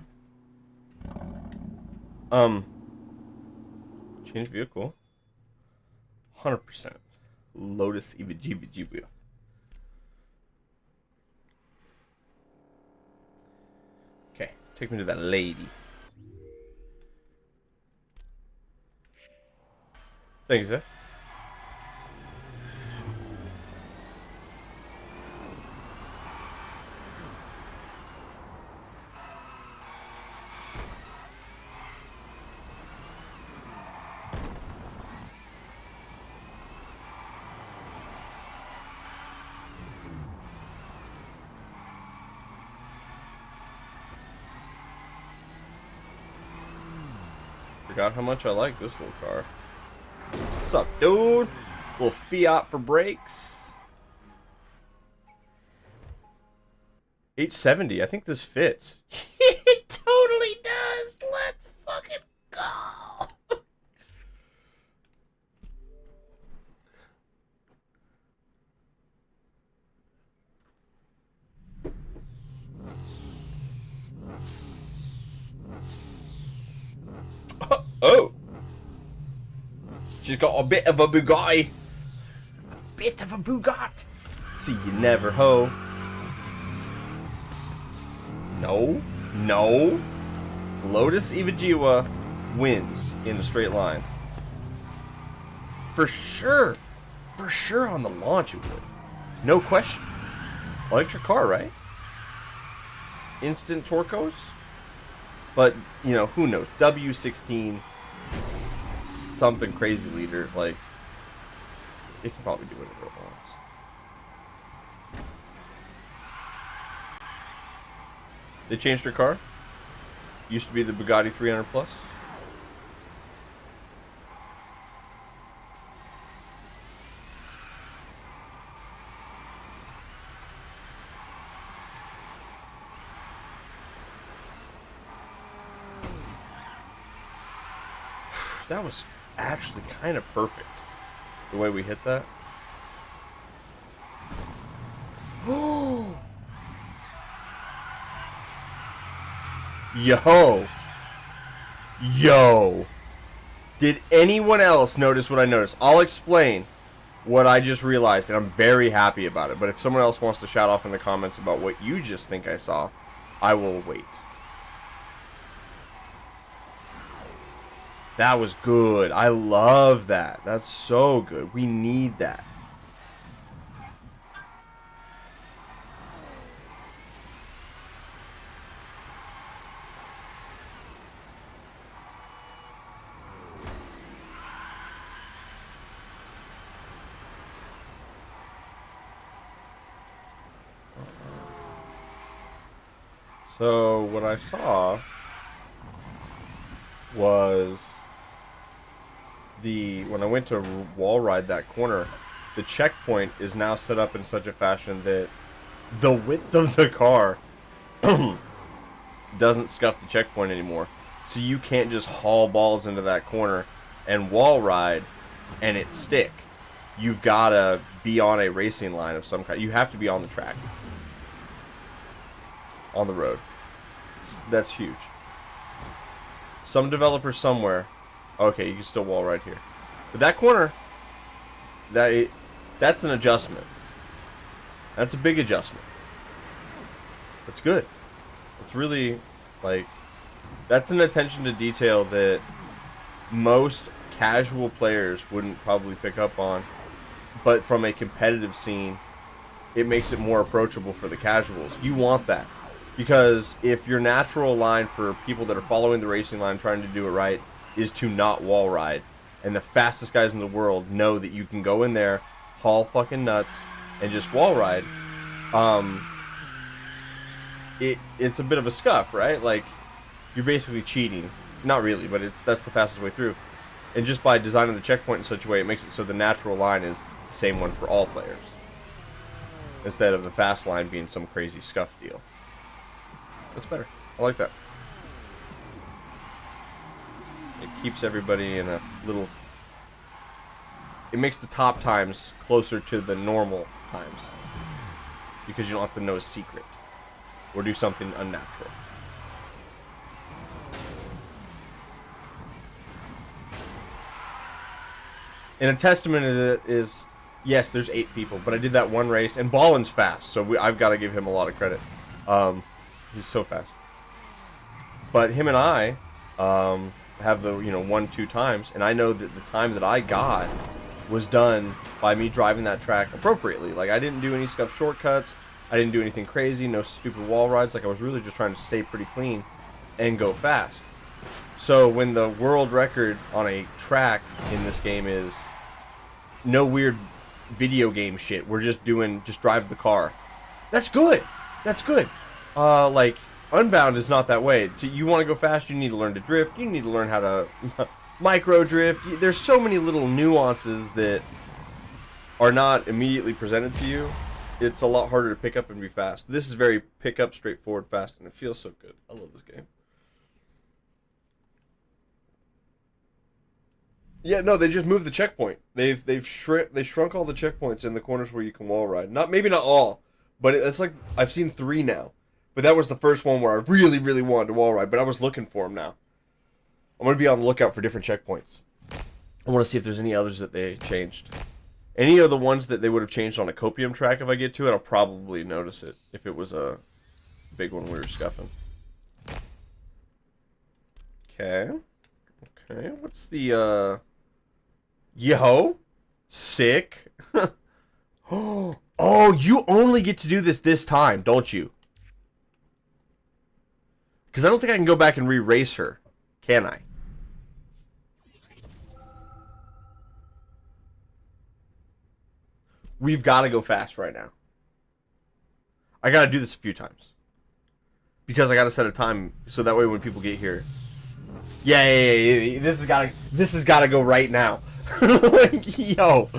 Change vehicle. 100%. Lotus EVG. Okay, take me to that lady. Thank you, sir. Forgot how much I like this little car. What's up, dude? Little Fiat for brakes. 870. I think this fits. It totally does. Let's fucking go. Oh. She's got a bit of a Bugatti. A bit of a Bugatti. See you never, ho. No. No. Lotus Iwajiwa wins in a straight line. For sure. For sure on the launch it would. No question. Electric car, right? Instant Torcos? But, you know, who knows? W16, something crazy leader, like, it can probably do whatever it wants. They changed their car. Used to be the Bugatti 300 Plus. That was actually kind of perfect, the way we hit that. Yo. Yo. Did anyone else notice what I noticed? I'll explain what I just realized, and I'm very happy about it. But if someone else wants to shout off in the comments about what you just think I saw, I will wait. That was good. I love that. That's so good. We need that. So what I saw was when I went to wall ride that corner, the checkpoint is now set up in such a fashion that the width of the car doesn't scuff the checkpoint anymore. So you can't just haul balls into that corner and wall ride and it stick. You've got to be on a racing line of some kind. You have to be on the track. On the road. That's huge. Some developer somewhere. Okay, you can still wall right here. But that corner, that's an adjustment. That's a big adjustment. That's good. It's really, like, that's an attention to detail that most casual players wouldn't probably pick up on. But from a competitive scene, it makes it more approachable for the casuals. You want that. Because if your natural line for people that are following the racing line trying to do it right is to not wall ride, and the fastest guys in the world know that you can go in there, haul fucking nuts, and just wall ride, it's a bit of a scuff, right? Like, you're basically cheating. Not really, but that's the fastest way through. And just by designing the checkpoint in such a way, it makes it so the natural line is the same one for all players, instead of the fast line being some crazy scuff deal. That's better. I like that. It keeps everybody in a little... It makes the top times closer to the normal times. Because you don't have to know a secret. Or do something unnatural. And a testament to it is... Yes, there's 8 people, but I did that one race, and Ballin's fast, so I've got to give him a lot of credit. He's so fast. But him and I have the 1-2 times, and I know that the time that I got was done by me driving that track appropriately. Like, I didn't do any scuff shortcuts, I didn't do anything crazy, no stupid wall rides. Like, I was really just trying to stay pretty clean and go fast. So when the world record on a track in this game is no weird video game shit, we're just drive the car. That's good. That's good. Like, Unbound is not that way. You want to go fast, you need to learn to drift. You need to learn how to micro drift. There's so many little nuances that are not immediately presented to you, it's a lot harder to pick up and be fast. This is very pick up, straightforward, fast, and it feels so good. I love this game. Yeah, no, they just moved the checkpoint. They shrunk all the checkpoints in the corners where you can wall ride. Maybe not all, but it's like I've seen 3 now. But that was the first one where I really, really wanted to wall ride, but I was looking for them now. I'm going to be on the lookout for different checkpoints. I want to see if there's any others that they changed. Any of the ones that they would have changed on a copium track, if I get to it, I'll probably notice it if it was a big one we were scuffing. Okay. Okay, what's the, Yo! Sick. Oh, you only get to do this time, don't you? Because I don't think I can go back and re-race her. Can I? We've got to go fast right now. I got to do this a few times. Because I got to set a time so that way when people get here. Yeah. This has got to go right now. Like, yo.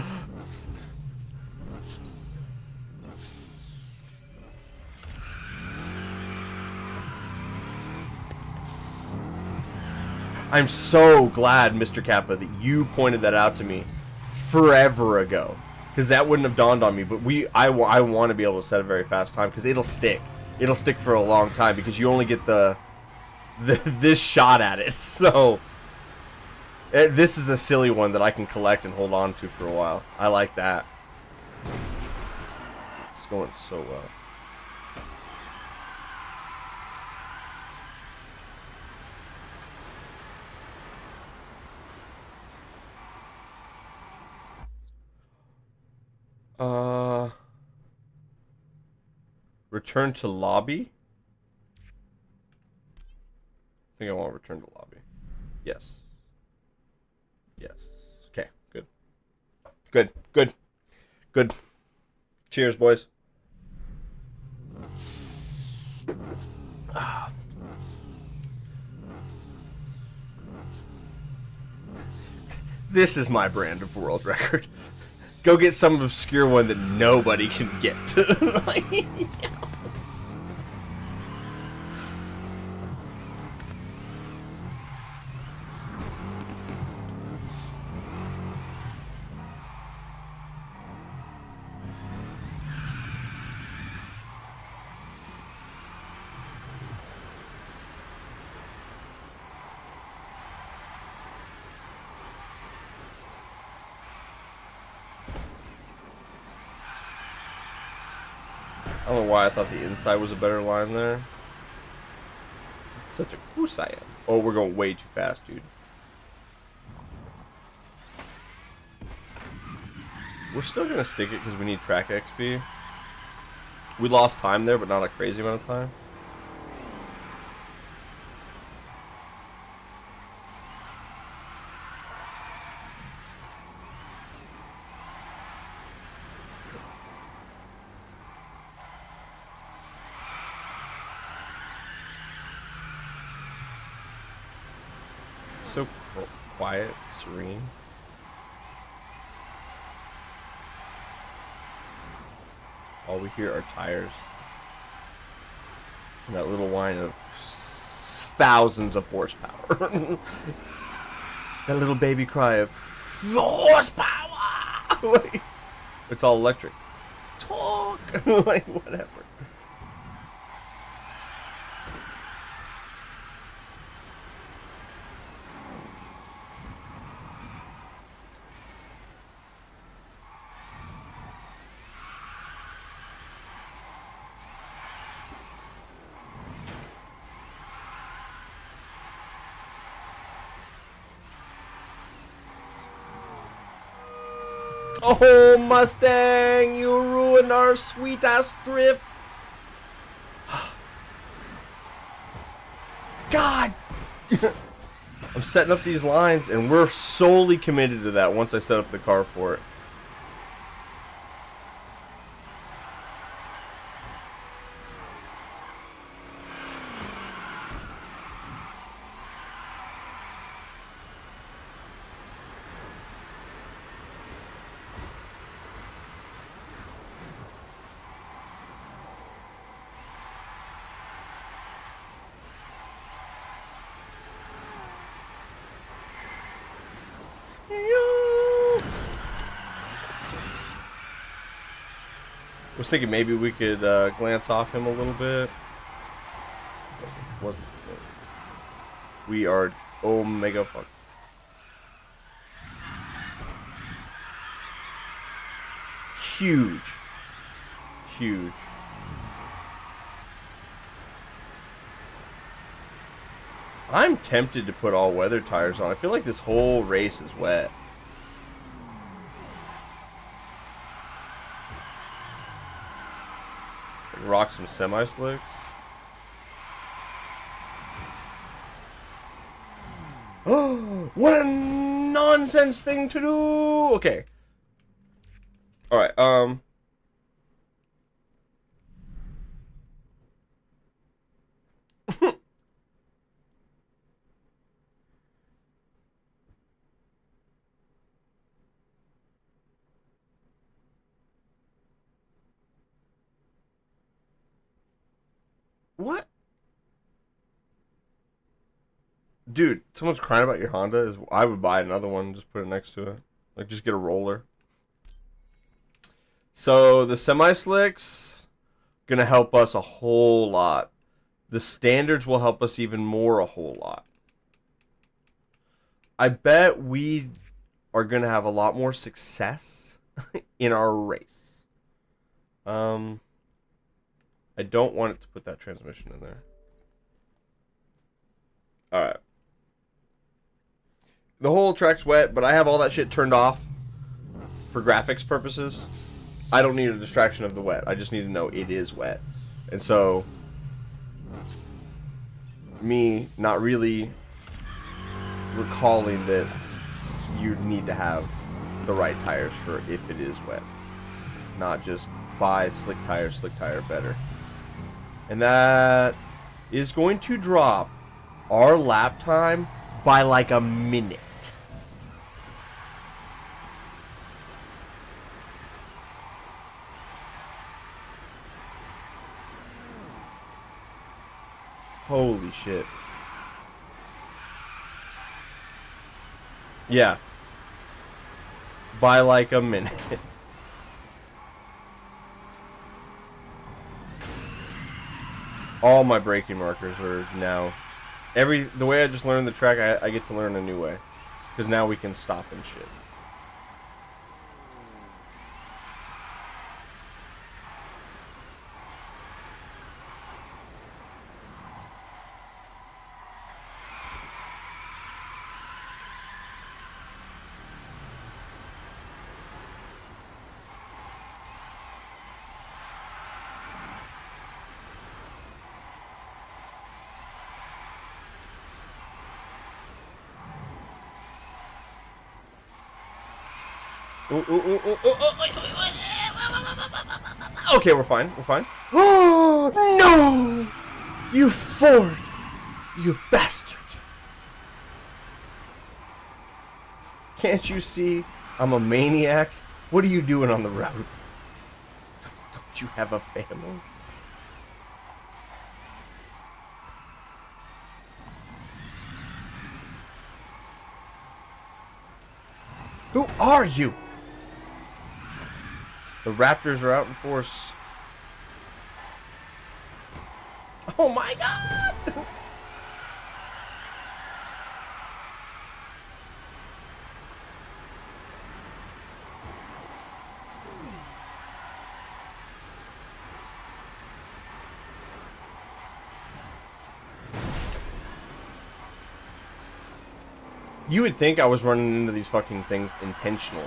I'm so glad, Mr. Kappa, that you pointed that out to me forever ago. Because that wouldn't have dawned on me. But I want to be able to set a very fast time because it'll stick. It'll stick for a long time because you only get this shot at it. So this is a silly one that I can collect and hold on to for a while. I like that. It's going so well. Return to lobby? I think I want to return to lobby. Yes. Yes. Okay, good. Good. Cheers, boys. This is my brand of world record. Go get some obscure one that nobody can get. Like, I don't know why I thought the inside was a better line there. It's such a goose I am. Oh, we're going way too fast, dude. We're still going to stick it because we need track XP. We lost time there, but not a crazy amount of time. So quiet, serene. All we hear are tires. And that little whine of thousands of horsepower. That little baby cry of horsepower! Like, it's all electric. Talk! Like, whatever. Oh, Mustang, you ruined our sweet-ass drift. God! I'm setting up these lines, and we're solely committed to that once I set up the car for it. Was thinking maybe we could glance off him a little bit. Wasn't. We are omega fuck. Huge. Huge. I'm tempted to put all weather tires on. I feel like this whole race is wet. Rock some semi-slicks. Oh, what a nonsense thing to do! Okay. Alright, what? Dude, someone's crying about your Honda. I would buy another one, just put it next to it. Like, just get a roller. So, the semi-slicks, gonna help us a whole lot. The standards will help us even more a whole lot. I bet we are gonna have a lot more success in our race. I don't want it to put that transmission in there. Alright. The whole track's wet, but I have all that shit turned off for graphics purposes. I don't need a distraction of the wet. I just need to know it is wet. And so, me not really recalling that you need to have the right tires for if it is wet. Not just buy slick tire better. And that is going to drop our lap time by like a minute. Holy shit. Yeah. By like a minute. All my braking markers are now... The way I just learned the track, I get to learn a new way. Because now we can stop and shit. Okay, we're fine. We're fine. Oh, no! You Ford! You bastard! Can't you see I'm a maniac? What are you doing on the roads? Don't you have a family? Who are you? The Raptors are out in force. Oh my god! You would think I was running into these fucking things intentionally.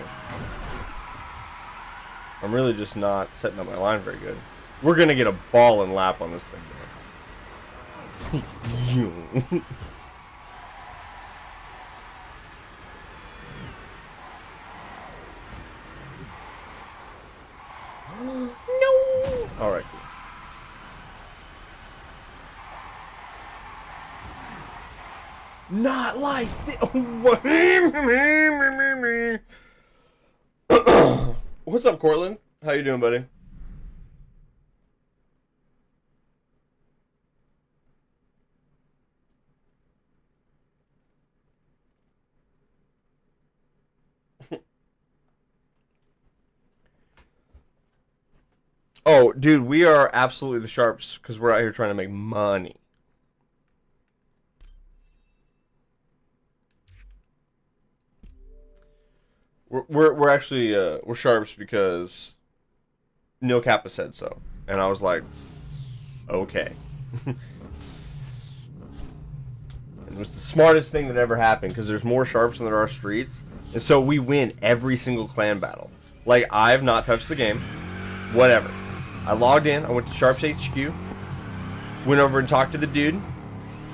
I'm really just not setting up my line very good. We're gonna get a ball and lap on this thing, though. No! Alright, cool. Not like this. What's up, Cortland? How you doing, buddy? Oh, dude, we are absolutely the sharps because we're out here trying to make money. We're actually we're sharps because Neil Kappa said so, and I was like, okay. It was the smartest thing that ever happened because there's more sharps than there are streets, and so we win every single clan battle. Like, I've not touched the game, whatever. I logged in, I went to Sharps HQ, went over and talked to the dude,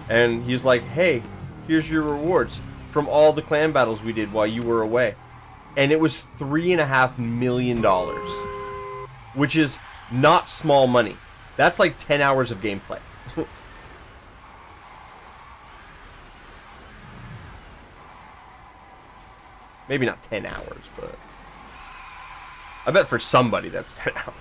and he's like, hey, here's your rewards from all the clan battles we did while you were away. And it was $3.5 million, which is not small money. That's like 10 hours of gameplay. Maybe not 10 hours, but I bet for somebody that's 10 hours.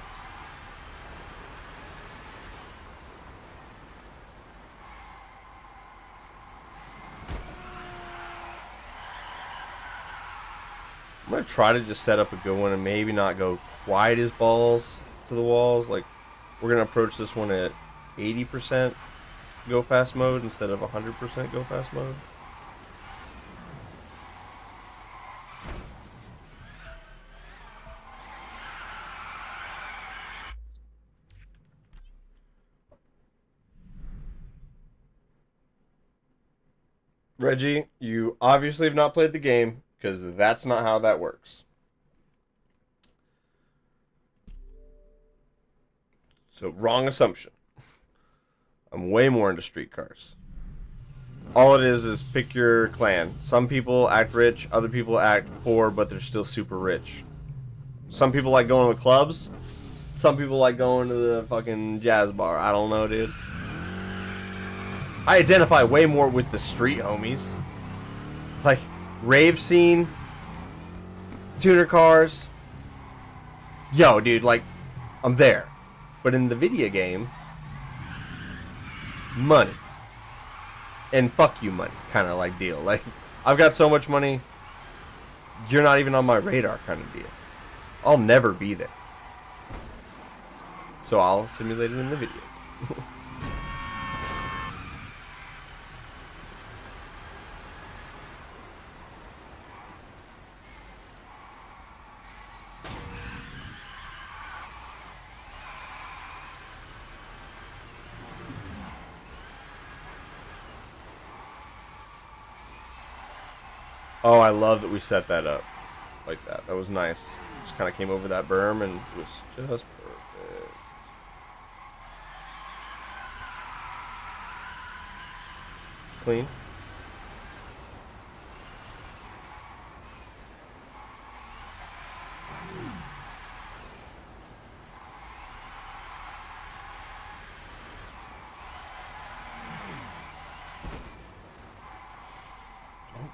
I'm going to try to just set up a good one and maybe not go quite as balls to the walls. Like, we're going to approach this one at 80% go fast mode instead of 100% go fast mode. Reggie, you obviously have not played the game, because that's not how that works. So, wrong assumption. I'm way more into street cars. All it is pick your clan. Some people act rich, other people act poor, but they're still super rich. Some people like going to the clubs. Some people like going to the fucking jazz bar. I don't know, dude. I identify way more with the street homies. Like, rave scene, tuner cars. Yo, dude, like, I'm there. But in the video game, money. And fuck you money, kind of like deal. Like, I've got so much money, you're not even on my radar kind of deal. I'll never be there. So I'll simulate it in the video. Oh, I love that we set that up like that. That was nice. Just kind of came over that berm and it was just perfect. Clean.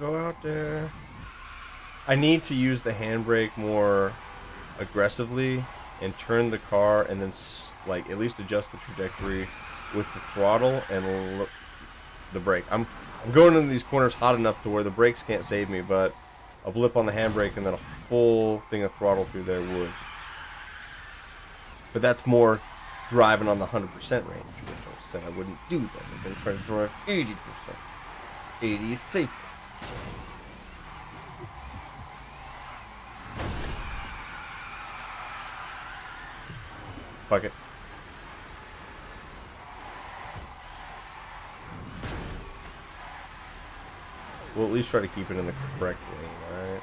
Go out there. I need to use the handbrake more aggressively and turn the car and then like at least adjust the trajectory with the throttle and the brake. I'm going into these corners hot enough to where the brakes can't save me, but a blip on the handbrake and then a full thing of throttle through there would. But that's more driving on the 100% range, which I said I wouldn't do that. I've been trying to drive 80%. 80 is safe. Fuck it. We'll at least try to keep it in the correct lane, alright?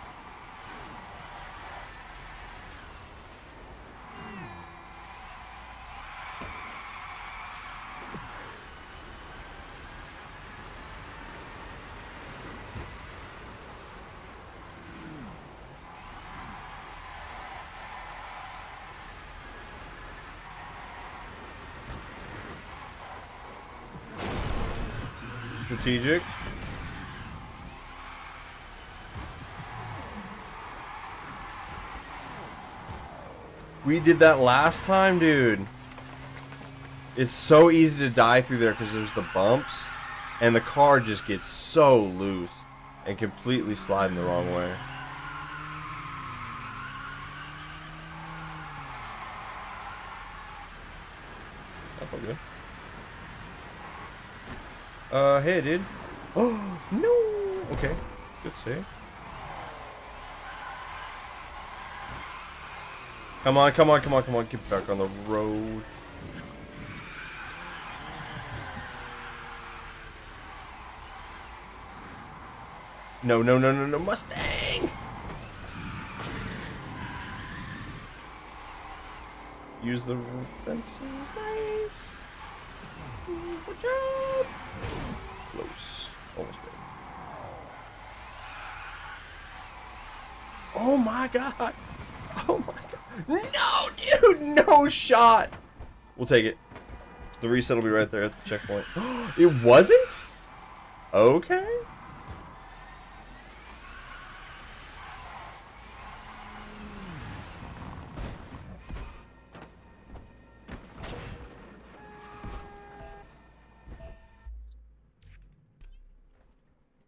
Strategic. We did that last time, dude. It's so easy to die through there because there's the bumps, and the car just gets so loose and completely sliding the wrong way. That's all good. Hey, dude. Oh, no! Okay. Good save. Come on, come on, come on, come on. Get back on the road. No, no, no, no, no, Mustang! Use the fences. Nice. Good job. Close. Almost dead. Oh my god. Oh my god. No, dude. No shot. We'll take it. The reset will be right there at the checkpoint. It wasn't? Okay.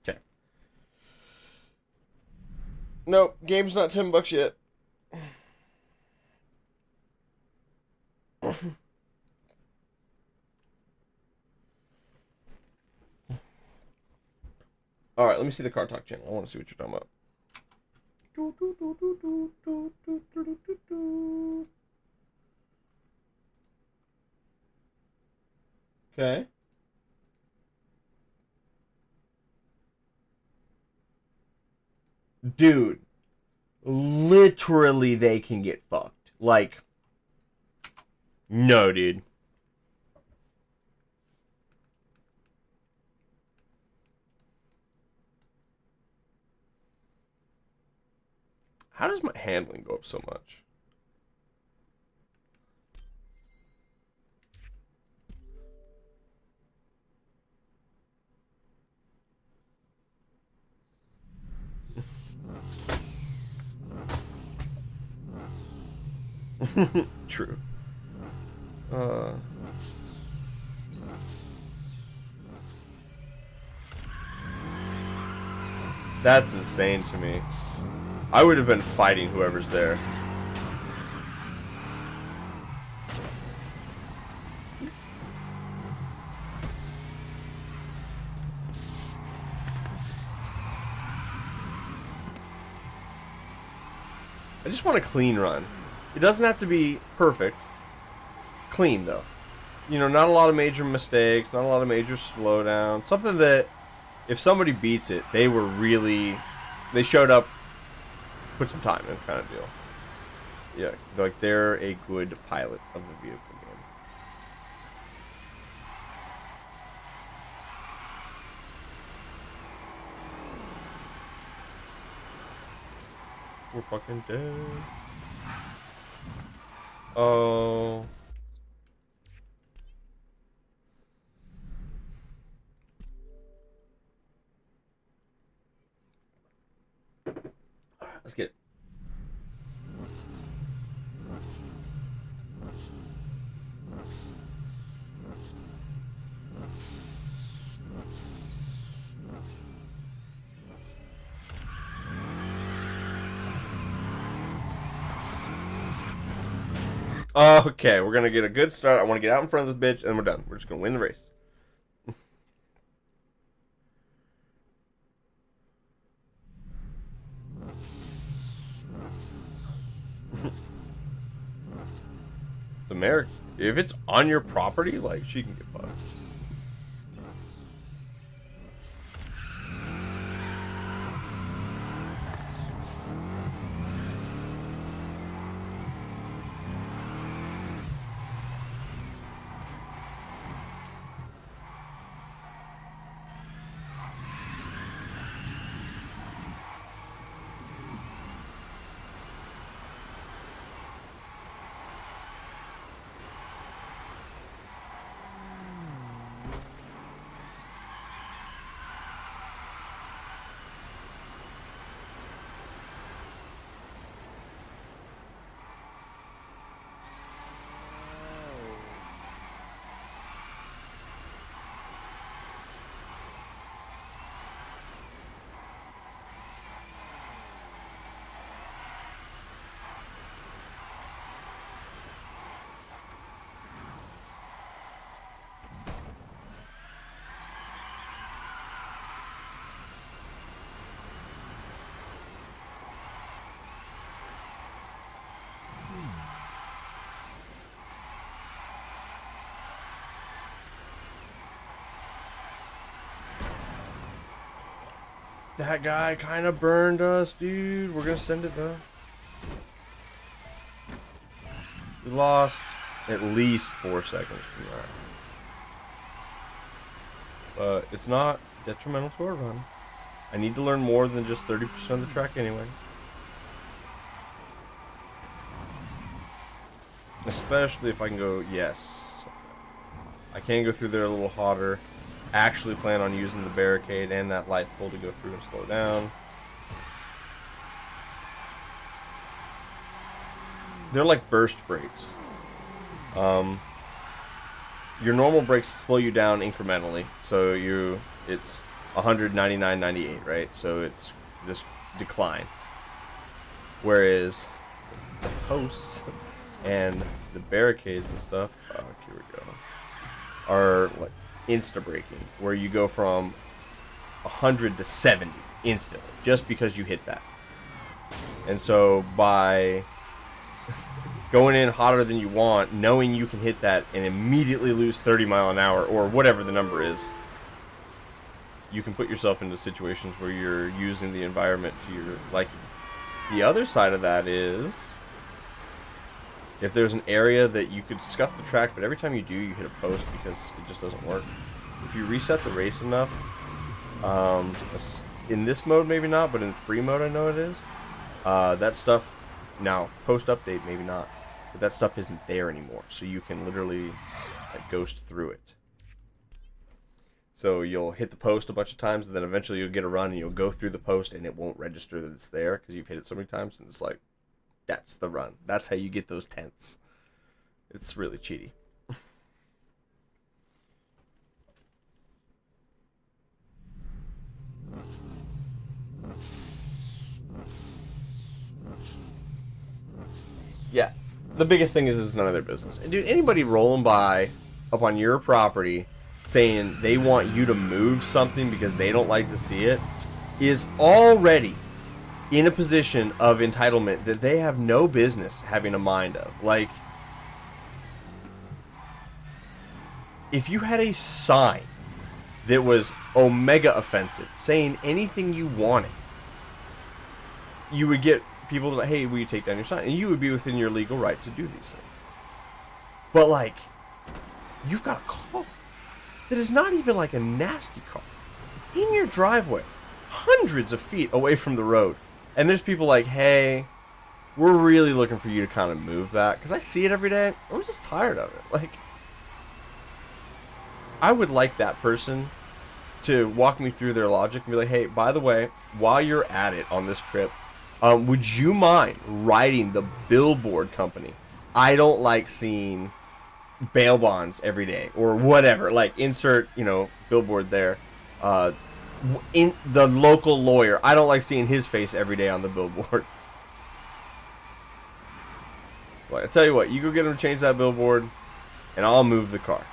Okay. Nope, game's not $10 yet. Alright, let me see the Car Talk channel. I want to see what you're talking about. Okay. Dude. Literally, they can get fucked. Like, no, dude. How does my handling go up so much? True. That's insane to me. I would have been fighting whoever's there. I just want a clean run. It doesn't have to be perfect. Clean, though. You know, not a lot of major mistakes, not a lot of major slowdowns. Something that, if somebody beats it, they were really... They showed up, put some time in, kind of deal. Yeah, like they're a good pilot of the vehicle game. We're fucking dead. Oh. Let's get it. Okay, we're gonna get a good start. I want to get out in front of this bitch, and we're done. We're just gonna win the race. It's America. If it's on your property, like, she can get fucked. That guy kind of burned us, dude. We're gonna send it though. We lost at least 4 seconds from that. But it's not detrimental to our run. I need to learn more than just 30% of the track anyway. Especially if I can go, yes. I can go through there a little hotter. Actually plan on using the barricade and that light pole to go through and slow down. They're like burst brakes. Your normal brakes slow you down incrementally. So it's 199.98, right? So it's this decline. Whereas the posts and the barricades and stuff, here we go, are like insta braking, where you go from 100 to 70 instantly just because you hit that. And so by going in hotter than you want, knowing you can hit that and immediately lose 30 mile an hour or whatever the number is, you can put yourself into situations where you're using the environment to your liking. The other side of that is, if there's an area that you could scuff the track, but every time you do, you hit a post because it just doesn't work. If you reset the race enough, in this mode maybe not, but in free mode I know it is, that stuff, now post update maybe not, but that stuff isn't there anymore, so you can literally like ghost through it. So you'll hit the post a bunch of times, and then eventually you'll get a run and you'll go through the post and it won't register that it's there because you've hit it so many times, and it's like, that's the run. That's how you get those tenths. It's really cheaty. Yeah. The biggest thing is it's none of their business. And dude, anybody rolling by up on your property saying they want you to move something because they don't like to see it is already in a position of entitlement that they have no business having a mind of. Like, if you had a sign that was omega offensive, saying anything you wanted, you would get people that, hey, will you take down your sign? And you would be within your legal right to do these things. But, like, you've got a car that is not even like a nasty car in your driveway, hundreds of feet away from the road. And there's people like, hey, we're really looking for you to kind of move that, because I see it every day. I'm just tired of it. Like, I would like that person to walk me through their logic and be like, hey, by the way, while you're at it on this trip, would you mind writing the billboard company? I don't like seeing bail bonds every day or whatever. Like, insert, billboard there. In the local lawyer, I don't like seeing his face every day on the billboard. Well, I tell you what, you go get him to change that billboard, and I'll move the car.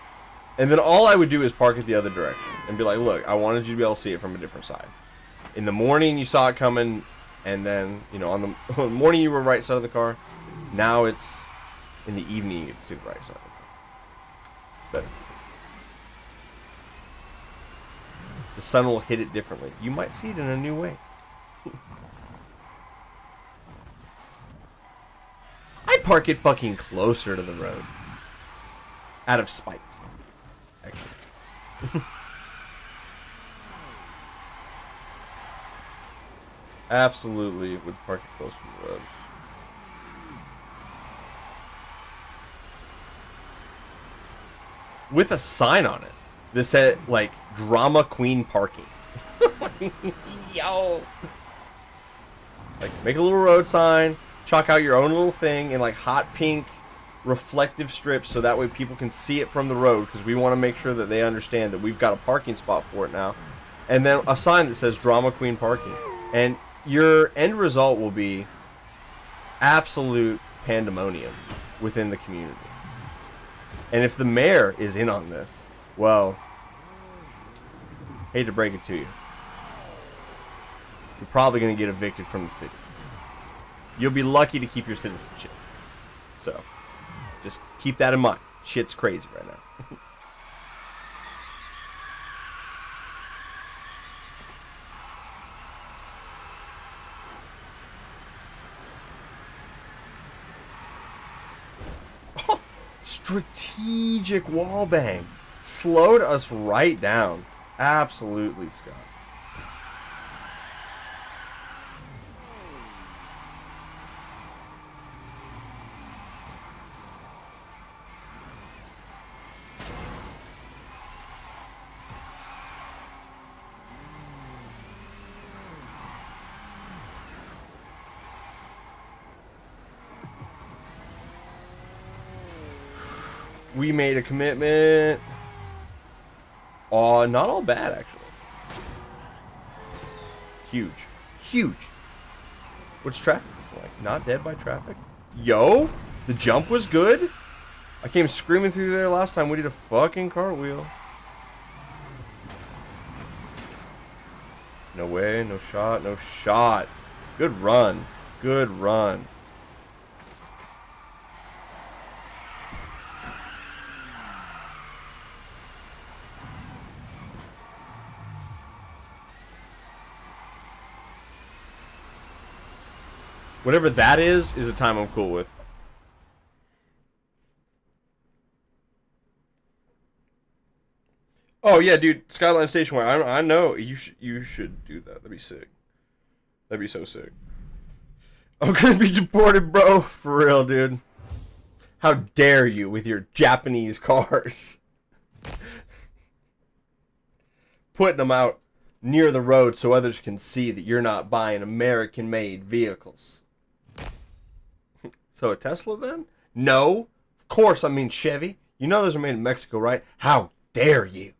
And then all I would do is park it the other direction and be like, look, I wanted you to be able to see it from a different side. In the morning, you saw it coming, and then, on the morning you were right side of the car. Now it's in the evening, you get to see the right side of the car. It's better. The sun will hit it differently. You might see it in a new way. I'd park it fucking closer to the road. Out of spite. Actually. Absolutely would park it closer to the road. With a sign on it that said, like, drama queen parking. Yo! Like, make a little road sign, chalk out your own little thing in, like, hot pink reflective strips so that way people can see it from the road, because we want to make sure that they understand that we've got a parking spot for it now. And then a sign that says drama queen parking. And your end result will be absolute pandemonium within the community. And if the mayor is in on this, well, hate to break it to you, you're probably going to get evicted from the city. You'll be lucky to keep your citizenship. So, just keep that in mind. Shit's crazy right now. Strategic wall bang. Slowed us right down. Absolutely, Scott. We made a commitment. Not all bad, actually. Huge. Huge. What's traffic like? Not dead by traffic? Yo! The jump was good? I came screaming through there last time. We did a fucking cartwheel. No way, no shot, no shot. Good run. Good run. Whatever that is a time I'm cool with. Oh yeah, dude, Skyline Station Way. I know you should do that. That'd be sick. That'd be so sick. I'm gonna be deported, bro. For real, dude. How dare you with your Japanese cars? Putting them out near the road so others can see that you're not buying American-made vehicles. So a Tesla then? No. Of course, I mean Chevy. You know those are made in Mexico, right? How dare you?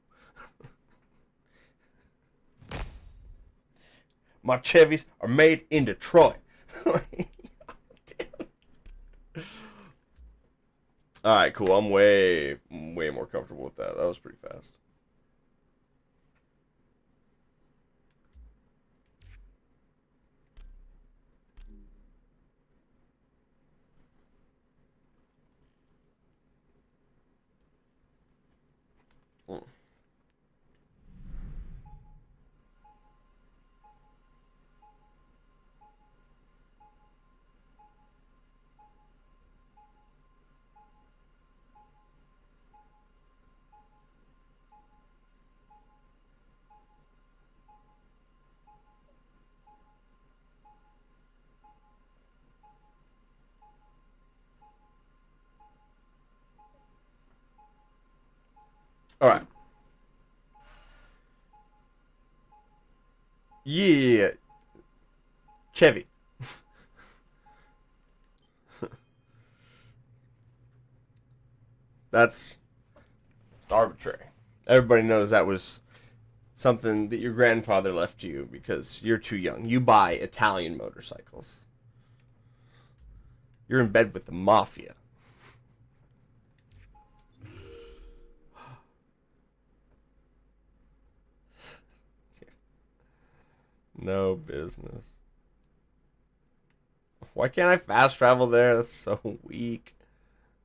My Chevys are made in Detroit. Alright, cool. I'm way more comfortable with that. That was pretty fast. All right. Yeah. Chevy. That's arbitrary. Everybody knows that was something that your grandfather left you because you're too young. You buy Italian motorcycles. You're in bed with the mafia. No business. Why can't I fast travel there? That's so weak.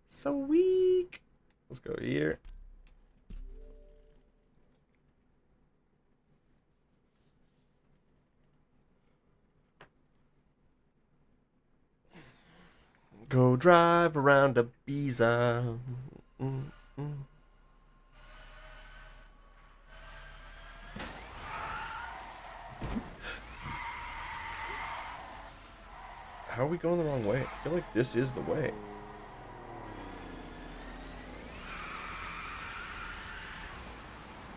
So weak. Let's go here. Go drive around Ibiza. How are we going the wrong way? I feel like this is the way.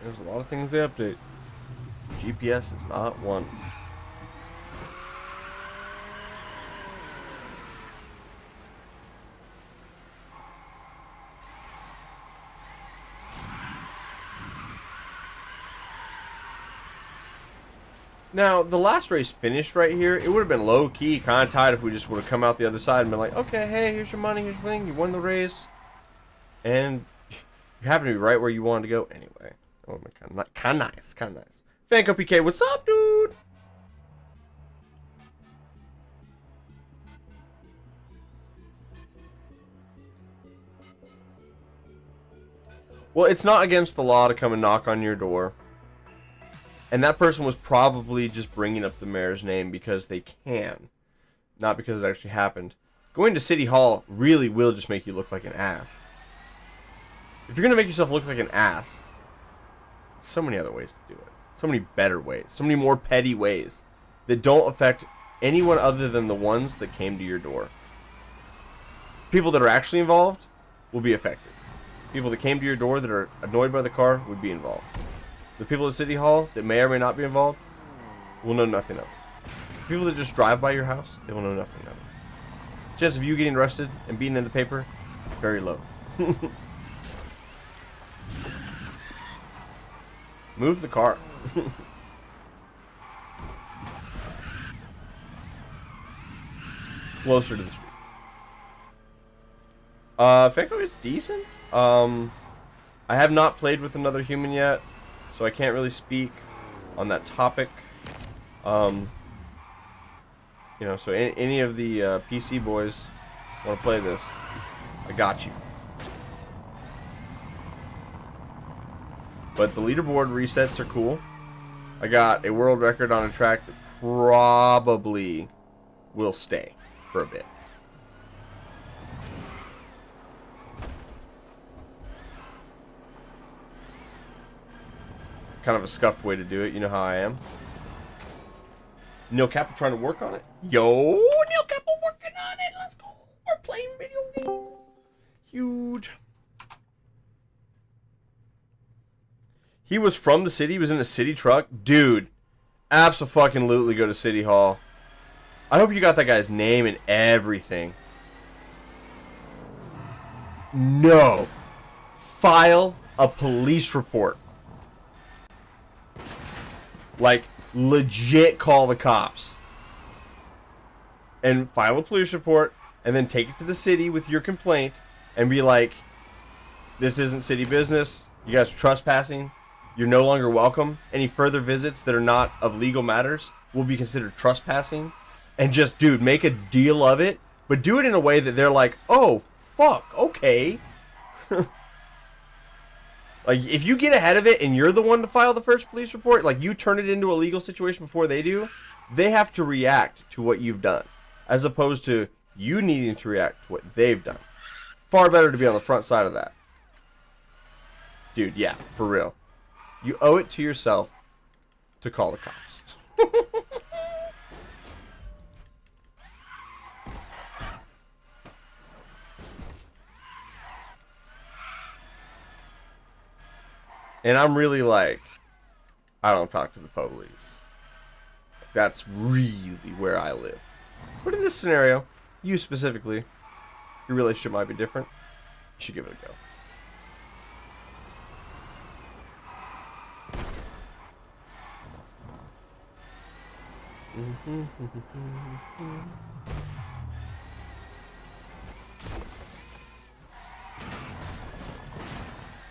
There's a lot of things they update. GPS is not one. Now, the last race finished right here. It would have been low-key, kind of tight if we just would have come out the other side and been like, okay, hey, here's your money, here's your thing, you won the race. And you happen to be right where you wanted to go anyway. That would have been kind of nice, kind of nice. Fanco PK, what's up, dude? Well, it's not against the law to come and knock on your door. And that person was probably just bringing up the mayor's name because they can. Not because it actually happened. Going to City Hall really will just make you look like an ass. If you're gonna make yourself look like an ass, so many other ways to do it. So many better ways. So many more petty ways that don't affect anyone other than the ones that came to your door. People that are actually involved will be affected. People that came to your door that are annoyed by the car would be involved. The people at City Hall that may or may not be involved will know nothing of it. People that just drive by your house, they will know nothing of it. Chance of you getting arrested and being in the paper, very low. Move the car. Closer to the street. Feko is decent. I have not played with another human yet, so I can't really speak on that topic. You know, so any of the PC boys want to play this, I got you. But the leaderboard resets are cool. I got a world record on a track that probably will stay for a bit. Kind of a scuffed way to do it. You know how I am. Neil Kappa trying to work on it. Yo, Neil Kappa working on it. Let's go. We're playing video games. Huge. He was from the city. He was in a city truck. Dude, abso-fucking-lutely go to City Hall. I hope you got that guy's name and everything. No. File a police report. Like, legit call the cops. And file a police report, and then take it to the city with your complaint, and be like, this isn't city business. You guys are trespassing. You're no longer welcome. Any further visits that are not of legal matters will be considered trespassing. And just, dude, make a deal of it. But do it in a way that they're like, oh, fuck, okay. Like, if you get ahead of it and you're the one to file the first police report, like, you turn it into a legal situation before they do, they have to react to what you've done. As opposed to you needing to react to what they've done. Far better to be on the front side of that. Dude, yeah, for real. You owe it to yourself to call the cops. And I'm really like, I don't talk to the police. That's really where I live. But in this scenario, you specifically, your relationship might be different. You should give it a go.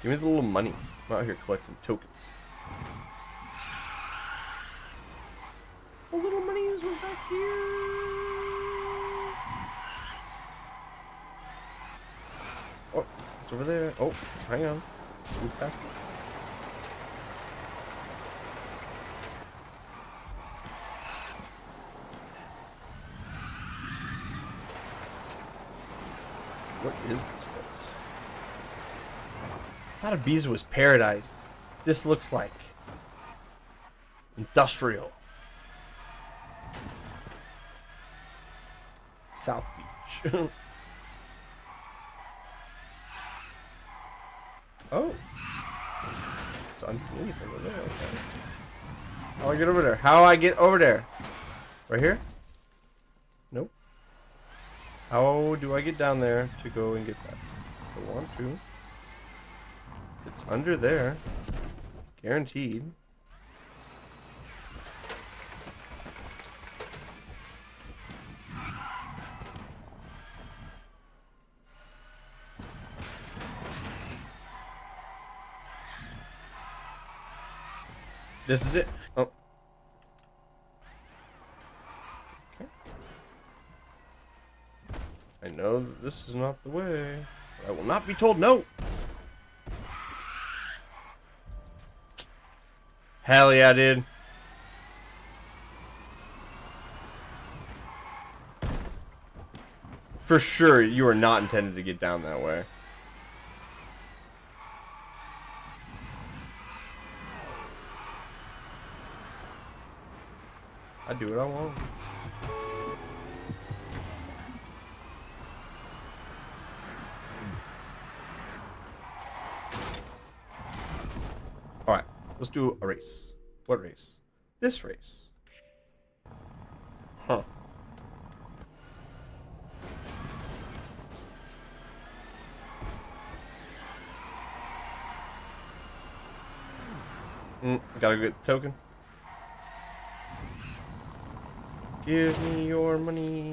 Give me the little monies. I'm out here collecting tokens. The little monies were back here. Oh, it's over there. Oh, hang on. Move past it. What is this place? I thought Ibiza was paradise. This looks like industrial. South Beach. Oh. It's underneath over there. Okay. How do I get over there? How do I get over there? Right here? Nope. How do I get down there to go and get that? I want to. It's under there. Guaranteed. This is it. Oh. Okay. I know that this is not the way. But I will not be told no. Hell yeah, dude. For sure, you are not intended to get down that way. I do what I want. Alright, let's do a race. What race? This race. Huh. Gotta get the token. Give me your money.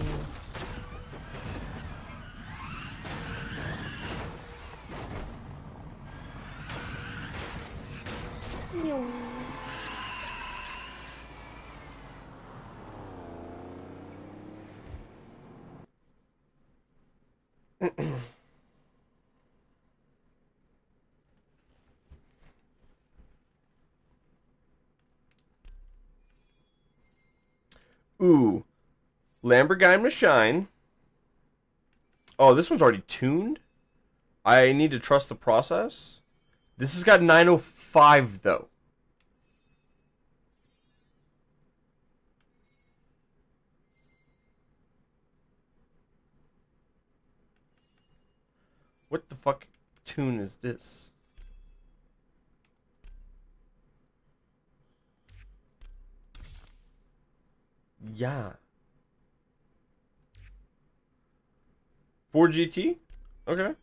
Ooh. Lamborghini Shine. Oh, this one's already tuned? I need to trust the process. This has got 905 though. What the fuck tune is this? Yeah. 4 GT? Okay.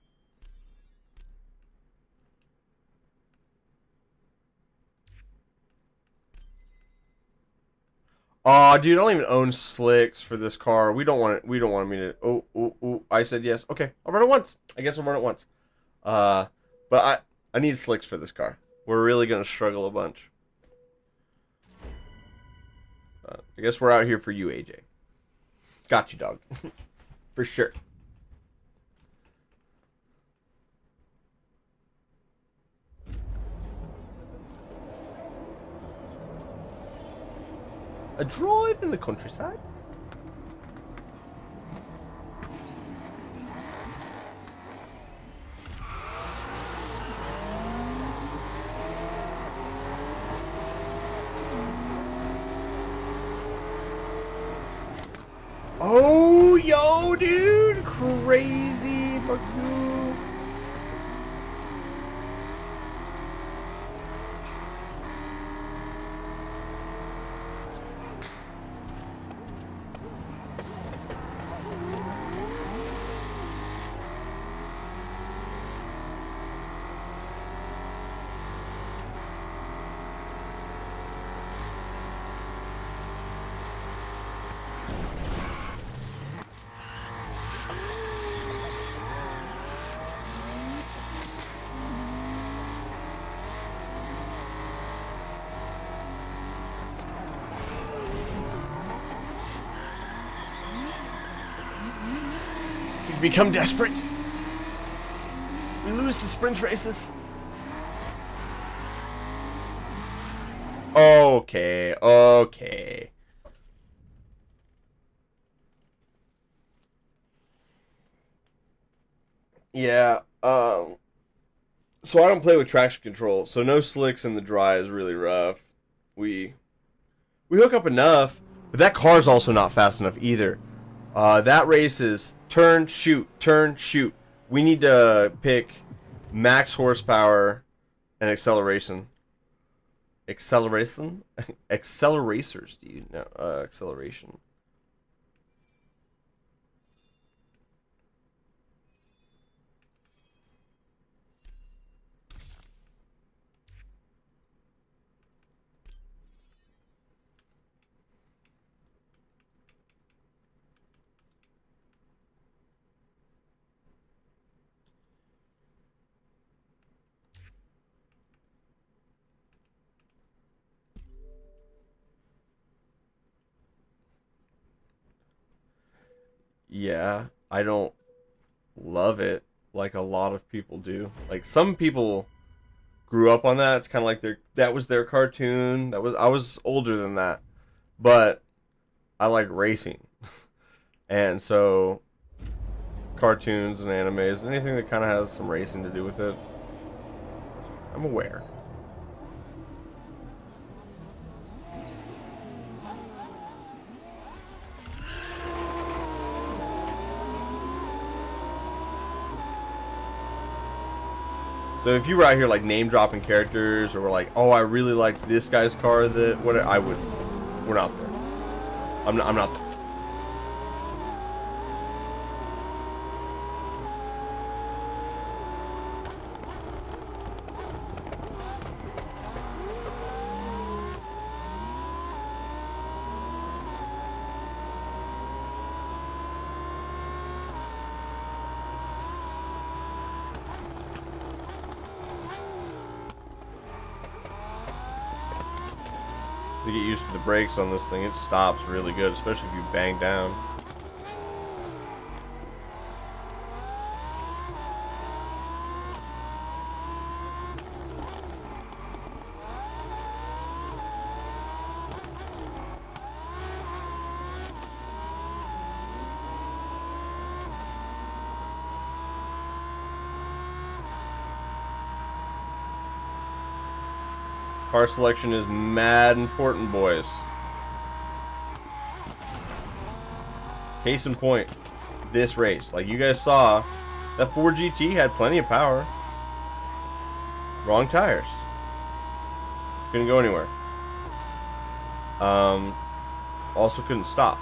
Aw, dude, I don't even own slicks for this car. We don't want it. We don't want me to. Oh, I said yes. Okay, I'll run it once. I guess I'll run it once. But I need slicks for this car. We're really gonna struggle a bunch. I guess we're out here for you, AJ. Got you, dog. For sure. A drive in the countryside? Oh, yo, dude! Crazy. Fuck you. Become desperate. We lose the sprint races. Okay. Yeah, so I don't play with traction control, so no slicks in the dry is really rough. We hook up enough, but that car's also not fast enough either. That race is turn, shoot, turn, shoot. We need to pick max horsepower and acceleration. Acceleration? Acceleracers, dude. No, acceleration. Yeah, I don't love it like a lot of people do. Like some people grew up on that. It's kind of like that was their cartoon. I was older than that. But I like racing. And so cartoons and animes, anything that kind of has some racing to do with it, I'm aware. So if you were out here like name dropping characters, or were like, oh, I really liked this guy's car, that what I would, we're not there. I'm not there. To get used to the brakes on this thing, it stops really good, especially if you bang down. Car selection is mad important, boys. Case in point, this race. Like you guys saw, that Ford GT had plenty of power. Wrong tires. Couldn't go anywhere. Also couldn't stop.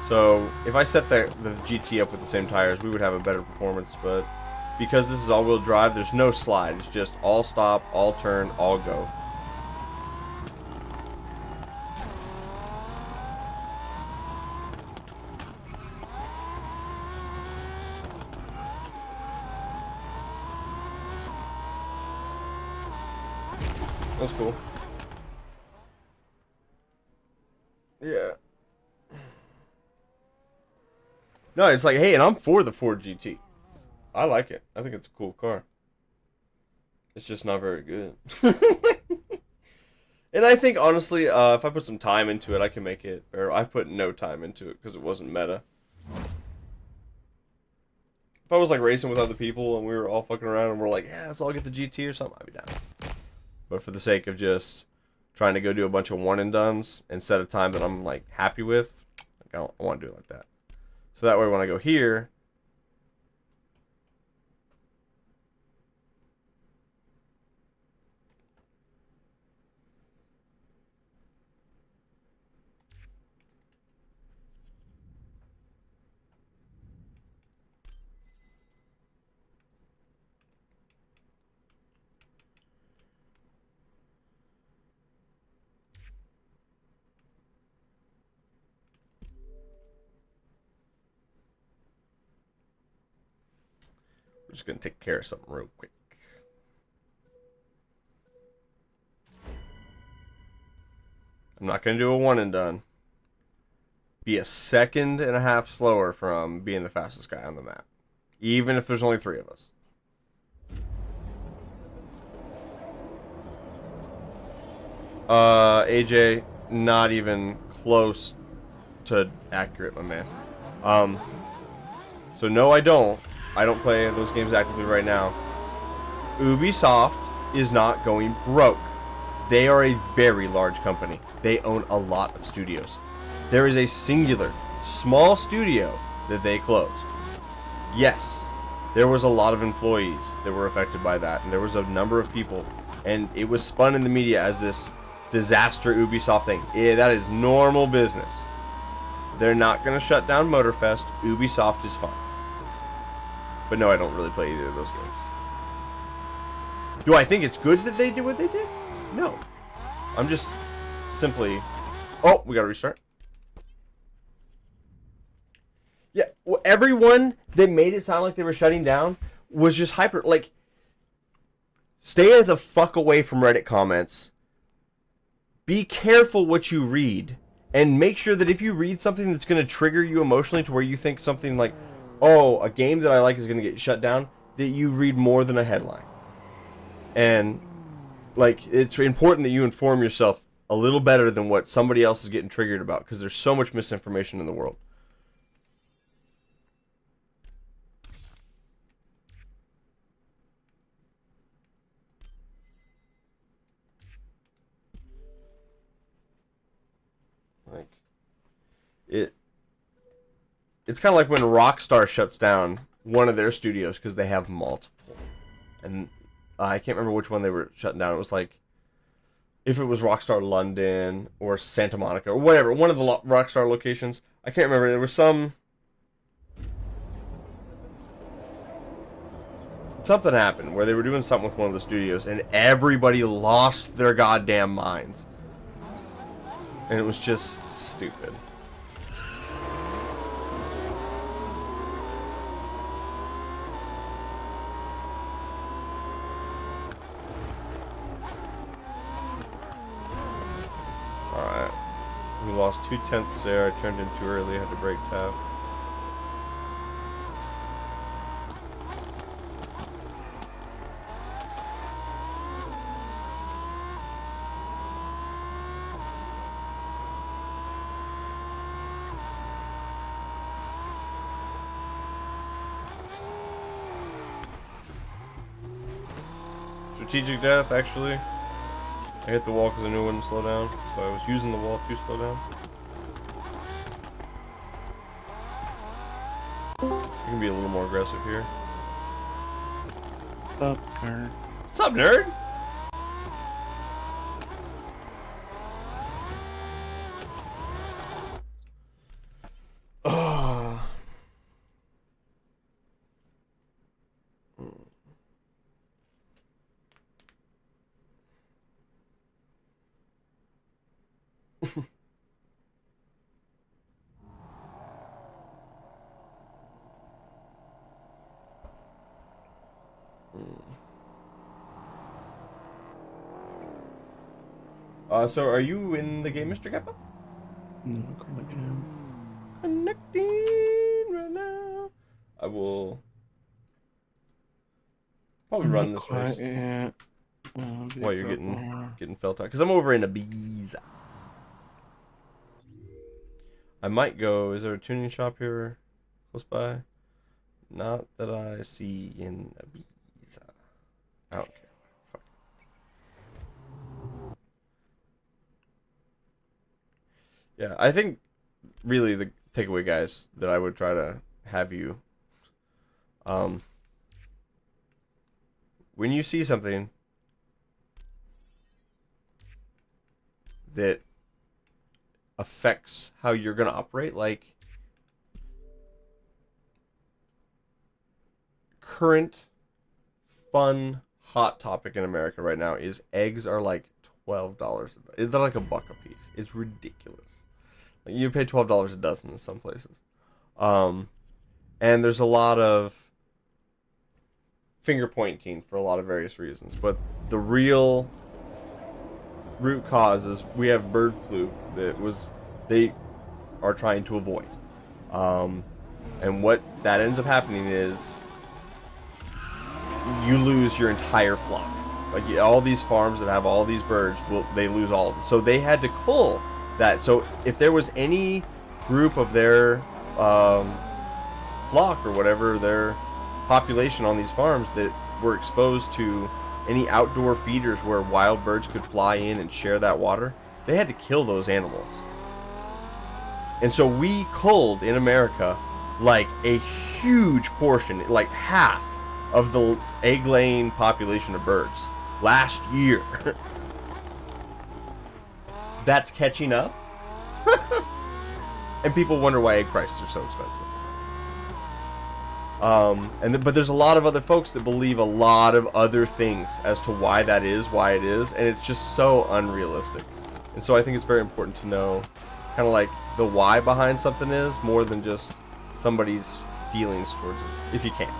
So if I set the GT up with the same tires, we would have a better performance, but because this is all-wheel drive, there's no slide. It's just all stop, all turn, all go. That's cool. Yeah. No, it's like, hey, and I'm for the Ford GT. I like it. I think it's a cool car. It's just not very good. And I think, honestly, if I put some time into it, I can make it. Or I put no time into it because it wasn't meta. If I was, like, racing with other people and we were all fucking around and we're like, yeah, let's all get the GT or something, I'd be down. But for the sake of just trying to go do a bunch of one-and-dones instead of time that I'm, like, happy with, like, I don't want to do it like that. So that way when I go here, we're just going to take care of something real quick. I'm not going to do a one and done. Be a second and a half slower from being the fastest guy on the map. Even if there's only 3 of us. AJ, not even close to accurate, my man. So no, I don't play those games actively right now. Ubisoft is not going broke. They are a very large company. They own a lot of studios. There is a singular, small studio that they closed. Yes, there was a lot of employees that were affected by that, and there was a number of people, and it was spun in the media as this disaster Ubisoft thing. Yeah, that is normal business. They're not going to shut down Motorfest. Ubisoft is fine. But no, I don't really play either of those games. Do I think it's good that they did what they did? No. I'm just simply... Oh, we gotta restart. Yeah, well, everyone that made it sound like they were shutting down was just hyper... Like, stay the fuck away from Reddit comments. Be careful what you read. And make sure that if you read something that's going to trigger you emotionally to where you think something like, oh, a game that I like is going to get shut down, that you read more than a headline. And, like, it's important that you inform yourself a little better than what somebody else is getting triggered about, because there's so much misinformation in the world. Like, it's kind of like when Rockstar shuts down one of their studios because they have multiple. and I can't remember which one they were shutting down. It was like, if it was Rockstar London or Santa Monica or whatever, one of the Rockstar locations. I can't remember. There was something happened where they were doing something with one of the studios and everybody lost their goddamn minds. And it was just stupid. Alright. We lost 2/10 there. I turned in too early. I had to brake tab. Strategic death, actually. I hit the wall because I knew it wouldn't slow down, so I was using the wall to slow down. You can be a little more aggressive here. What's up, nerd? What's up, nerd? So are you in the game, Mr. Kappa? No, connecting. Connecting right now. I will probably run this first Yeah. while you're getting felt out, because I'm over in Ibiza. I might go. Is there a tuning shop here close by? Not that I see in Ibiza. I don't care. Fuck. Yeah, I think really the takeaway, guys, that I would try to have you, when you see something that affects how you're going to operate, like current fun hot topic in America right now is eggs are like $12. They're like $1 a piece. It's ridiculous. Like you pay $12 a dozen in some places. And there's a lot of finger pointing for a lot of various reasons, but the real root cause is we have bird flu that they are trying to avoid. And what that ends up happening is you lose your entire flock. Like all these farms that have all these birds, they lose all of them. So they had to cull that. So if there was any group of their flock or whatever, their population on these farms that were exposed to any outdoor feeders where wild birds could fly in and share that water, they had to kill those animals. And so we culled in America like a huge portion, like half of the egg-laying population of birds last year. That's catching up. And people wonder why egg prices are so expensive. But there's a lot of other folks that believe a lot of other things as to why that is, why it is, and it's just so unrealistic. And so I think it's very important to know kind of like the why behind something is more than just somebody's feelings towards it, if you can.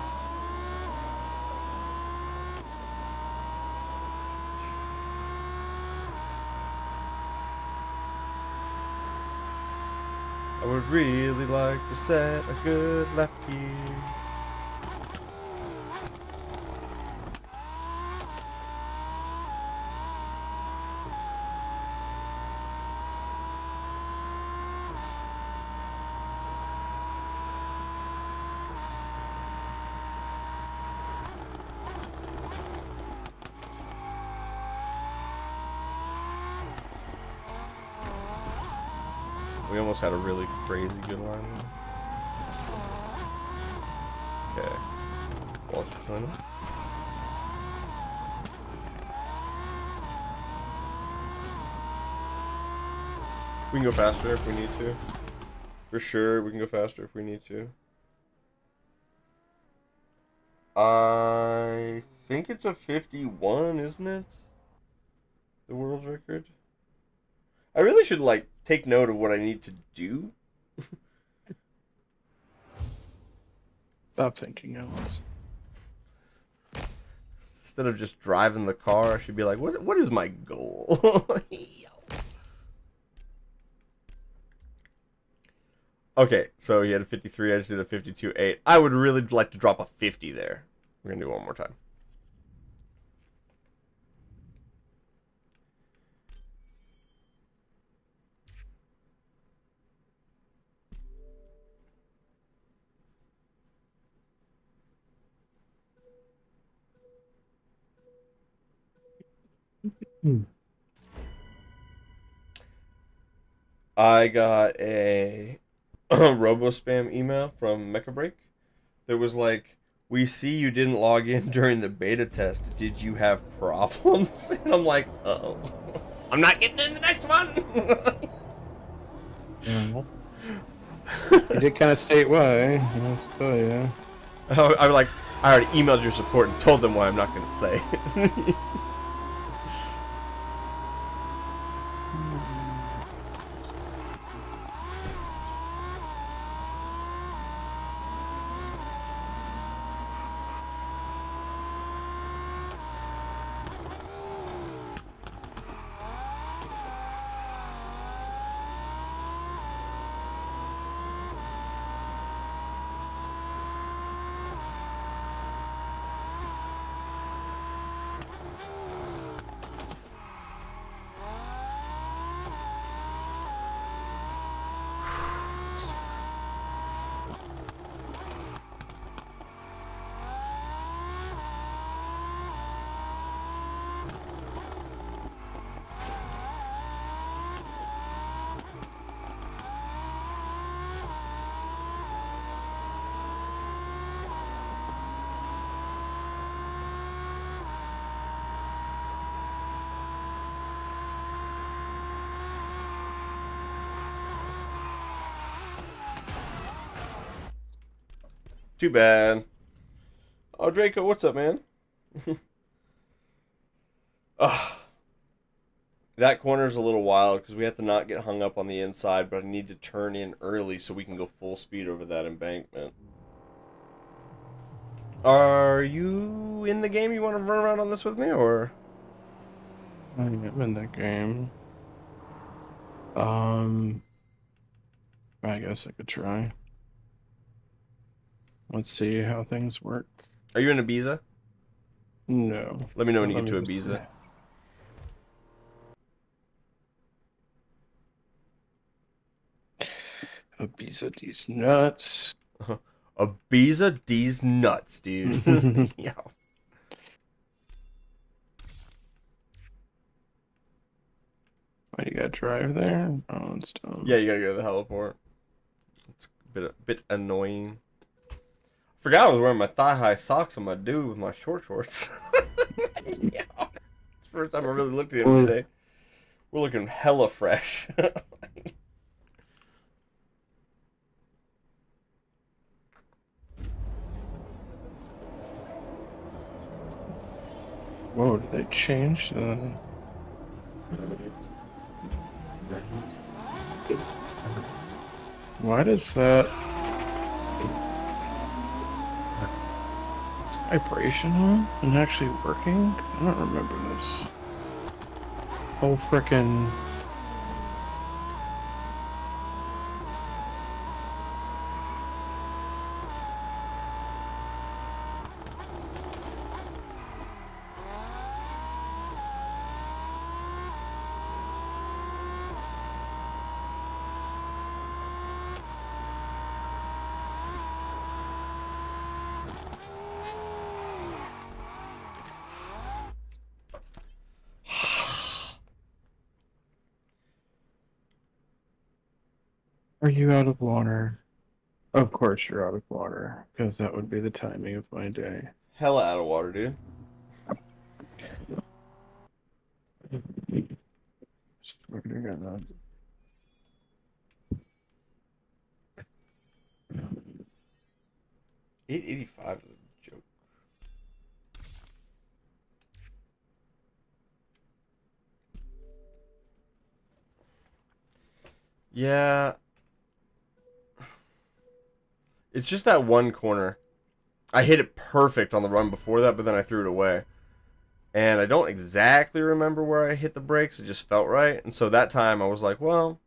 I would really like to set a good lap here. We almost had a really crazy good line there. Okay. Walsh joining. We can go faster if we need to. For sure, we can go faster if we need to. I think it's a 51, isn't it? The world record. I really should, like, take note of what I need to do. Stop thinking, Alex. Instead of just driving the car, I should be like, what is my goal? Okay, so he had a 53, I just did a 52.8. I would really like to drop a 50 there. We're going to do it one more time. I got a robo spam email from MechaBreak that was like, "We see you didn't log in during the beta test. Did you have problems?" And I'm like, "Uh-oh. I'm not getting in the next one." You did kind of state why. Yes, oh yeah. I already emailed your support and told them why I'm not going to play. Too bad. Oh, Draco, what's up, man? That corner's a little wild because we have to not get hung up on the inside, but I need to turn in early so we can go full speed over that embankment. Are you in the game? You want to run around on this with me, or? I'm in that game. I guess I could try. Let's see how things work. Are you in Ibiza? No. Let me know when you Let get to me just Ibiza. see. Ibiza, these nuts. Ibiza, these nuts, dude. Yeah. Why you gotta drive there? Oh, it's dumb. Yeah, you gotta go to the heliport. It's a bit annoying. Forgot I was wearing my thigh-high socks on my dude with my short shorts. Yeah. It's the first time I really looked at him today. We're looking hella fresh. Whoa, did they change the... Why does that... Is vibration on and actually working? I don't remember this. Whole frickin'... Are you out of water? Of course you're out of water, because that would be the timing of my day. Hella out of water, dude. We're gonna 885 is a joke. Yeah. It's just that one corner. I hit it perfect on the run before that, but then I threw it away. And I don't exactly remember where I hit the brakes. It just felt right. And so that time I was like, well,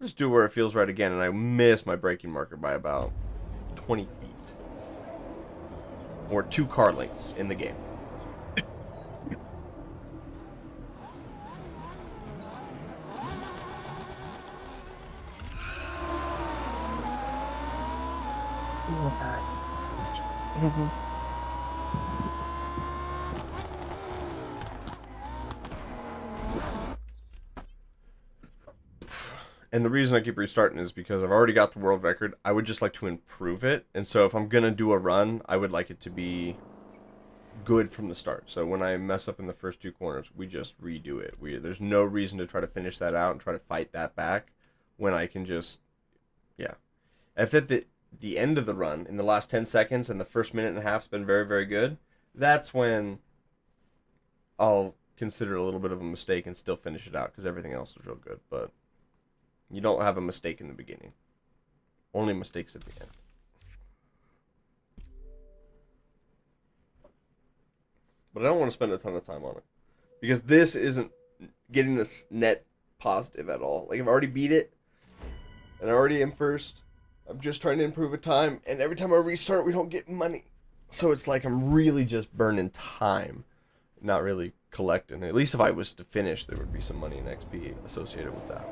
just do where it feels right again. And I missed my braking marker by about 20 feet. Or 2 car lengths in the game. And the reason I keep restarting is because I've already got the world record. I would just like to improve it. And so if I'm going to do a run, I would like it to be good from the start. So when I mess up in the first 2 corners, we just redo it. There's no reason to try to finish that out and try to fight that back when I can just, yeah. If at the end of the run, in the last 10 seconds and the first minute and a half has been very, very good, that's when I'll consider it a little bit of a mistake and still finish it out because everything else is real good. But you don't have a mistake in the beginning. Only mistakes at the end. But I don't want to spend a ton of time on it. Because this isn't getting this net positive at all. Like, I've already beat it. And I already am first. I'm just trying to improve a time. And every time I restart, we don't get money. So it's like I'm really just burning time. Not really collecting. At least if I was to finish, there would be some money in XP associated with that.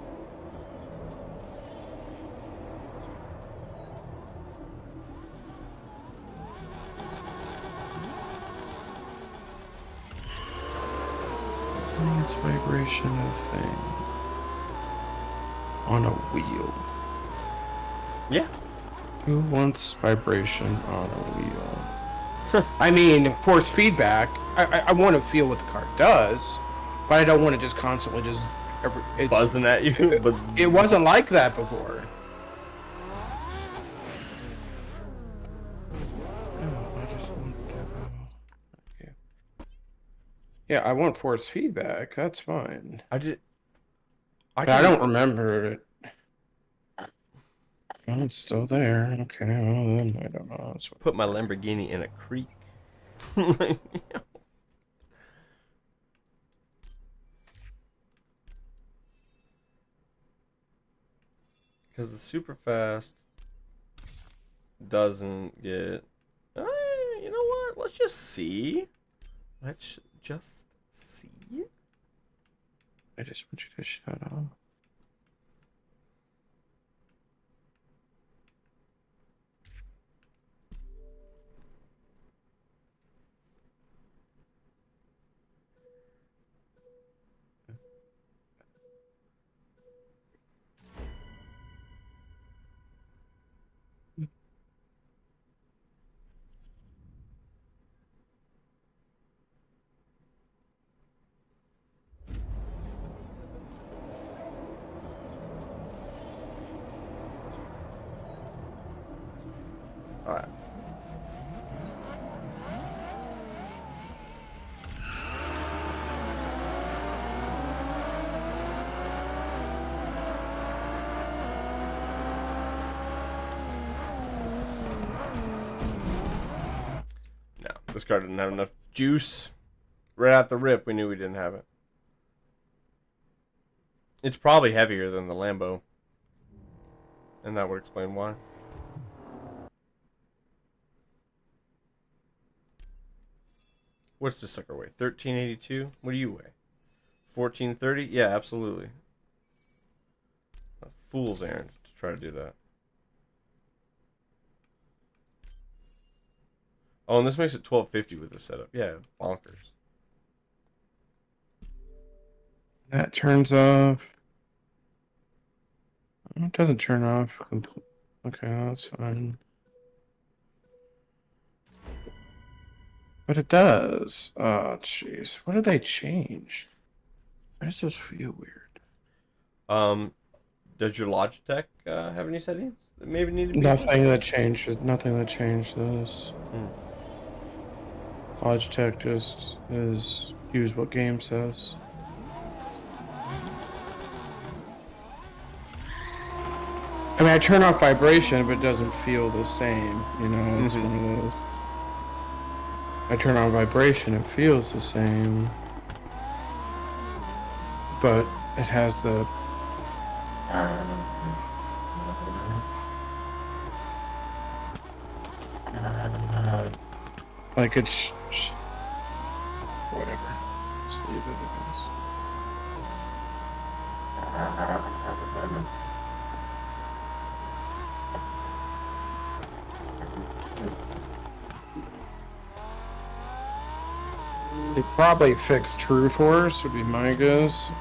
This vibration of thing on a wheel. Yeah. Who wants vibration on a wheel? I mean, force feedback. I want to feel what the car does, but I don't want to just constantly just buzzing at you. It wasn't like that before. Yeah, I want force feedback. That's fine. I don't remember it. Oh, it's still there. Okay, well then I don't know. Put my Lamborghini in a creek. Because the super fast doesn't get. You know what? Let's just see. Let's just see. I just want you to shut up. Alright. No, this car didn't have enough juice. Right out the rip, we knew we didn't have it. It's probably heavier than the Lambo. And that would explain why. What's this sucker weigh? 1382? What do you weigh? 1430? Yeah, absolutely. A fool's errand to try to do that. Oh, and this makes it 1250 with this setup. Yeah, bonkers. That turns off. It doesn't turn off. Okay, that's fine. But it does. Oh, jeez. What did they change? Why does this feel weird? Does your Logitech have any settings that maybe need to be? Nothing that changed this. Logitech just is use what game says. I mean, I turn off vibration, but it doesn't feel the same. You know, it's one of those. I turn on vibration, it feels the same, but it has the like it's whatever. Just leave it, I guess. They probably fixed True Force, would be my guess.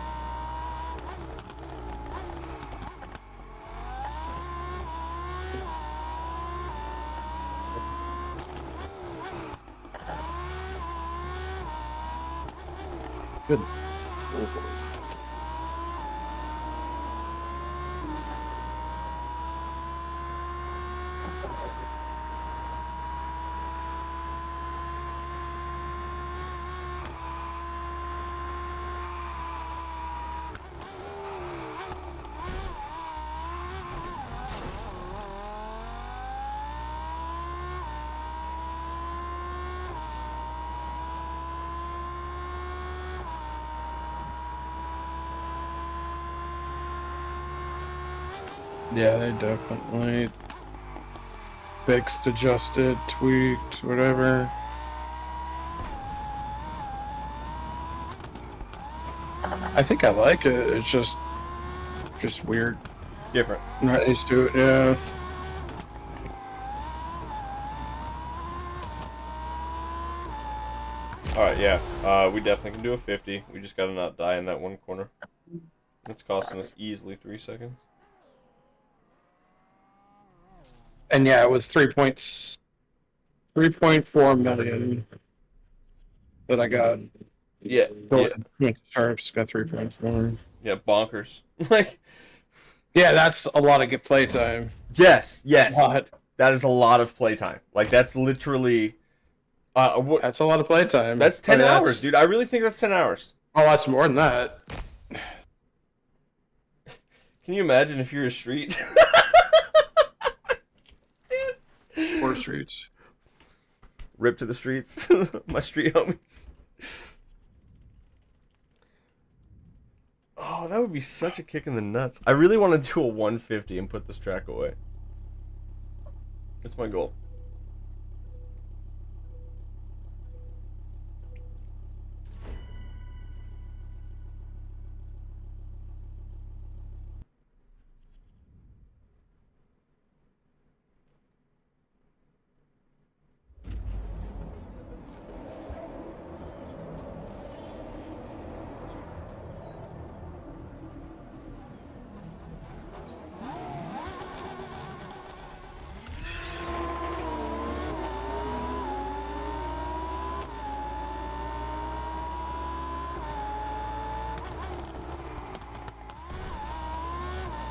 Good. Yeah, they definitely fixed, adjusted, tweaked, whatever. I think I like it. It's just weird. Different. Not used to it, yeah. Alright, yeah. We definitely can do a 50. We just gotta not die in that one corner. It's costing us easily 3 seconds. And yeah, it was 3.4 million that I got. Yeah. Sharps got 3.4. Yeah, bonkers. Like, yeah, that's a lot of playtime. yes. That Is a lot of playtime. Like, that's literally... that's a lot of playtime. That's 10 hours, dude. I really think that's 10 hours. Oh, that's more than that. Can you imagine if you're a street? Poor streets. Rip to the streets. My street homies. Oh, that would be such a kick in the nuts. I really want to do a 150 and put this track away. That's my goal.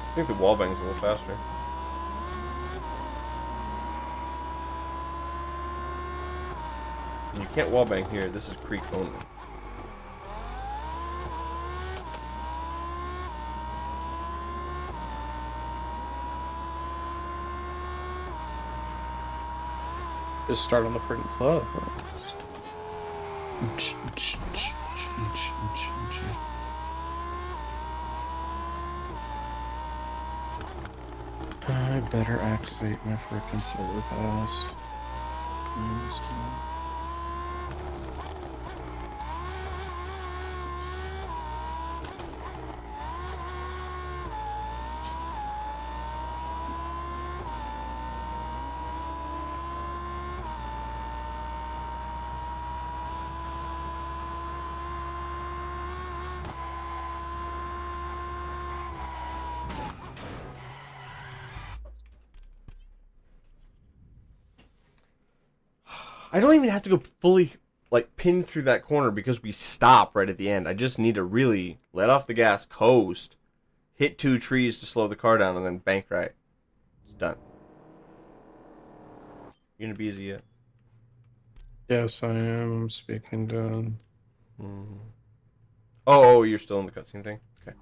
I think the wall bang's a little faster. And you can't wall bang here. This is creek only. Just start on the freaking club. I better activate my frickin' solar pass. I don't even have to go fully, like, pin through that corner because we stop right at the end. I just need to really let off the gas, coast, hit 2 trees to slow the car down, and then bank right. It's done. You gonna be easy yet? Yes, I am. I'm speaking done. Mm-hmm. Oh, you're still in the cutscene thing? Okay.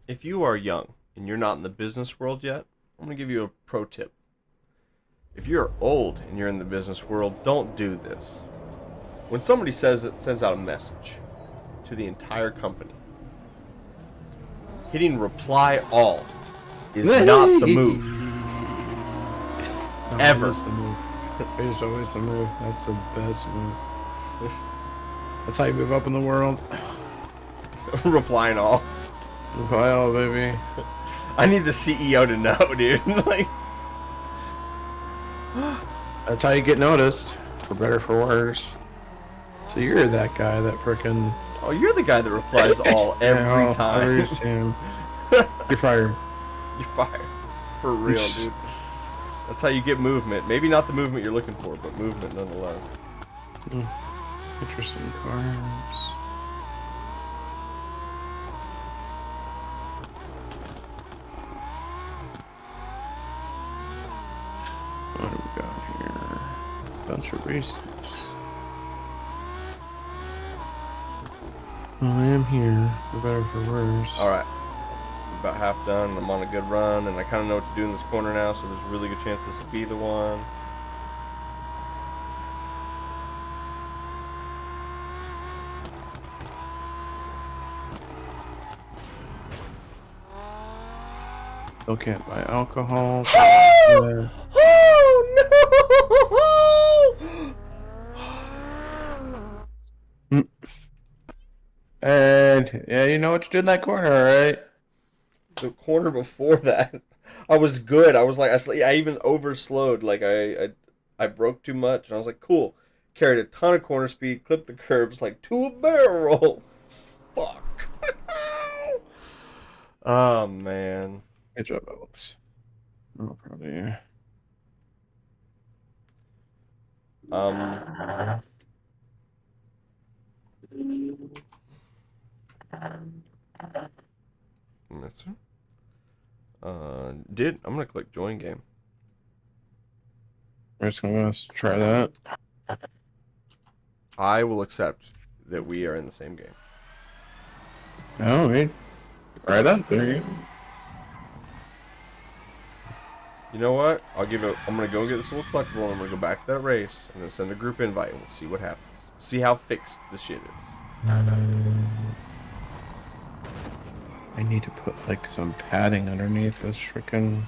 If you are young and you're not in the business world yet, I'm going to give you a pro tip. If you're old and you're in the business world, don't do this. When somebody sends out a message to the entire company, hitting reply all is not the move. No, Ever. It is the move. It is always the move. That's the best move. That's how you move up in the world. Replying all. Reply all, baby. I need the CEO to know, dude. Like, that's how you get noticed, for better or for worse. So you're that guy that frickin'... oh, you're the guy that replies all every time. Every time. You're fired. You're fired. For real, dude. That's how you get movement. Maybe not the movement you're looking for, but movement nonetheless. Interesting cards. What do we got here? Bunch of races. Well, I am here, for better or for worse. Alright. About half done, I'm on a good run, and I kind of know what to do in this corner now, so there's a really good chance this will be the one. Still can't buy alcohol. Oh no! And yeah, you know what to do in that corner, alright? The corner before that, I was good. I was like, I even overslowed. Like I broke too much, and I was like, cool. Carried a ton of corner speed, clipped the curbs like to a barrel roll. Fuck. Oh man. Good job, Alex. Oh, proud of you. Mister? I'm gonna click join game. We're just gonna try that. I will accept that we are in the same game. Oh, wait. Right up there. You know what? I'm gonna go get this little collectible, and I'm gonna go back to that race, and then send a group invite, and we'll see what happens. See how fixed this shit is. I need to put like some padding underneath this freaking.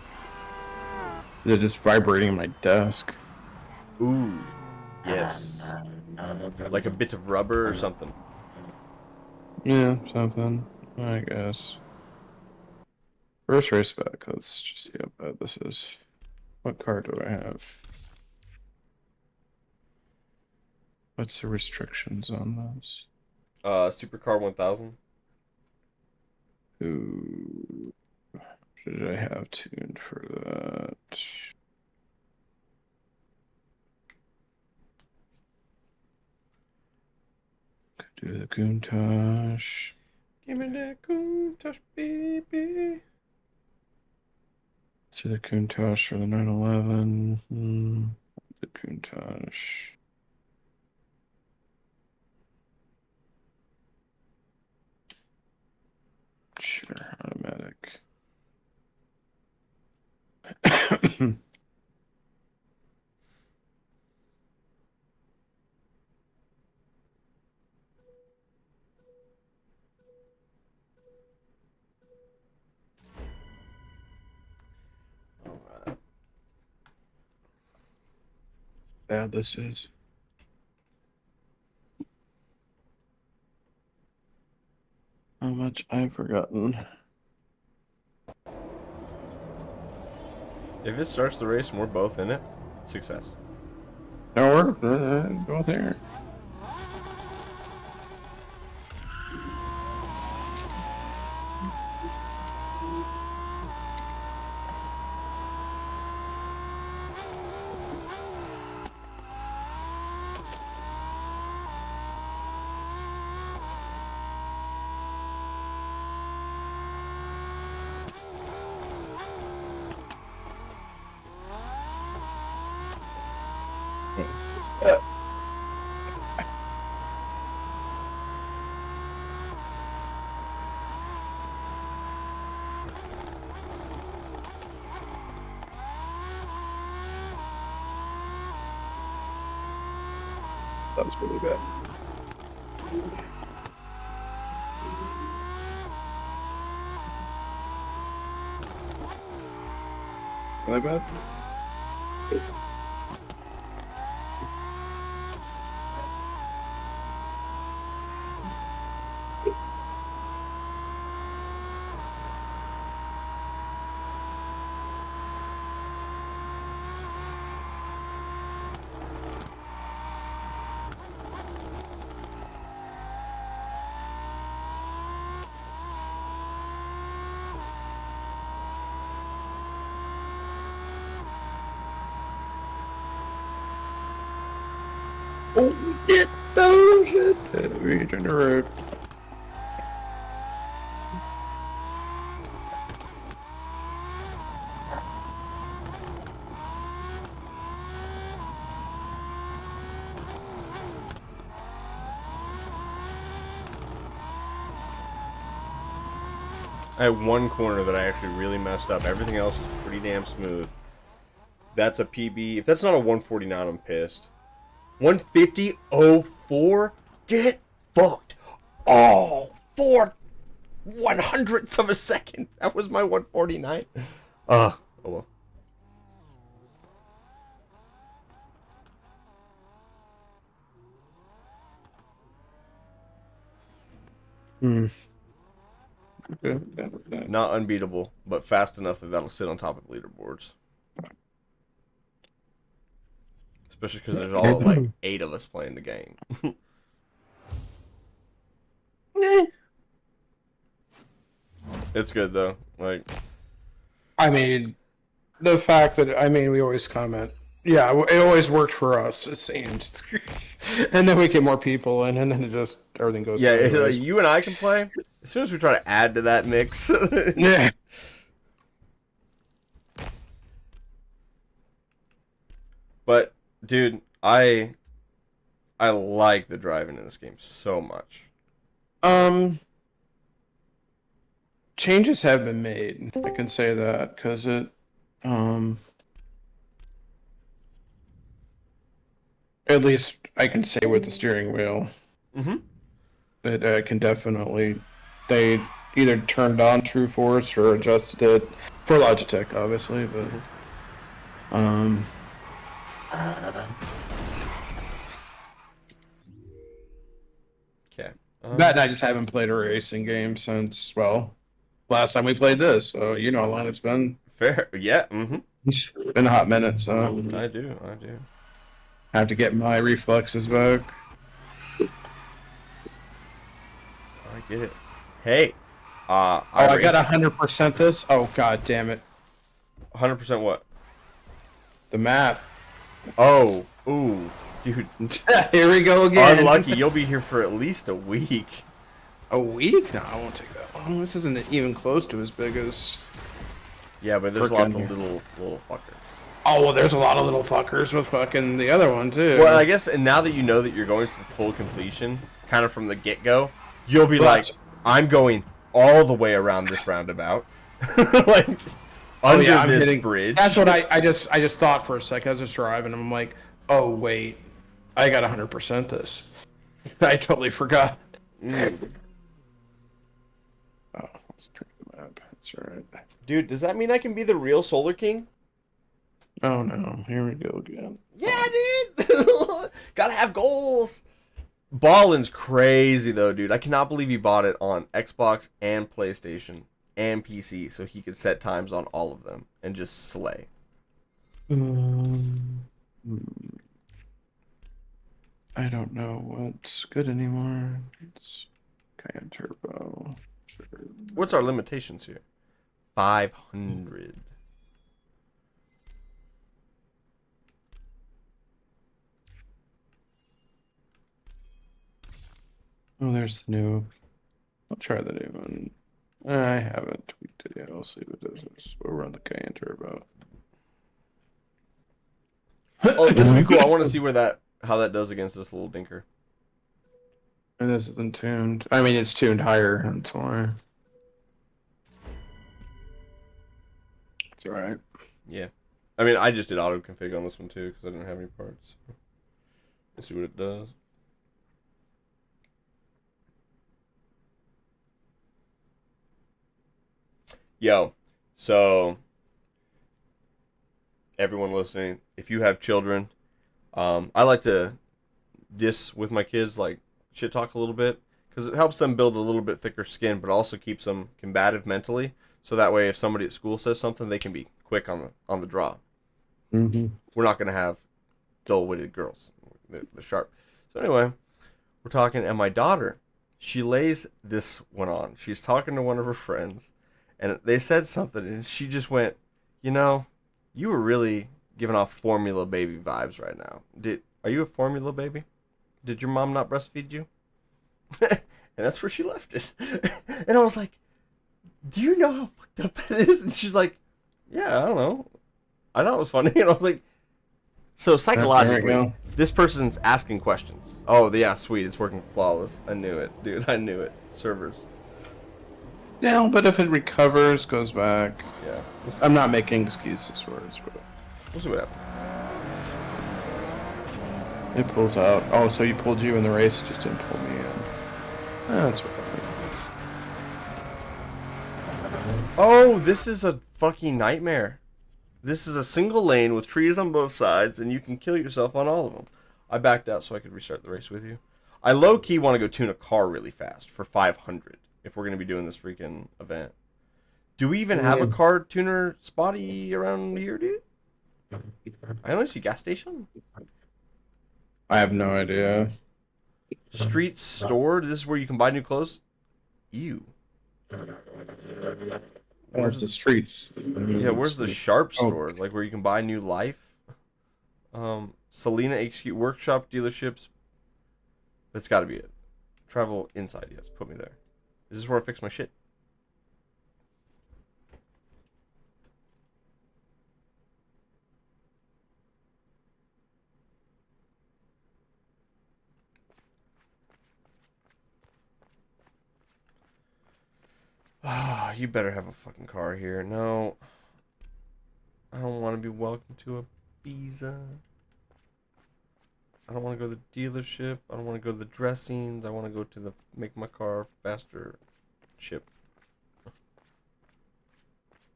They're just vibrating on my desk. Ooh, yes. Like a bit of rubber or something. Yeah, something. I guess. First race back. Let's just see how bad this is. What card do I have? What's the restrictions on this? Supercar 1000. Who should I have tuned for that? Could do the Countach. Give me that Countach, baby. See the Countach for the 911. The Countach. Sure, automatic. Bad this is. How much I've forgotten. If it starts the race and we're both in it, success. No, we're both there. That was really bad. Really bad? Oh, shit, oh, shit. Return the road. I had one corner that I actually really messed up. Everything else is pretty damn smooth. That's a PB. If that's not a 149, I'm pissed. 150.04? Get fucked. Oh, 4/100ths of a second. That was my 149. Oh well. Not unbeatable, but fast enough that that'll sit on top of the leaderboards. Especially because there's all like 8 of us playing the game. It's good though. Like, I mean, the fact that, I mean, we always comment, yeah, it always worked for us, it seems. And then we get more people in, and then it just, everything goes yeah, sideways. you and I can play. As soon as we try to add to that mix. Yeah. But, dude, I like the driving in this game so much. Changes have been made, I can say that, because it, at least I can say with the steering wheel, it can definitely, they either turned on True Force or adjusted it for Logitech, obviously, but Okay. that and I just haven't played a racing game since, well, last time we played this, so you know how long it's been. Fair. Yeah. It's been a hot minute, so I do. I have to get my reflexes back. I get it. Hey. I got 100% this? Oh, god damn it. 100% what? The map. Oh. Ooh. Dude. Here we go again. Unlucky. You'll be here for at least a week. A week? No, I won't take that long. This isn't even close to as big as... Yeah, but there's lots of little fuckers. Oh, well, there's a lot of little fuckers with fucking the other one, too. Well, I guess, and now that you know that you're going for full completion, kind of from the get-go, you'll be like, I'm going all the way around this roundabout. Like, under this bridge. That's what I just thought for a second. I was just driving, and I'm like, oh, wait. I got 100% this. I totally forgot. Oh, let's turn the map. That's right. Dude, does that mean I can be the real Solar King? Oh no, here we go again. Yeah, dude! Gotta have goals! Ballin's crazy though, dude. I cannot believe he bought it on Xbox and PlayStation and PC so he could set times on all of them and just slay. Um, I don't know what's good anymore. It's Cayenne Turbo. Sure. What's our limitations here? 500. Oh, there's the new. I'll try the new one. I haven't tweaked it yet. I'll see what it does. We'll run the Cayenne Turbo. Oh, this would be cool. I want to see how that does against this little dinker. It isn't tuned. I mean, it's tuned higher. That's why. It's alright. Yeah. I mean, I just did auto config on this one too because I didn't have any parts. Let's see what it does. Yo, so everyone listening, if you have children, I like to diss with my kids, like shit talk a little bit, because it helps them build a little bit thicker skin, but also keeps them combative mentally. So that way, if somebody at school says something, they can be quick on the draw. Mm-hmm. We're not gonna have dull-witted girls. They're sharp. So anyway, we're talking, and my daughter, she lays this one on. She's talking to one of her friends, and they said something, and she just went, you were really giving off formula baby vibes right now. Are you a formula baby? Did your mom not breastfeed you? And that's where she left it. And I was like, do you know how fucked up that is? And she's like, yeah, I don't know. I thought it was funny. And I was like, so psychologically, this person's asking questions. Oh, yeah, sweet. It's working flawless. I knew it, dude. I knew it. Servers. Yeah, but if it recovers, goes back. Yeah. I'm not making excuses for it, but We'll see what happens. it pulls out. Oh, so you pulled you in the race, it just didn't pull me in. That's fine. Oh, this is a fucking nightmare. This is a single lane with trees on both sides, and you can kill yourself on all of them. I backed out so I could restart the race with you. I low-key want to go tune a car really fast for 500 if we're going to be doing this freaking event. Do we even have a car tuner spotty around here, dude? I only see gas station. I have no idea. Street store. This is where you can buy new clothes. Ew. Where's the streets? Yeah, where's the sharp store? Like where you can buy new life. Selena HQ workshop dealerships. That's got to be it. Travel inside. Yes, put me there. Is this where I fix my shit? Ah, you better have a fucking car here. No. I don't want to be welcome to a visa. I don't want to go to the dealership. I don't want to go to the dressings. I want to go to the make my car faster ship.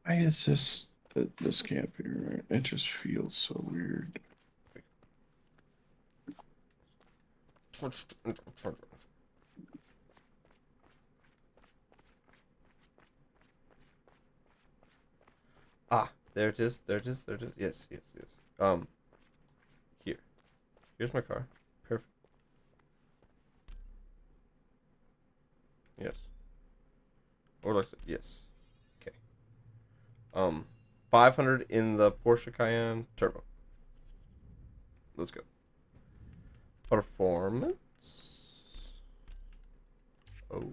Why is this? This can't be right. It just feels so weird. Ah, there it is. There it is. There it is. Yes, yes, yes. Here. Here's my car. Perfect. Yes. Or like yes. Okay. 500 in the Porsche Cayenne Turbo. Let's go. Performance. Oh.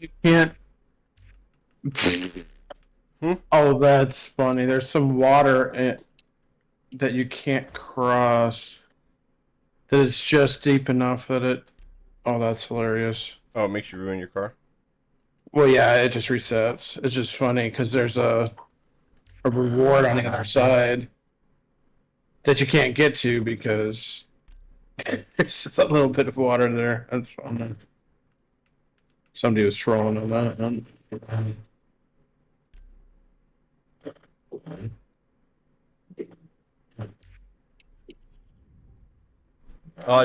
You can't. Oh, that's funny. There's some water that you can't cross. That it's just deep enough that it. Oh, that's hilarious. Oh, it makes you ruin your car? Well, yeah, it just resets. It's just funny because there's a reward on the other side that you can't get to because there's a little bit of water there. That's fun. Somebody was trolling on that.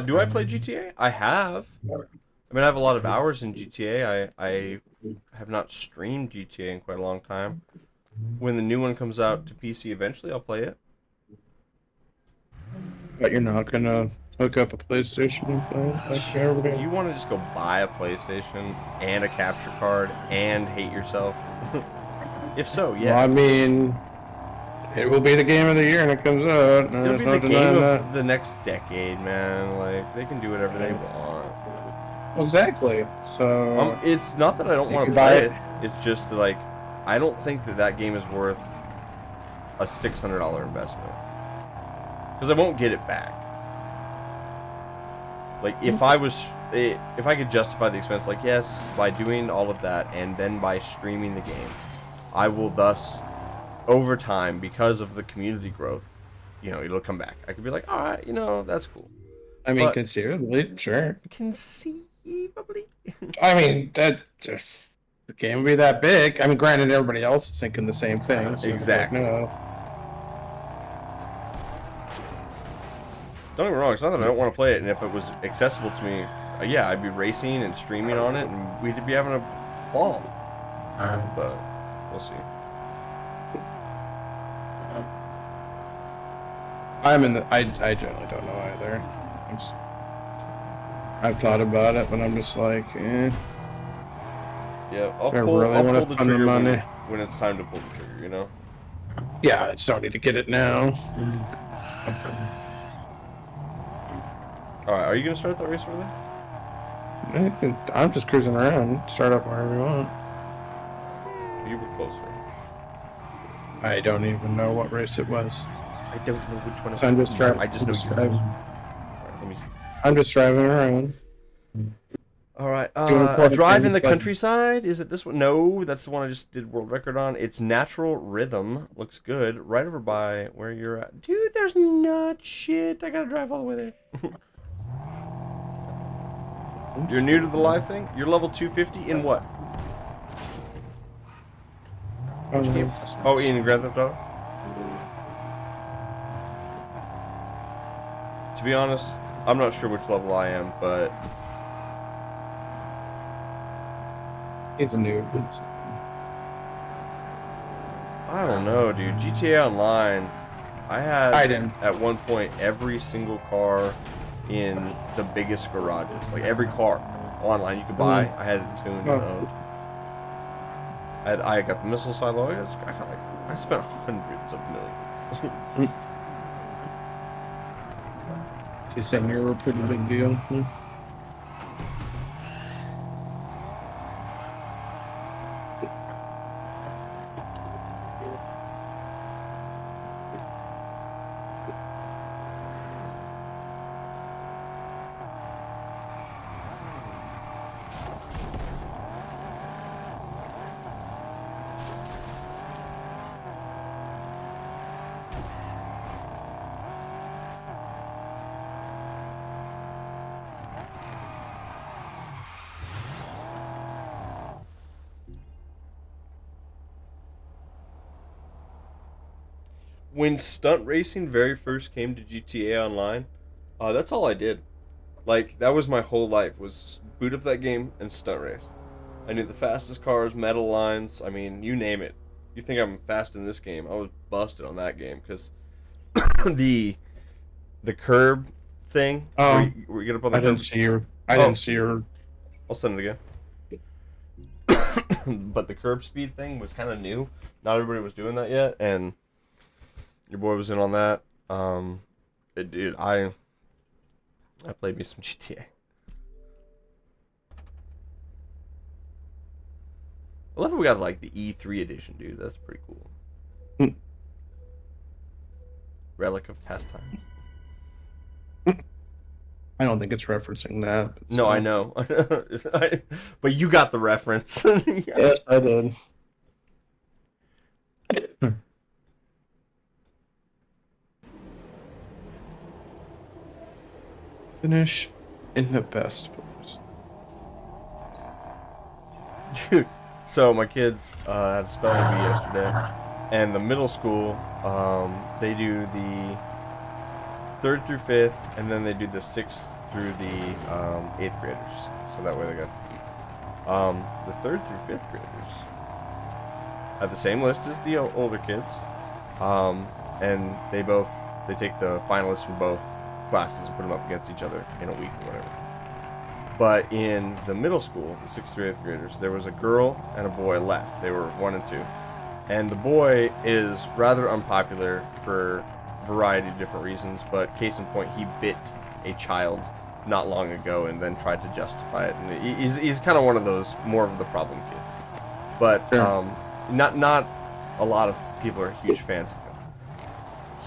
Do I play GTA? I have. I mean, I have a lot of hours in GTA. I have not streamed GTA in quite a long time. When the new one comes out to PC eventually, I'll play it. But you're not gonna hook up a PlayStation and play it like everybody. You want to just go buy a PlayStation and a capture card and hate yourself? If so, yeah. Well, I mean, it will be the game of the year when it comes out. It'll be the game of the next decade, man. Like, they can do whatever they want. Exactly. So it's not that I don't want to play it. It's just that, like, I don't think that game is worth a $600 investment because I won't get it back. Like, if I could justify the expense, like, yes, by doing all of that and then by streaming the game, I will thus, over time, because of the community growth, you know, it'll come back. I could be like, all right, you know, that's cool. I mean, conceivably, sure. Conceivably. I mean, that just the game will be that big. I mean, granted, everybody else is thinking the same thing. So Exactly. Like, no. Don't get me wrong, it's not that I don't want to play it, and if it was accessible to me, yeah, I'd be racing and streaming on it, and we'd be having a ball. But we'll see. I generally don't know either. I've thought about it, but I'm just like, eh. Yeah, I'll I pull really wanna the spend the trigger money. when it's time to pull the trigger, you know? Yeah, I just don't need to get it now. Alright, are you going to start that race over there? I'm just cruising around. Start up wherever you want. You were closer. I don't even know what race it was. I don't know which one it was. I'm just driving. I just know you driving. Alright, let me see. I'm just driving around. Alright, Doing a drive in the things like- countryside? Is it this one? No, that's the one I just did world record on. It's Natural Rhythm. Looks good. Right over by where you're at. Dude, there's not shit. I gotta drive all the way there. You're new to the live thing? You're level 250 in what? Which game? Oh, in Grand Theft Auto? To be honest, I'm not sure which level I am, but He's a noob. I don't know, dude. GTA Online, I had at one point every single car in the biggest garages, like every car online you could buy. I had it tuned and owned. I got the missile silo. I spent hundreds of millions. You saying you're a pretty big deal? When stunt racing very first came to GTA Online, that's all I did. Like, that was my whole life, was boot up that game and stunt race. I knew the fastest cars, medal lines. I mean, you name it. You think I'm fast in this game? I was busted on that game because the curb thing. Oh, where you get up on the I curb. didn't see your. I didn't see your. I'll send it again. But the curb speed thing was kind of new. Not everybody was doing that yet, and your boy was in on that. Dude, I played me some GTA. I love that we got like the E3 edition, dude. That's pretty cool. Relic of past times. I don't think it's referencing that. No, I know. But you got the reference. Yeah. Yes, I did. Finish in the best place. Dude, so my kids had a spelling bee yesterday, and the middle school, they do the 3rd through 5th, and then they do the 6th through the 8th graders. So that way they got the 3rd through 5th graders have the same list as the older kids, and they take the finalists from both classes and put them up against each other in a week or whatever. But in the middle school, the 6th through 8th graders, there was a girl and a boy left. They were 1 and 2. And the boy is rather unpopular for a variety of different reasons, but case in point, he bit a child not long ago and then tried to justify it. And he's kind of one of those more of the problem kids. But Sure. not a lot of people are huge fans of him.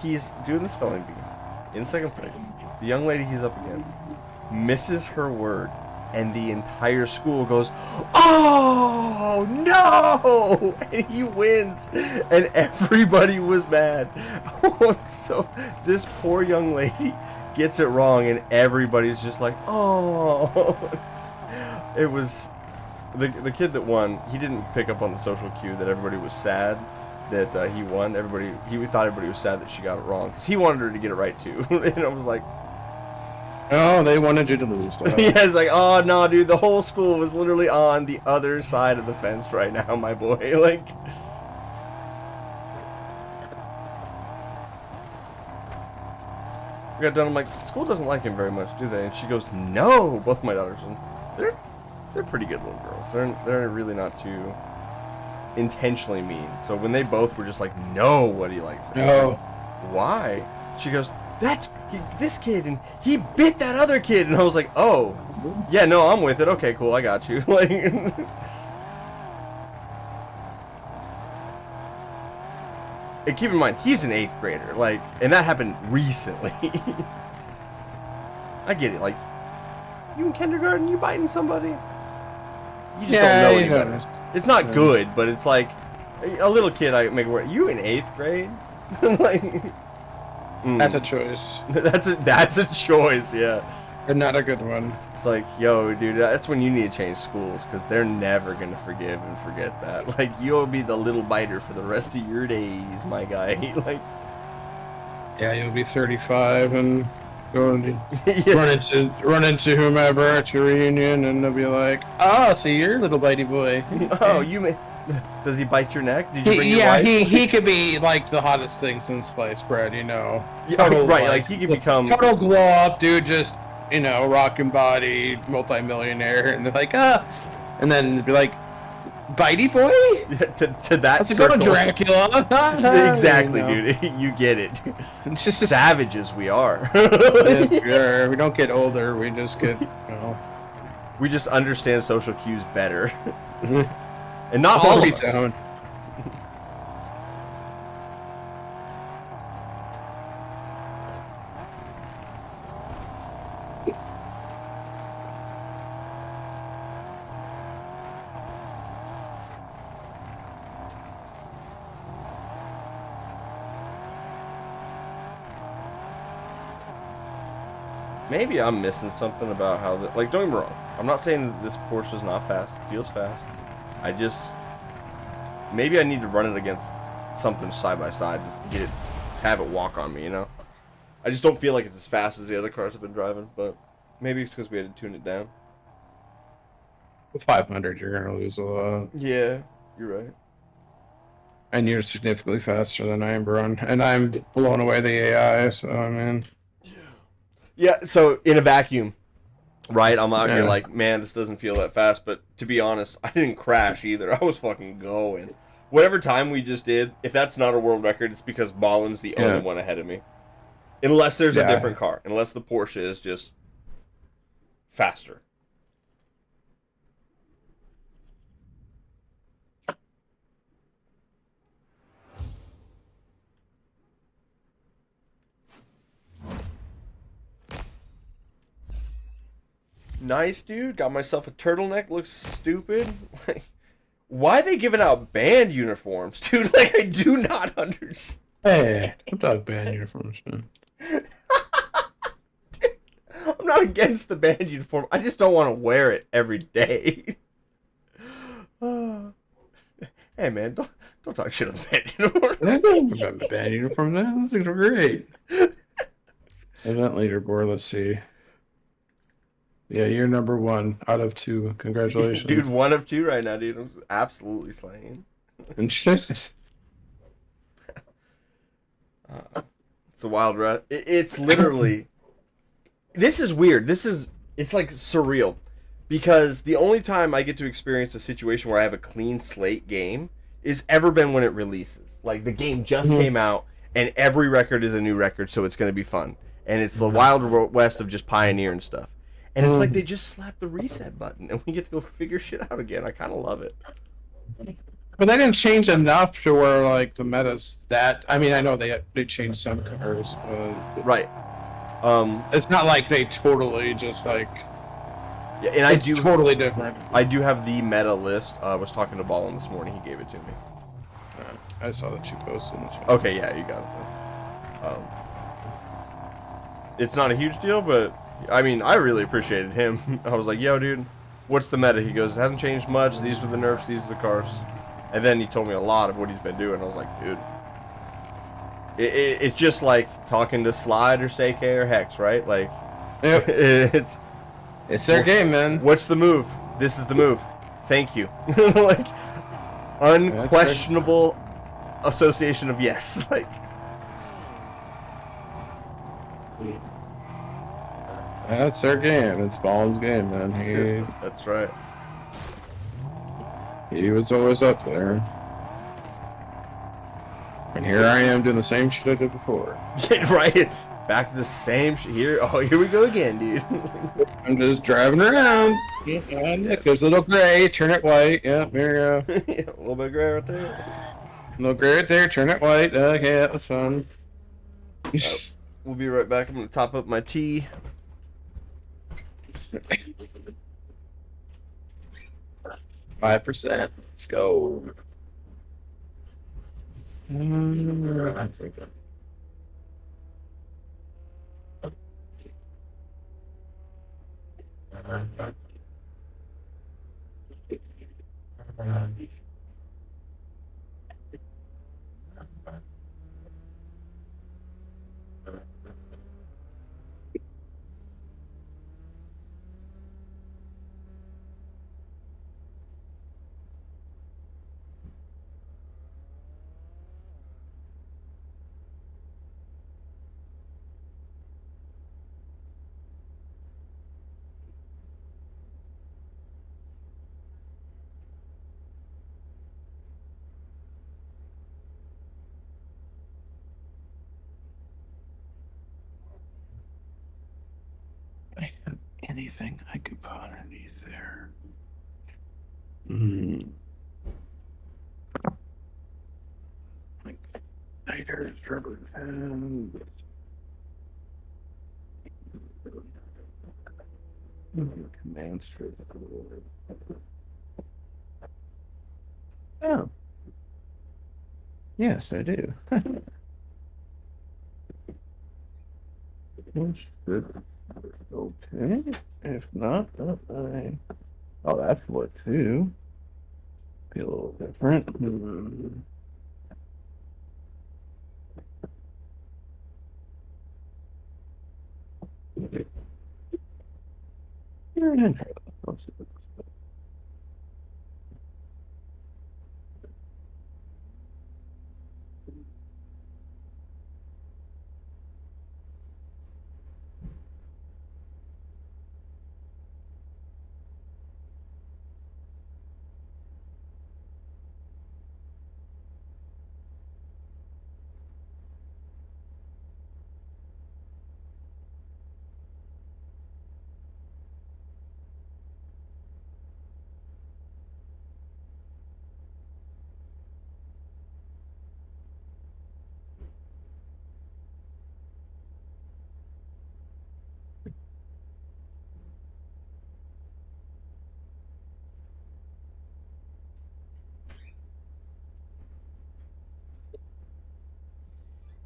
He's doing the spelling bee in 2nd place. The young lady he's up against misses her word, and the entire school goes, "Oh no!" And he wins, and everybody was mad. So this poor young lady gets it wrong, and everybody's just like, "Oh." It was the kid that won. He didn't pick up on the social cue that everybody was sad that he won. He thought everybody was sad that she got it wrong, because he wanted her to get it right too. And I was like, Oh, they wanted you to lose. yeah, it's like, oh no, dude, the whole school was literally on the other side of the fence right now, my boy. Like, we got done. I'm like, school doesn't like him very much, do they? And she goes, no. Both my daughters, and they're pretty good little girls. They're really not too intentionally mean. So when they both were just like, no, what do you like? No. Why? She goes, this kid, and he bit that other kid. And I was like, oh, yeah, no, I'm with it. Okay, cool, I got you. Like, and keep in mind, he's an 8th grader, like, and that happened recently. I get it, like, you in kindergarten, you biting somebody? You just don't know any better. It's not good, but it's like, a little kid, I make it, you in 8th grade? Like, That's a choice. That's a choice, yeah. And not a good one. It's like, yo, dude, that's when you need to change schools, because they're never going to forgive and forget that. Like, you'll be the little biter for the rest of your days, my guy. Like, Yeah, you'll be 35 and going to yeah. run into whomever at your reunion, and they'll be like, "Oh, so you're a little bitey boy." Oh, you may. Does he bite your neck? Did you bring your wife? he could be like the hottest thing since sliced bread, you know. Yeah, Total, right, like he could become total glow up, dude. Just rockin' body, multi-millionaire, and they're like, and then they'd be like, "Bitey boy." to that That's circle. a Dracula. Exactly, dude. You get it. Savages we are. Yes, we are. We don't get older. We just get, We just understand social cues better. And not all of us. Don't. Maybe I'm missing something about how like, don't get me wrong. I'm not saying that this Porsche is not fast. It feels fast. I just, maybe I need to run it against something side by side to get it, to have it walk on me, I just don't feel like it's as fast as the other cars I've been driving, but maybe it's because we had to tune it down. With 500, you're gonna lose a lot. Yeah, you're right. And you're significantly faster than I am, Baron. And I'm blowing away the AI, so I mean. Yeah, so in a vacuum, right? I'm out here Yeah. like, man, this doesn't feel that fast. But to be honest, I didn't crash either. I was fucking going. Whatever time we just did, if that's not a world record, it's because Ballin's the only one ahead of me. Unless there's a different car. Unless the Porsche is just faster. Nice, dude. Got myself a turtleneck. Looks stupid. Like, why are they giving out band uniforms, dude? Like, I do not understand. Hey, I'm talking band uniforms, man. Dude, I'm not against the band uniform. I just don't want to wear it every day. Hey, man, don't talk shit on the band uniform. The band uniform, man. Those things are great. Event leaderboard. Let's see. Yeah, you're number 1 out of 2. Congratulations. Dude, 1 of 2 right now, dude. I'm absolutely slaying. And shit. It's a wild ride. It's literally... This is weird. It's like surreal. Because the only time I get to experience a situation where I have a clean slate game is ever been when it releases. Like, the game just came out, and every record is a new record, so it's going to be fun. And it's the wild west of just pioneering stuff. And it's like they just slapped the reset button, and we get to go figure shit out again. I kind of love it. But they didn't change enough to where, like, the meta's that... I mean, I know they changed some cars, but... Right. It's not like they totally just, like... Yeah, and it's totally different. I do have the meta list. I was talking to Ballin this morning. He gave it to me. I saw that you posted in the chat. Okay, yeah, you got it. It's not a huge deal, but... I mean, I really appreciated him. I was like, yo, dude, what's the meta? He goes, it hasn't changed much. These were the nerfs. These are the cars. And then he told me a lot of what he's been doing. I was like, dude. It's just like talking to Slide or Seike or Hex, right? Like, yep. It's their game, man. What's the move? This is the move. Thank you. Like, unquestionable association of yes. Like, that's their game. It's Ballin's game, man. That's right. He was always up there. And here I am doing the same shit I did before. Right? Back to the same shit. Here we go again, dude. I'm just driving around. Look, there's a little gray. Turn it white. Yeah, there you go. Yeah, a little bit of gray right there. A little gray right there. Turn it white. Okay, that was fun. We'll be right back. I'm going to top up my tea. 5%. Let's go. I have anything I could put underneath there. Like lighters, rubber bands. Command strip. Oh. Yes, I do. Okay. If not, I... Oh, that's what too. Be a little different.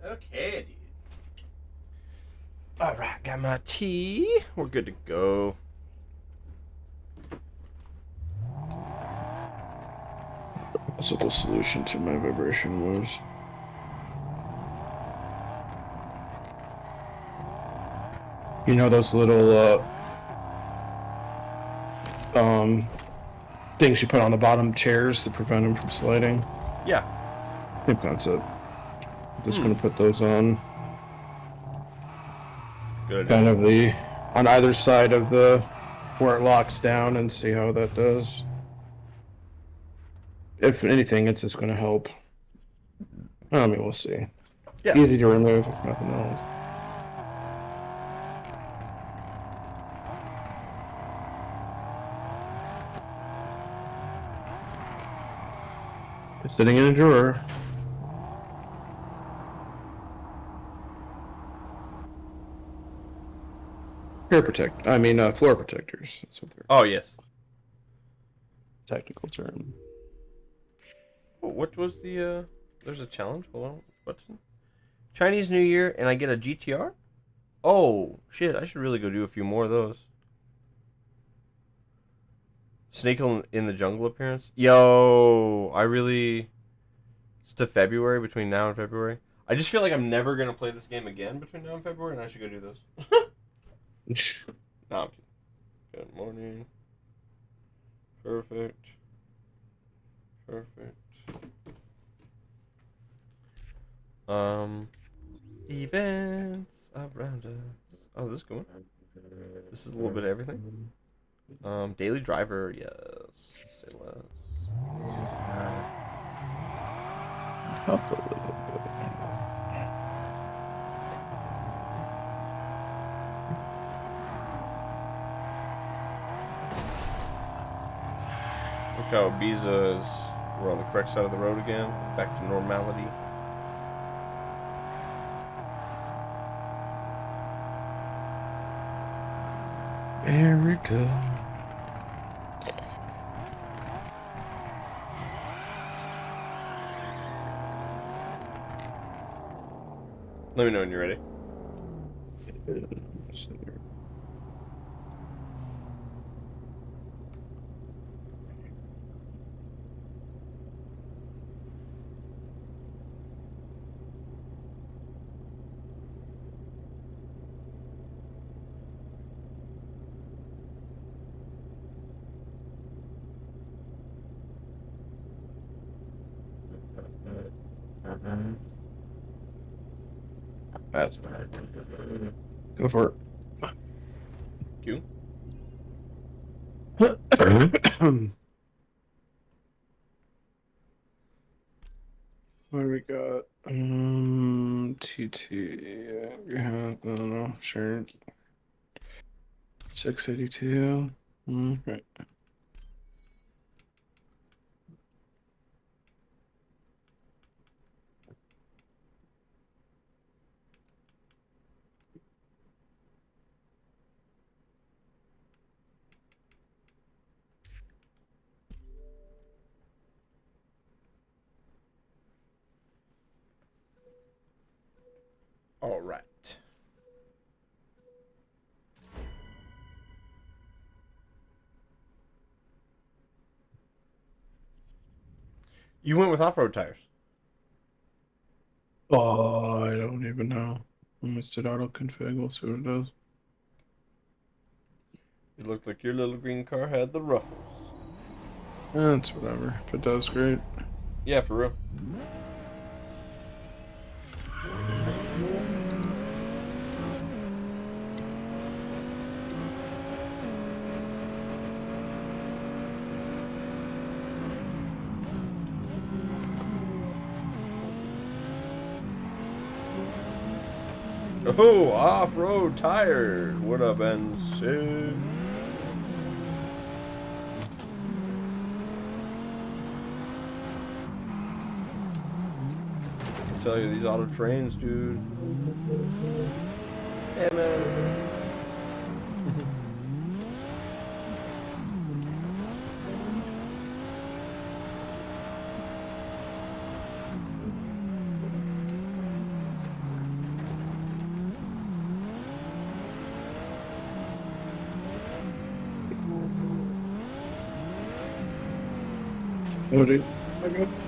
Okay, dude. All right, got my tea. We're good to go. That's what the solution to my vibration was. You know those little things you put on the bottom chairs to prevent them from sliding? Yeah. Same concept. Just gonna put those on. Good. Kind of on either side of where it locks down, and see how that does. If anything, it's just gonna help. I mean, we'll see. Yeah. Easy to remove if nothing else. It's sitting in a drawer. Floor protectors. That's what they're Oh, yes. technical term. Oh, what was the, there's a challenge? Hold on. What's it? Chinese New Year, and I get a GTR? Oh, shit. I should really go do a few more of those. Snake in the Jungle appearance? Yo, it's to February, between now and February. I just feel like I'm never going to play this game again between now and February, and I should go do those. No, I'm kidding. Good morning. Perfect. Events around us. Oh, this is going. This is a little bit of everything. Daily driver, yes. Say less. Help a little bit. Look how Ibiza is. We're on the correct side of the road again. Back to normality. Erica. Let me know when you're ready. That's bad. Go for it. Q. What do we got? TT. Yeah, I don't know. Sure. 682. Okay. All right. You went with off-road tires. Oh, I don't even know. I missed it auto config. We'll see what it does. It looked like your little green car had the ruffles. That's whatever. If it does, great. Yeah, for real. Oh, off-road tires would have been sick. I tell you, these auto trains, dude. Yeah, man.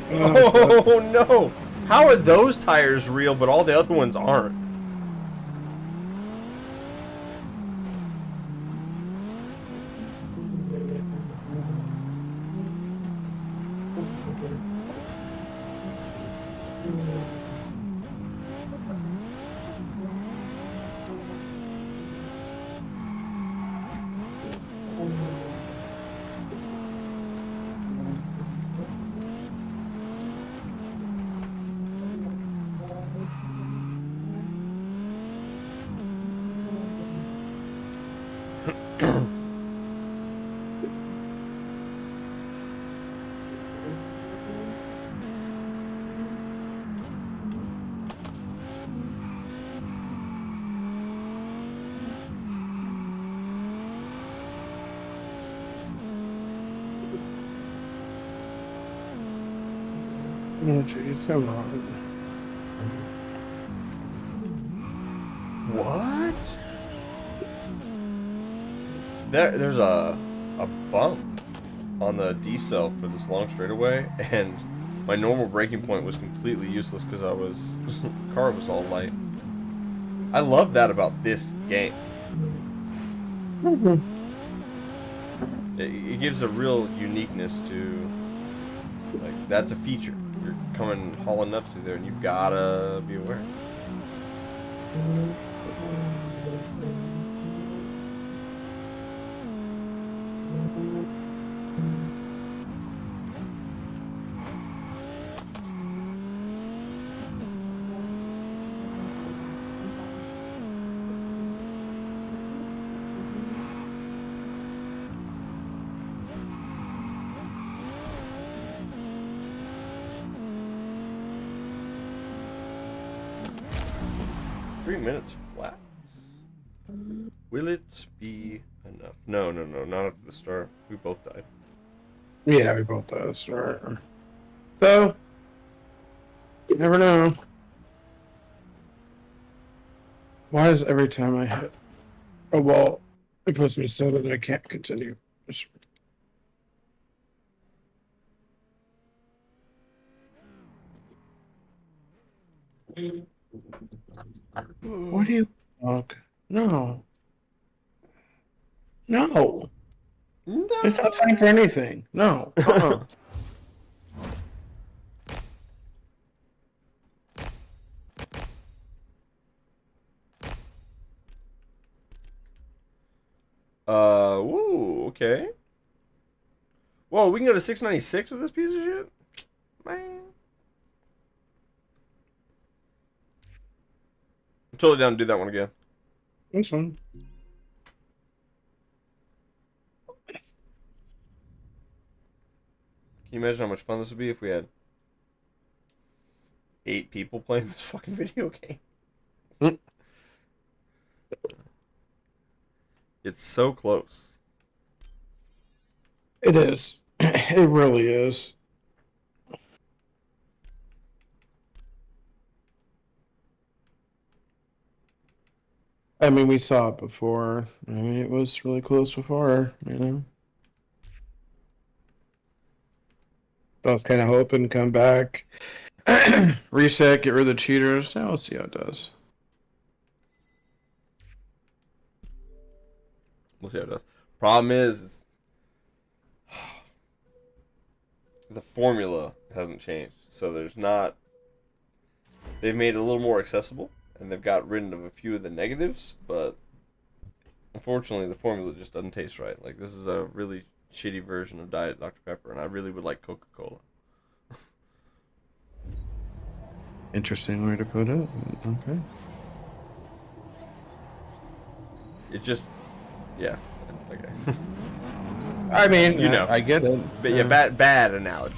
Oh no! How are those tires real, but all the other ones aren't? Oh, jeez, come on. What? There's a bump on the decel for this long straightaway, and my normal braking point was completely useless because car was all light. I love that about this game. It gives a real uniqueness to, like, that's a feature. You're coming hauling nuts through there, and you've gotta be aware. 3 minutes flat. Will it be enough? No, not after the start. We both died. Yeah, we both died at the start. So, you never know. Why is every time I hit a wall, it puts me so that I can't continue? What do you fuck? No. No. It's not time for anything. No. Woo, okay. Whoa, we can go to 696 with this piece of shit? Man. I'm totally down to do that one again. That's fine. Can you imagine how much fun this would be if we had 8 people playing this fucking video game? It's so close. It is. It really is. I mean, we saw it before. I mean, it was really close before, you know? I was kind of hoping come back, reset, get rid of the cheaters. Now we'll see how it does. We'll see how it does. Problem is, the formula hasn't changed. So there's not... They've made it a little more accessible, and they've got rid of a few of the negatives, but unfortunately the formula just doesn't taste right. Like, this is a really shitty version of Diet Dr. Pepper, and I really would like Coca-Cola. Interesting way to put it. Okay. It just... Yeah. Okay. I mean, you know. I get it. But yeah, bad analogy.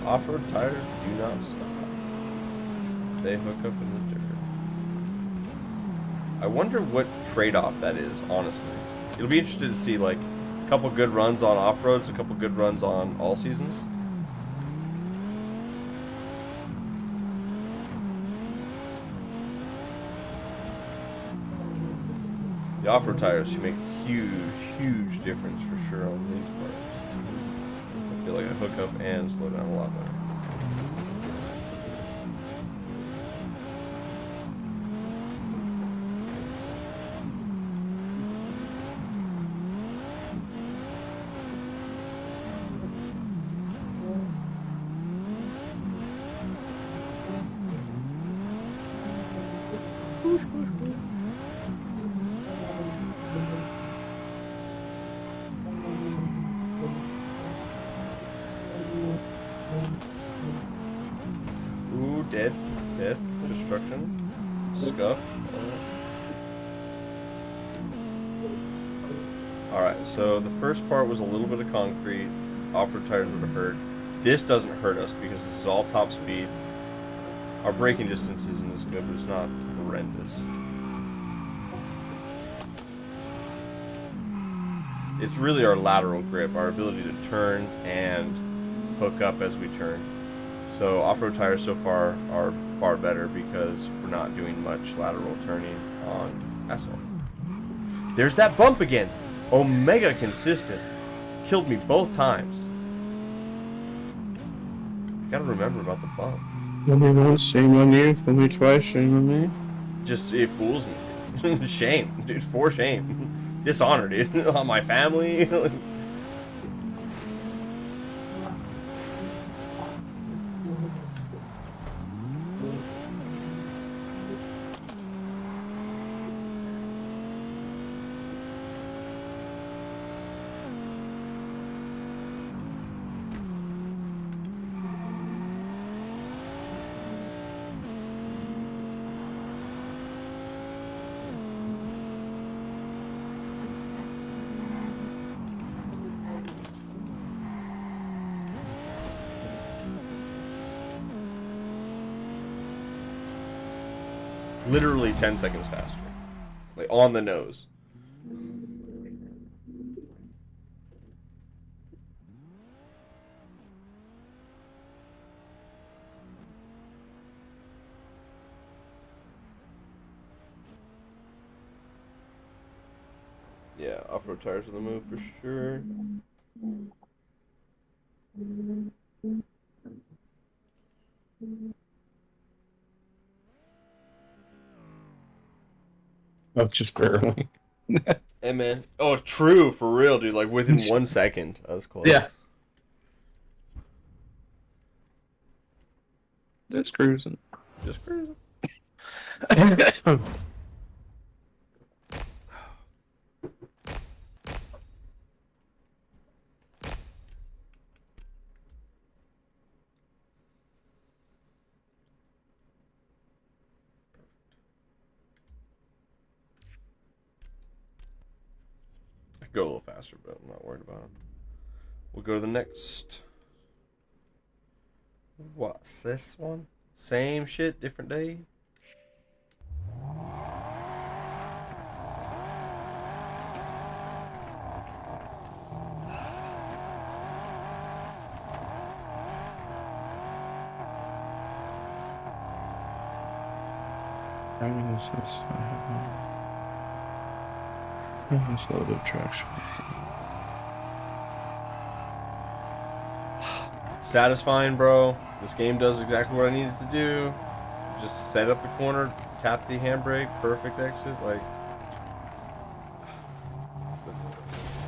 Off-road tires do not stop. They hook up in the dirt. I wonder what trade-off that is, honestly. It'll be interesting to see, like, a couple good runs on off-roads, a couple good runs on all seasons. The off-road tires make a huge difference for sure on these parts. I feel like I hook up and slow down a lot better. Ooh, death, destruction, scuff. Alright, so the first part was a little bit of concrete. Off-road tires would have hurt. This doesn't hurt us because this is all top speed. Our braking distance isn't as good, but it's not horrendous. It's really our lateral grip, our ability to turn and hook up as we turn. So off-road tires so far are far better because we're not doing much lateral turning on asphalt. There's that bump again! Omega consistent. It's killed me both times. Gotta remember about the bump. Fool me once, shame on you. Fool me twice, shame on me. Just, it fools me. Shame. Dude, for shame. Dishonor, dude. On my family. Literally 10 seconds faster. Like, on the nose. Yeah, off-road tires are the move for sure. Oh, just barely. Hey, man. Oh, true, for real, dude. Like, within 1 second. That was close. Yeah. Just cruising. Just cruising. Go a little faster, but I'm not worried about it. We'll go to the next. What's this one? Same shit, different day. How many is this? Slow to traction. Satisfying, bro. This game does exactly what I needed to do. Just set up the corner, tap the handbrake, perfect exit. Like, the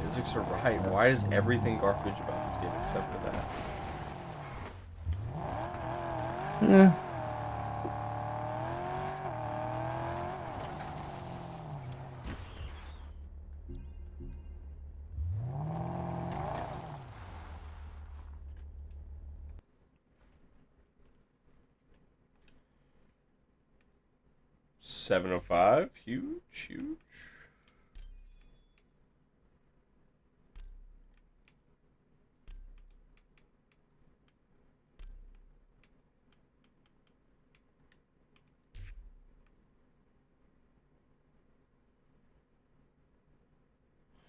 physics are right. Why is everything garbage about this game except for that? Yeah. $705, huge.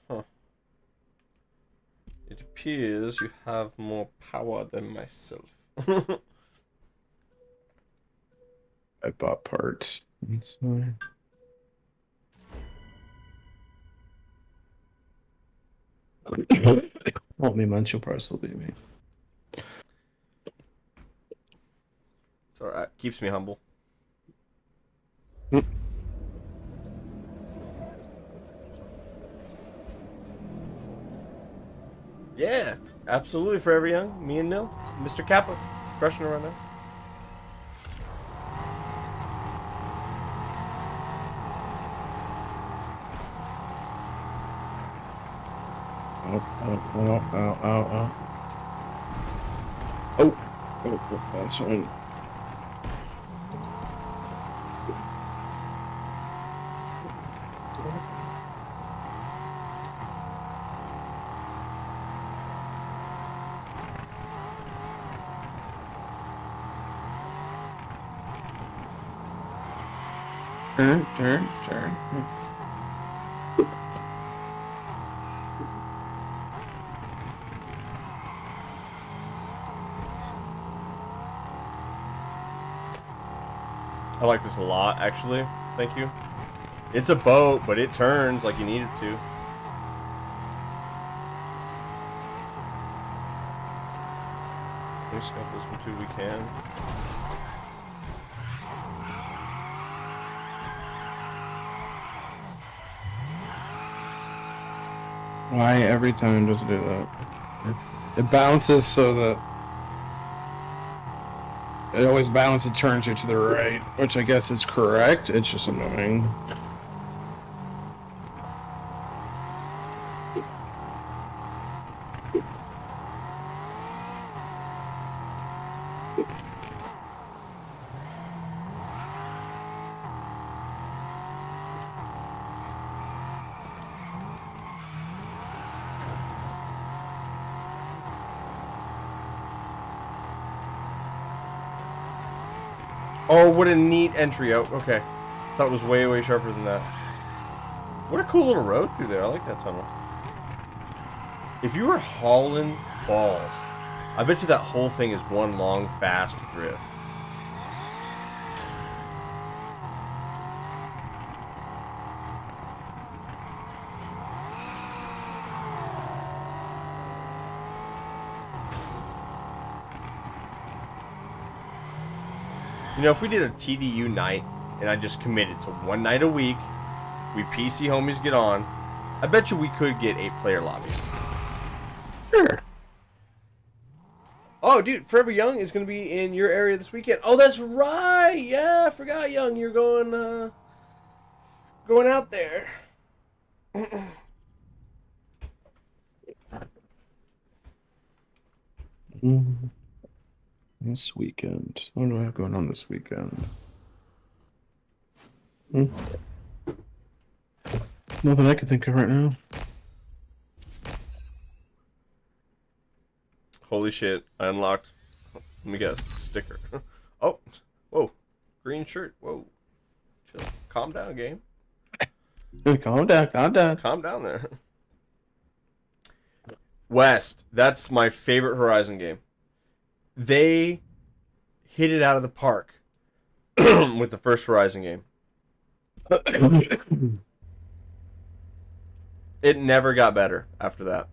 Huh. It appears you have more power than myself. I bought parts. That's fine. Won't be much, you'll probably beat me. It's alright. Keeps me humble. Yeah, absolutely. Forever Young. Me and Nil. Mr. Kappa. Crushing it right now. Oh. Oh, that's one. Turn. I like this a lot, actually. Thank you. It's a boat, but it turns like you need it to. Can we scout this one too? We can. Why every time does it do that? It bounces so that it always balances, turns you to the right, which I guess is correct. It's just annoying. Oh, what a neat entry. Oh, okay. Thought it was way, way sharper than that. What a cool little road through there. I like that tunnel. If you were hauling balls, I bet you that whole thing is one long, fast drift. You know, if we did a TDU night, and I just committed to one night a week, we PC homies get on, I bet you we could get 8-player lobbies. Sure. Oh, dude, Forever Young is going to be in your area this weekend. Oh, that's right! Yeah, I forgot, Young. You're going out there. This weekend. What do I have going on this weekend? Nothing I can think of right now. Holy shit, I unlocked. Let me guess. Sticker. Oh, whoa. Green shirt. Whoa. Chill. Calm down, game. Calm down. Calm down there. West. That's my favorite Horizon game. They hit it out of the park with the first Horizon game. It never got better after that.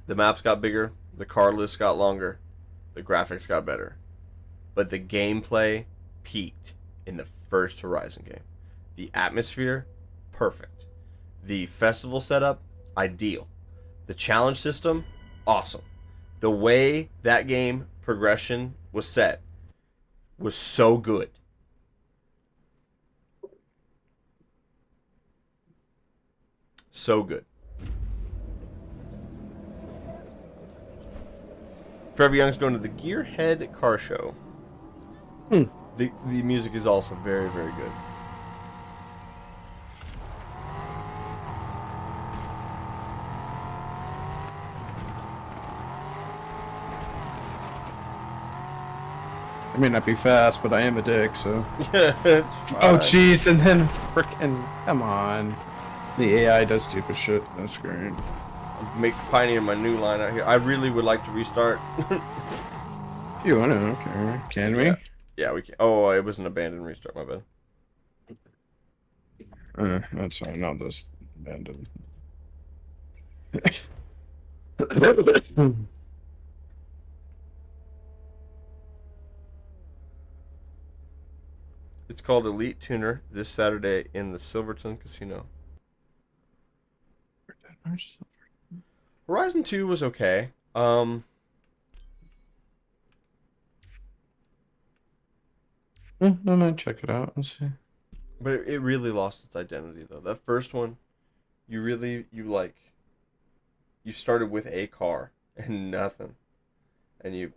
The maps got bigger, the card list got longer, the graphics got better. But the gameplay peaked in the first Horizon game. The atmosphere, perfect. The festival setup, ideal. The challenge system, awesome. The way that game progression was set was so good. So good. Forever Young's going to the Gearhead Car Show. The music is also very, very good. I may not be fast, but I am a dick, so. Yeah, it's fine. Oh, jeez, and then frickin', come on. The AI does stupid shit. That's great. Make pioneer my new line out here. I really would like to restart. If you wanna, okay. Can we? Yeah, we can. Oh, it was an abandoned restart, my bad. That's fine, I'll just abandon. It's called Elite Tuner this Saturday in the Silverton Casino. Horizon 2 was okay. I might check it out and see. But it really lost its identity though. That first one, you started with a car and nothing. And you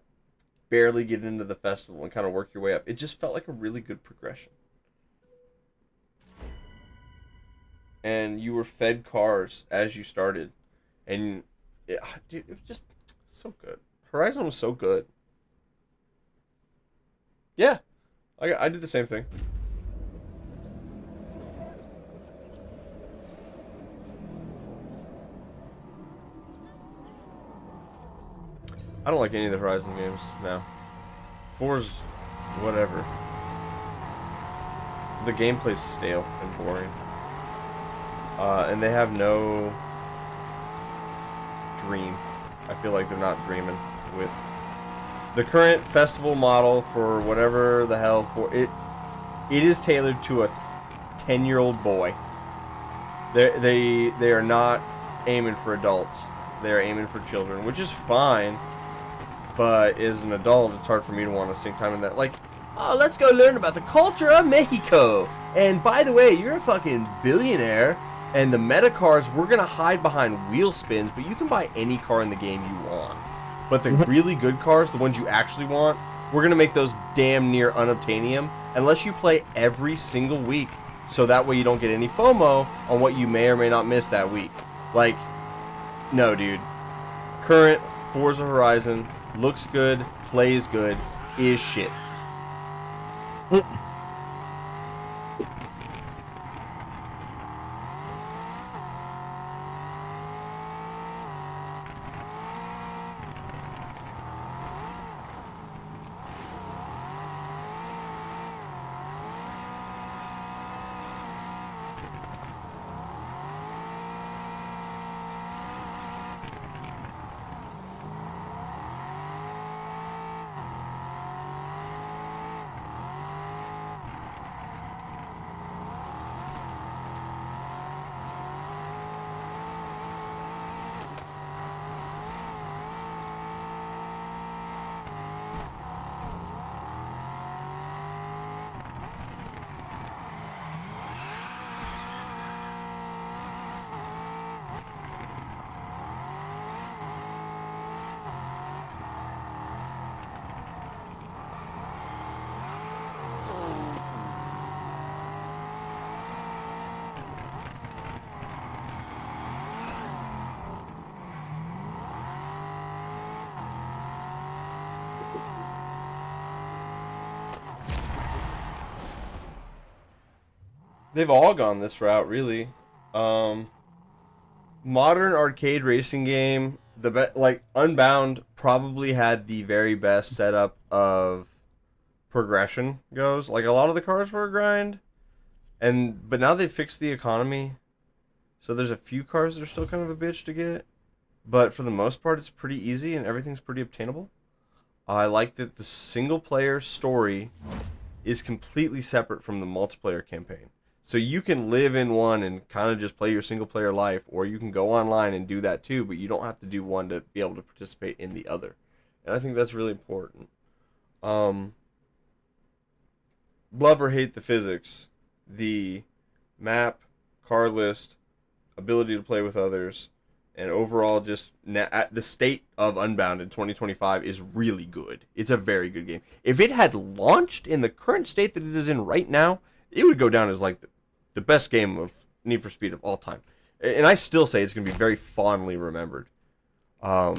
barely get into the festival and kind of work your way up. It just felt like a really good progression. And you were fed cars as you started. And dude, it was just so good. Horizon was so good. Yeah. I did the same thing. I don't like any of the Horizon games now. 4's whatever. The gameplay's stale and boring. And they have no dream. I feel like they're not dreaming with the current festival model for whatever the hell for it. It is tailored to a 10-year-old boy. They are not aiming for adults. They are aiming for children, which is fine. But as an adult, it's hard for me to want to sink time in that. Like, oh, let's go learn about the culture of Mexico. And by the way, you're a fucking billionaire. And the meta cars, we're going to hide behind wheel spins, but you can buy any car in the game you want. But the really good cars, the ones you actually want, we're going to make those damn near unobtainium unless you play every single week. So that way you don't get any FOMO on what you may or may not miss that week. Like, no, dude. Current Forza Horizon looks good, plays good, is shit. They've all gone this route, really. Modern arcade racing game, like Unbound probably had the very best setup of progression goes. Like a lot of the cars were a grind, but now they've fixed the economy, so there's a few cars that are still kind of a bitch to get, but for the most part, it's pretty easy and everything's pretty obtainable. I like that the single player story is completely separate from the multiplayer campaign. So you can live in one and kind of just play your single player life, or you can go online and do that too, but you don't have to do one to be able to participate in the other. And I think that's really important. Love or hate the physics, the map, car list, ability to play with others, and overall just the state of Unbound in 2025 is really good. It's a very good game. If it had launched in the current state that it is in right now, it would go down as like the best game of Need for Speed of all time. And I still say it's going to be very fondly remembered. And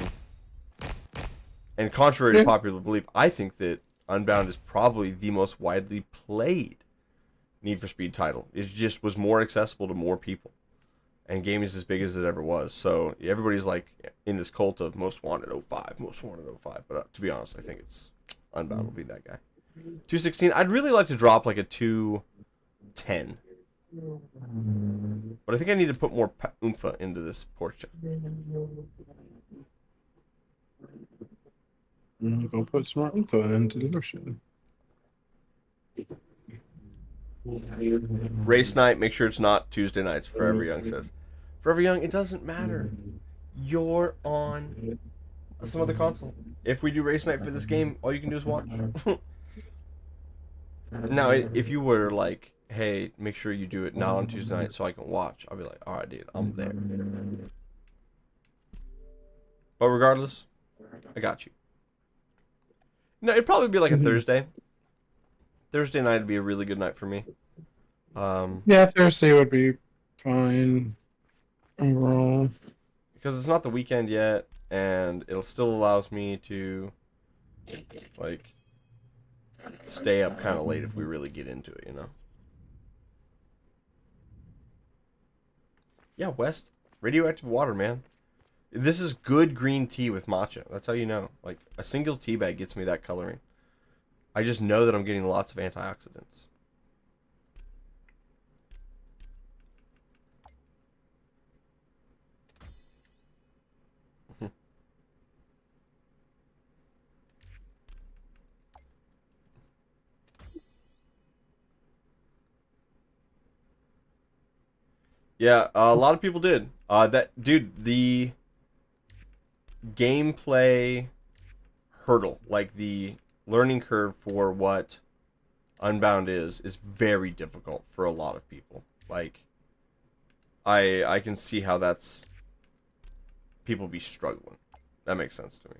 contrary to popular belief, I think that Unbound is probably the most widely played Need for Speed title. It just was more accessible to more people. And game is as big as it ever was. So everybody's like in this cult of most wanted 05, most wanted 05. But to be honest, I think it's Unbound will be that guy. 216. I'd really like to drop like a 210. But I think I need to put more oomph into this Porsche. I'm gonna put some more info into the version. Race night, make sure it's not Tuesday nights, Forever Young says. Forever Young, it doesn't matter. You're on some other console. If we do race night for this game, all you can do is watch. Now, if you were like, hey, make sure you do it not on Tuesday night so I can watch, I'll be like, alright, dude, I'm there. But regardless, I got you. No, it'd probably be like a Thursday. Thursday night would be a really good night for me. Yeah, Thursday would be fine overall. Because it's not the weekend yet, and it still allows me to, like, stay up kind of late if we really get into it, you know? Yeah, West, radioactive water, man. This is good green tea with matcha. That's how you know. Like, a single tea bag gets me that coloring. I just know that I'm getting lots of antioxidants. Yeah, a lot of people did. Dude, the gameplay hurdle, like the learning curve for what Unbound is very difficult for a lot of people. Like, I can see how that's people be struggling. That makes sense to me.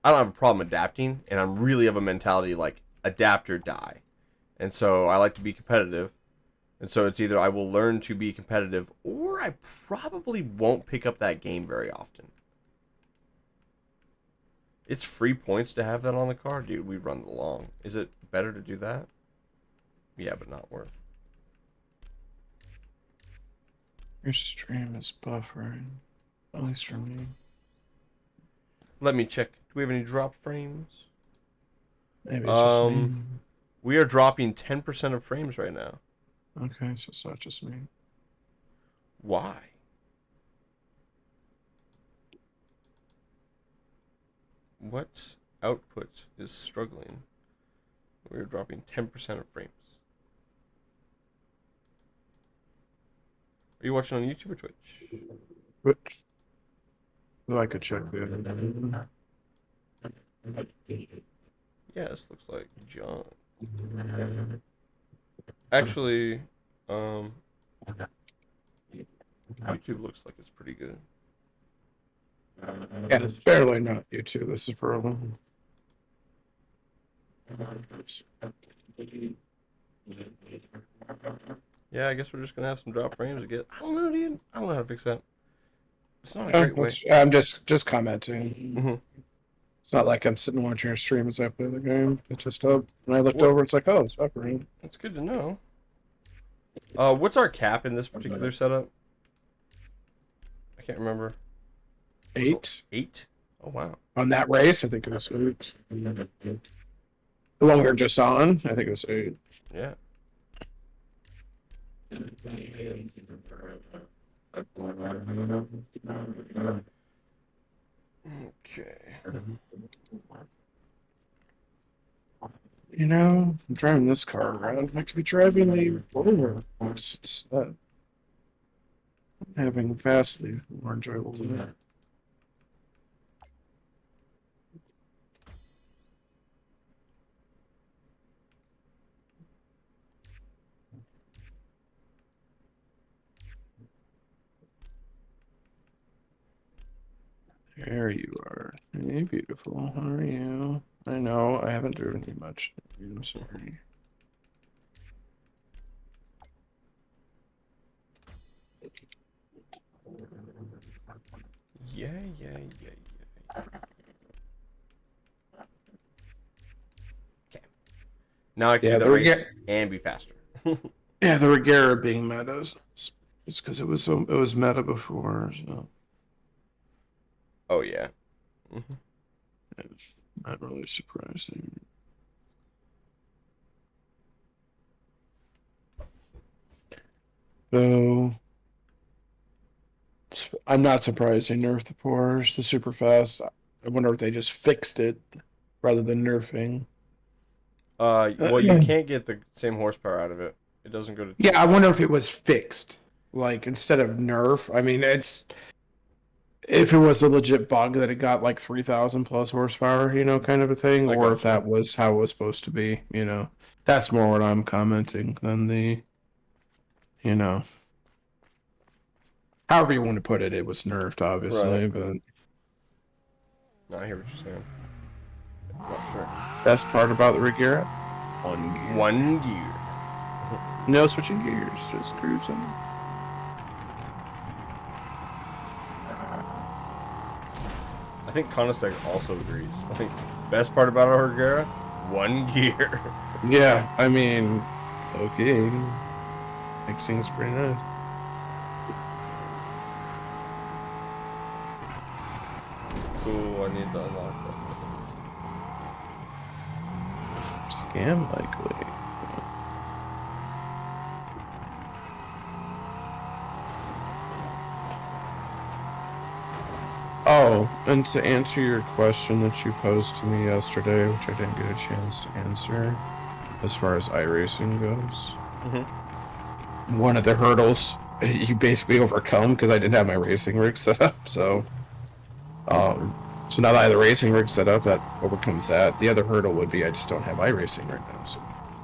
I don't have a problem adapting, and I'm really of a mentality like adapt or die. And so I like to be competitive. And so it's either I will learn to be competitive or I probably won't pick up that game very often. It's free points to have that on the card, dude. We run the long. Is it better to do that? Yeah, but not worth. Your stream is buffering. At least for me. Let me check. Do we have any drop frames? Maybe it's just me. We are dropping 10% of frames right now. Okay, so it's not just me. Why? What output is struggling? We're dropping 10% of frames. Are you watching on YouTube or Twitch? Which? Well, I could check the. Yeah, this looks like John. Actually, YouTube looks like it's pretty good. Yeah, it's barely not YouTube. This is a problem. Yeah, I guess we're just gonna have some drop frames again. I don't know, dude. I don't know how to fix that. It's not a great way. I'm just commenting. Mm-hmm. It's not like I'm sitting watching your stream as I play the game. It's just up. When I looked over, it's like, oh, it's buffering. That's good to know. What's our cap in this particular setup? I can't remember. 8? 8? Oh, wow. On that race, I think it was 8. The one we were just on, I think it was 8. Yeah. Okay. You know, I'm driving this car around. I could be driving the Rover. It's having vastly more enjoyable today. There you are. Hey, beautiful. How are you? I know, I haven't driven you much. I'm sorry. Yeah. Okay. Now I can do the race and be faster. Yeah, the Regera being metas. It's because it was meta before, so. Oh yeah. Mm-hmm. It's not really surprising. So I'm not surprised they nerfed the Porsche, the super fast. I wonder if they just fixed it rather than nerfing. Well, you can't get the same horsepower out of it. It doesn't go to. Yeah, I wonder if it was fixed. Like instead of nerf, I mean it's if it was a legit bug that it got like 3,000 plus horsepower, you know, kind of a thing, I or if gotcha. that was how it was supposed to be, you know. That's more what I'm commenting than the, you know. However you want to put it, it was nerfed, obviously, Right. but No, I hear what you're saying. Not sure. best part about the Regera? One gear. One gear. No switching gears, just cruising. I think Konisek also agrees. I think best part about our Regera, one gear. Yeah, I mean, okay. Mixing's pretty nice. Cool, I need to unlock that. Scam likely. Oh, and to answer your question that you posed to me yesterday, which I didn't get a chance to answer, as far as iRacing goes, one of the hurdles you basically overcome because I didn't have my racing rig set up. So now that I have the racing rig set up, that overcomes that. The other hurdle would be I just don't have iRacing right now. So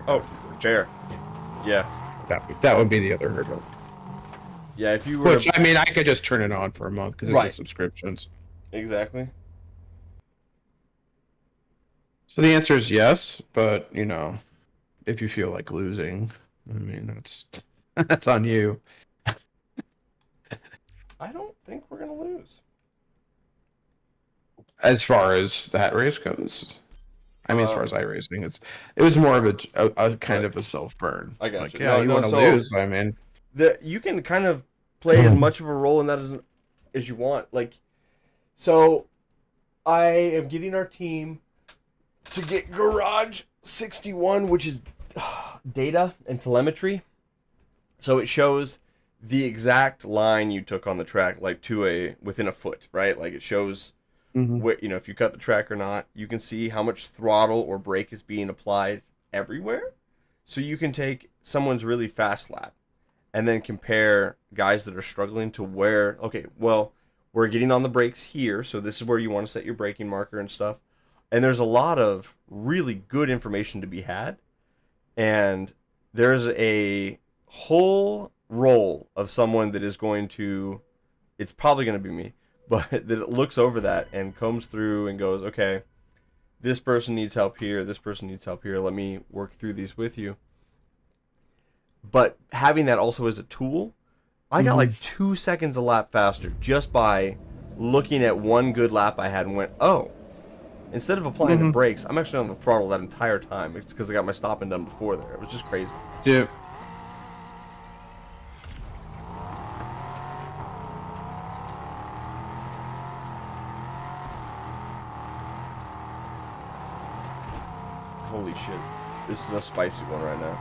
Oh, fair. Yeah. that would be the other hurdle. Yeah, if you were. Which, I mean, I could just turn it on for a month because it's just subscriptions. Exactly. So the answer is yes, but, you know, if you feel like losing, I mean, that's on you. I don't think we're going to lose. As far as that race goes. I mean, as far as iRacing, it was more of a kind of a self-burn. I got like, you. yeah, No, you no, want to so- lose, I mean. You can kind of play as much of a role in that as you want. Like, so I am getting our team to get Garage 61, which is data and telemetry. So it shows the exact line you took on the track, like within a foot, right? Like it shows where, you know, if you cut the track or not. You can see how much throttle or brake is being applied everywhere. So you can take someone's really fast lap and then compare guys that are struggling to where, okay, well, we're getting on the brakes here, so this is where you want to set your braking marker and stuff. And there's a lot of really good information to be had. And there's a whole role of someone that is going to, it's probably going to be me, but that looks over that and combs through and goes, okay, this person needs help here, this person needs help here, let me work through these with you. But having that also as a tool, I got like 2 seconds a lap faster just by looking at one good lap I had and went, oh, instead of applying the brakes, I'm actually on the throttle that entire time. It's because I got my stopping done before there. It was just crazy. Yeah. Holy shit. This is a spicy one right now.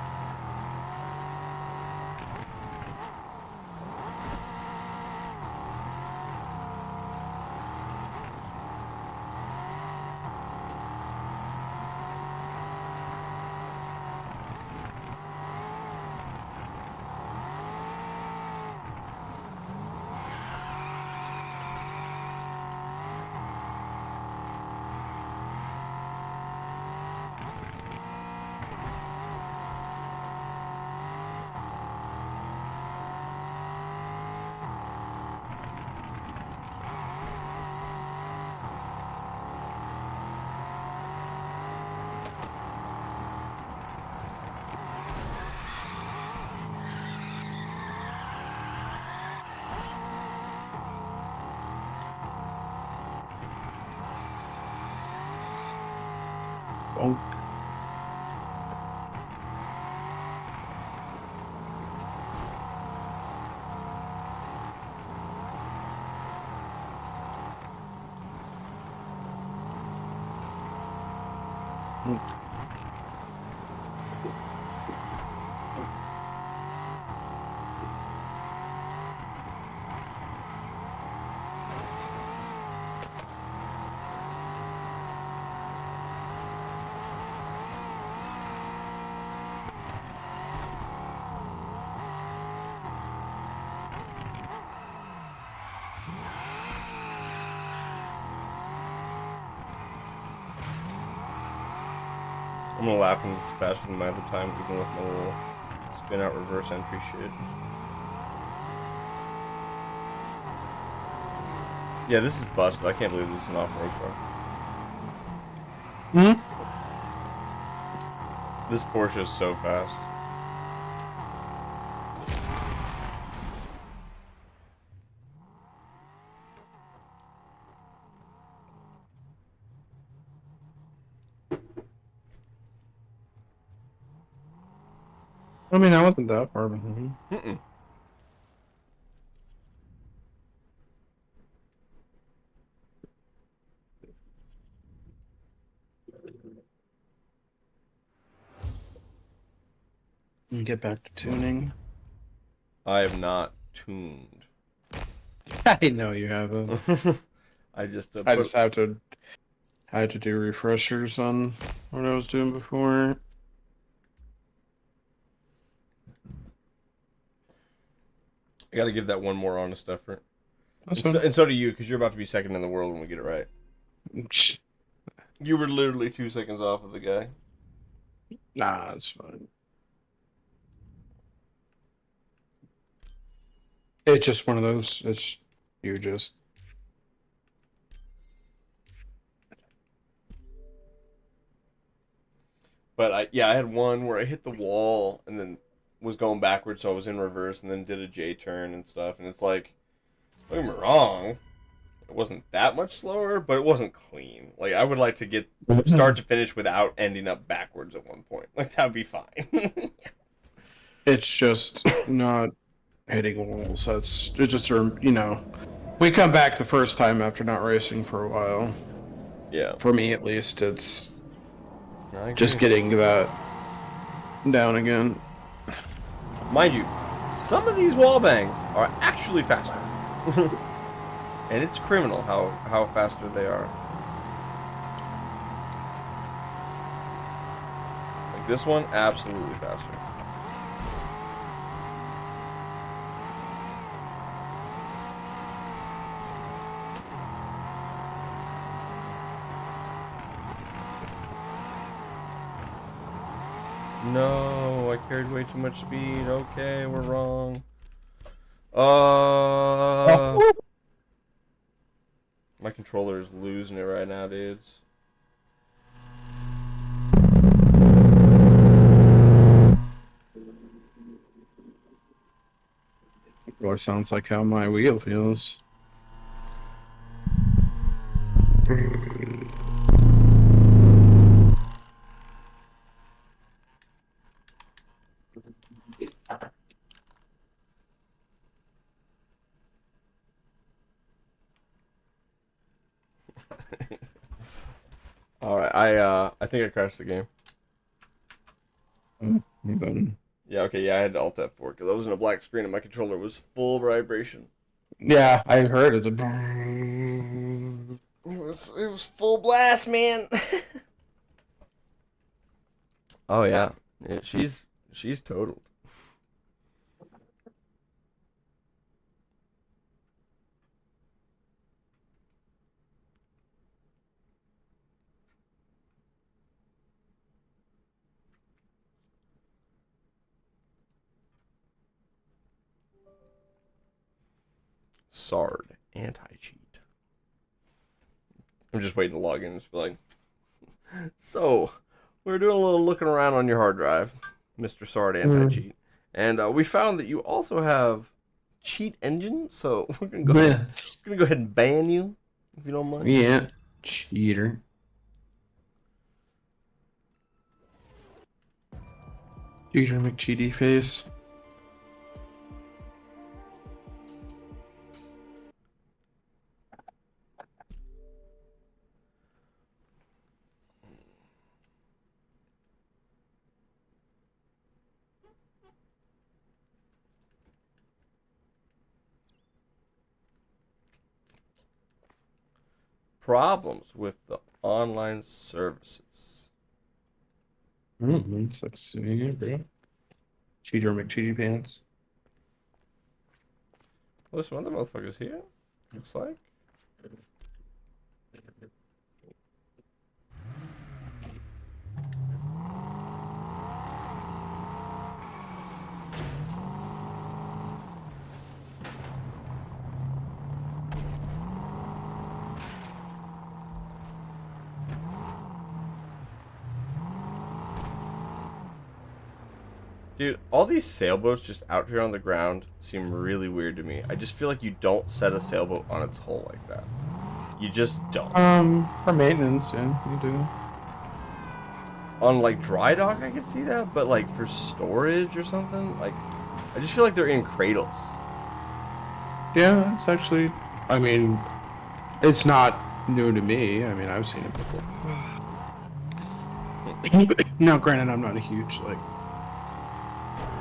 Bonk. I'm gonna laugh when this is faster than my other time, even with my little spin out reverse entry shit. Yeah, this is busted. I can't believe this is an off-road car. Hmm? This Porsche is so fast. I mean, I wasn't that far behind. Mm-mm. Get back to tuning. I have not tuned. I know you haven't. I just I just have to. I had to do refreshers on what I was doing before. I gotta give that one more honest effort. That's And so do you, because you're about to be second in the world when we get it right. fine. You were literally 2 seconds off of the guy. Nah, it's fine. It's just one of those. It's you just. But I had one where I hit the wall and then was going backwards, so I was in reverse and then did a J turn and stuff. And it's like, don't get me wrong, it wasn't that much slower, but it wasn't clean. Like, I would like to get start to finish without ending up backwards at one point. Like, that would be fine. It's just not hitting walls. It's just we come back the first time after not racing for a while. Yeah. For me, at least, it's I agree. just getting that down again. Mind you, some of these wall bangs are actually faster. And it's criminal how faster they are. Like this one, absolutely faster. No, I carried way too much speed. Okay, we're wrong. My controller is losing it right now, dudes. Or sounds like how my wheel feels. All right, I think I crashed the game. Yeah, okay, yeah, I had to Alt F4 because I was in a black screen and my controller was full vibration. Yeah, I heard it. It was full blast, man. Oh yeah, she's totaled. SARD anti-cheat. I'm just waiting to log in and just be like, so we're doing a little looking around on your hard drive, Mr. SARD anti-cheat, and we found that you also have cheat engine. So we're gonna go ahead and ban you if you don't mind. Yeah, cheater. Cheater McCheaty face. Problems with the online services. Sucks to me, bro. Cheater McCheaty pants. Well, this other motherfucker's here. Looks like. Dude, all these sailboats just out here on the ground seem really weird to me. I just feel like you don't set a sailboat on its hull like that. You just don't. For maintenance, yeah, you do. On like dry dock, I could see that, but like for storage or something, like I just feel like they're in cradles. Yeah, it's actually. I mean, it's not new to me. I mean, I've seen it before. Now, granted, I'm not a huge like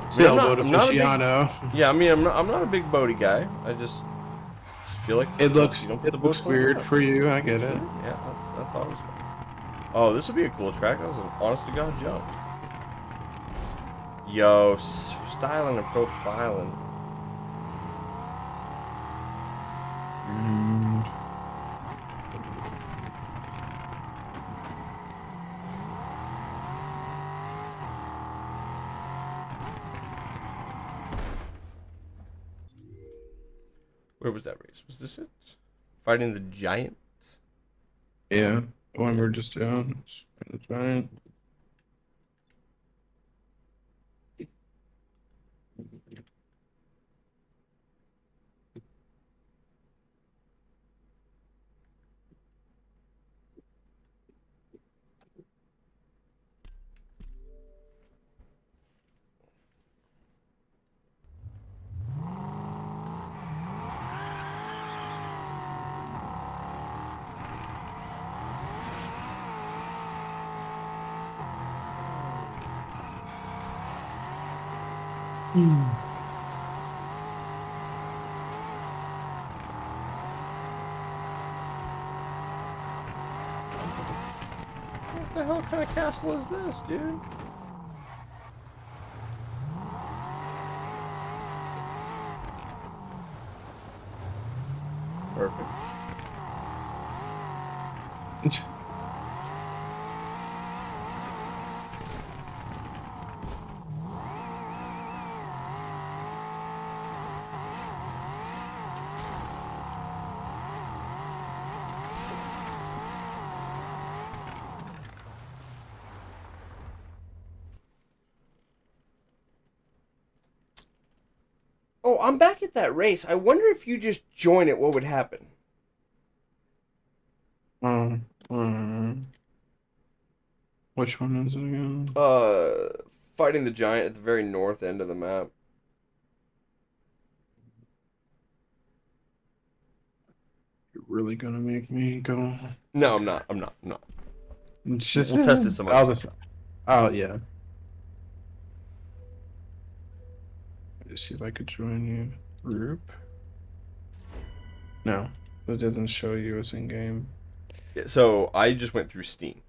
sailboat aficionado. Yeah, I mean, I'm not a big boaty guy. I just feel like It looks you don't put the boats on weird the for you. I get it. Yeah, that's always fun. Oh, this would be a cool track. That was an honest to God jump. Yo, styling and profiling. Where was that race? Was this it? Fighting the giant? Yeah, the one we're just doing. That's right. What the hell kind of castle is this, dude? Perfect. Oh, I'm back at that race. I wonder if you just join it, what would happen? Which one is it again? Fighting the giant at the very north end of the map. You're really gonna make me go? No, I'm not. We'll test it some other time. Oh, yeah. Let's see if I could join you. Group? No, it doesn't show you as in game. Yeah, so I just went through Steam.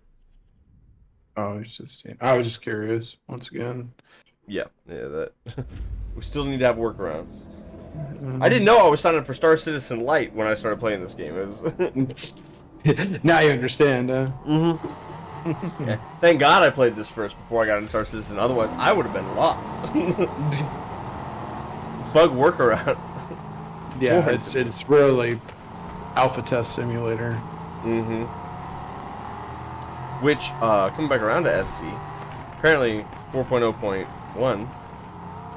Oh, it's just I was just curious once again. Yeah, that. We still need to have workarounds. I didn't know I was signing up for Star Citizen Light when I started playing this game. It was. Now you understand, Yeah. Thank God I played this first before I got into Star Citizen. Otherwise, I would have been lost. Bug workarounds. Yeah, it's really alpha test simulator. Which, coming back around to SC, apparently 4.0.1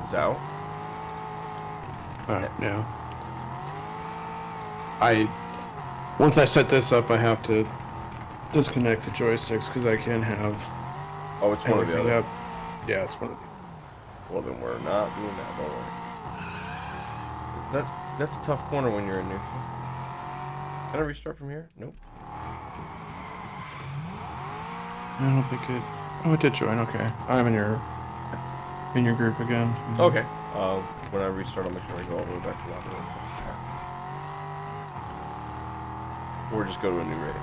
is out. Yeah. Once I set this up, I have to disconnect the joysticks because I can't have. Oh, it's one or the other. Up. Yeah, it's one of the. Well, then we're not doing that. Don't worry. That's a tough corner when you're in neutral. Can I restart from here? Nope. I don't think it. Oh, it did join. Okay, I'm in your group again. Okay. When I restart, I'll make sure I go all the way back to locker room. Or just go to a new race.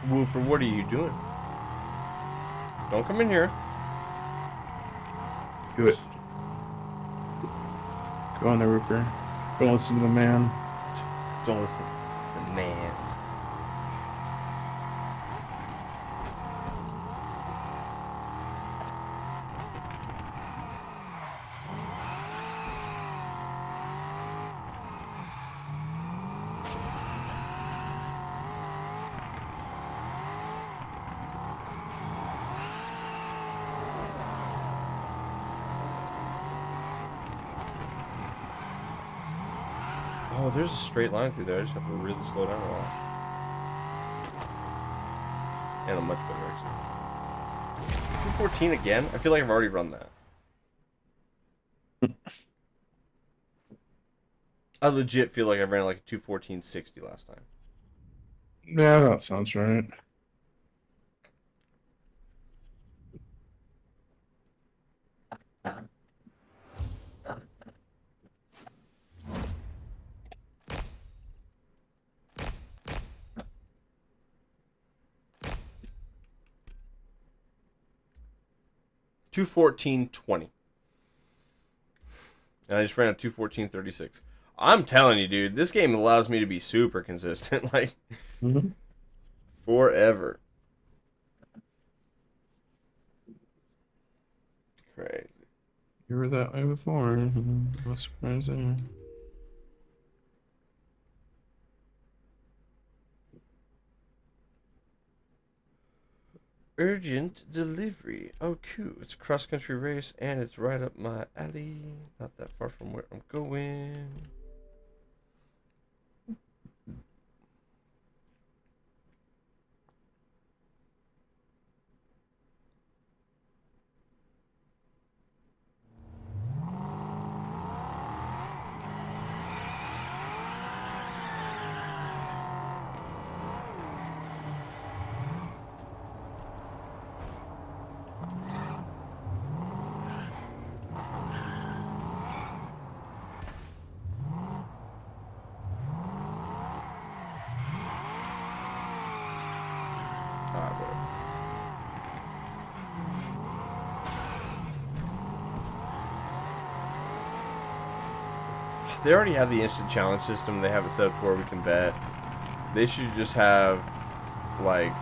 Whooper, what are you doing? Don't come in here. Do it. Go on there, Rooper. Don't listen to the man. Don't listen to the man. Oh, there's a straight line through there. I just have to really slow down a lot. And a much better exit. 214 again? I feel like I've already run that. I legit feel like I ran like a 214.60 last time. Yeah, that sounds right. $214.20. And I just ran a 214.36. I'm telling you, dude, this game allows me to be super consistent, like forever. Crazy. You were that way before. No surprise there. Urgent delivery. Oh, cool. It's a cross-country race, and it's right up my alley. Not that far from where I'm going. They already have the instant challenge system. They have it set up where we can bet. They should just have, like,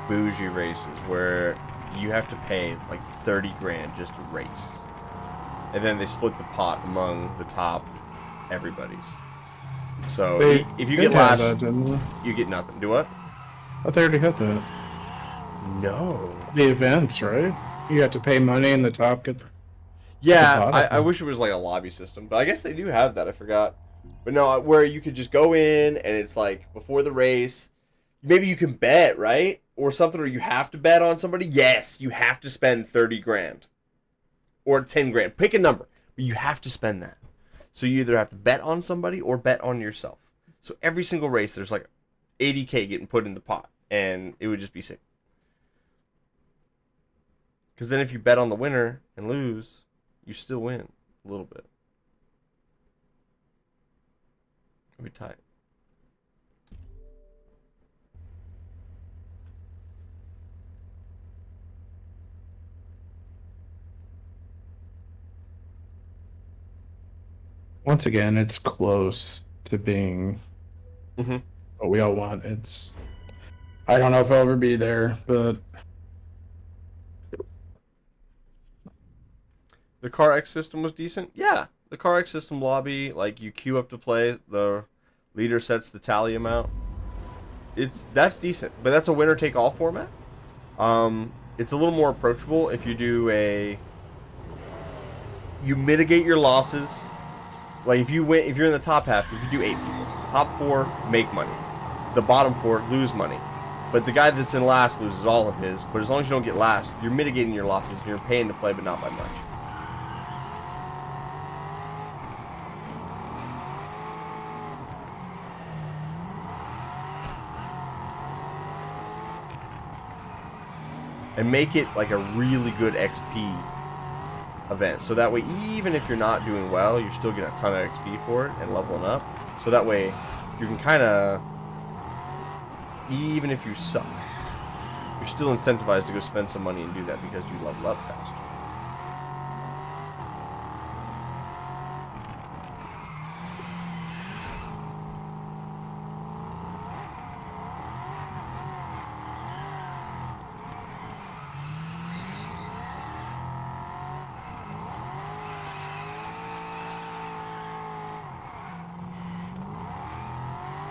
bougie races where you have to pay, like, 30 grand just to race. And then they split the pot among the top everybody's. So, if you get last, you get nothing. Do what? I thought they already had that. No. The events, right? You have to pay money and the top get... Yeah, I wish it was like a lobby system, but I guess they do have that. I forgot. But no, where you could just go in and it's like before the race, maybe you can bet, right? Or something, or you have to bet on somebody. Yes, you have to spend 30 grand or 10 grand. Pick a number, but you have to spend that. So you either have to bet on somebody or bet on yourself. So every single race, there's like 80K getting put in the pot, and it would just be sick. Because then if you bet on the winner and lose, you still win a little bit. It'll be tight. Once again, it's close to being what we all want. It's... I don't know if I'll ever be there, but... The CarX system was decent? Yeah. The CarX system lobby, like you queue up to play, the leader sets the tally amount. That's decent, but that's a winner take all format. It's a little more approachable if you do you mitigate your losses. Like if you're in the top half, if you do 8 people, top 4 make money. The bottom 4 lose money. But the guy that's in last loses all of his, but as long as you don't get last, you're mitigating your losses and you're paying to play but not by much. And make it like a really good XP event. So that way, even if you're not doing well, you're still getting a ton of XP for it and leveling up. So that way, you can kind of, even if you suck, you're still incentivized to go spend some money and do that because you level up faster.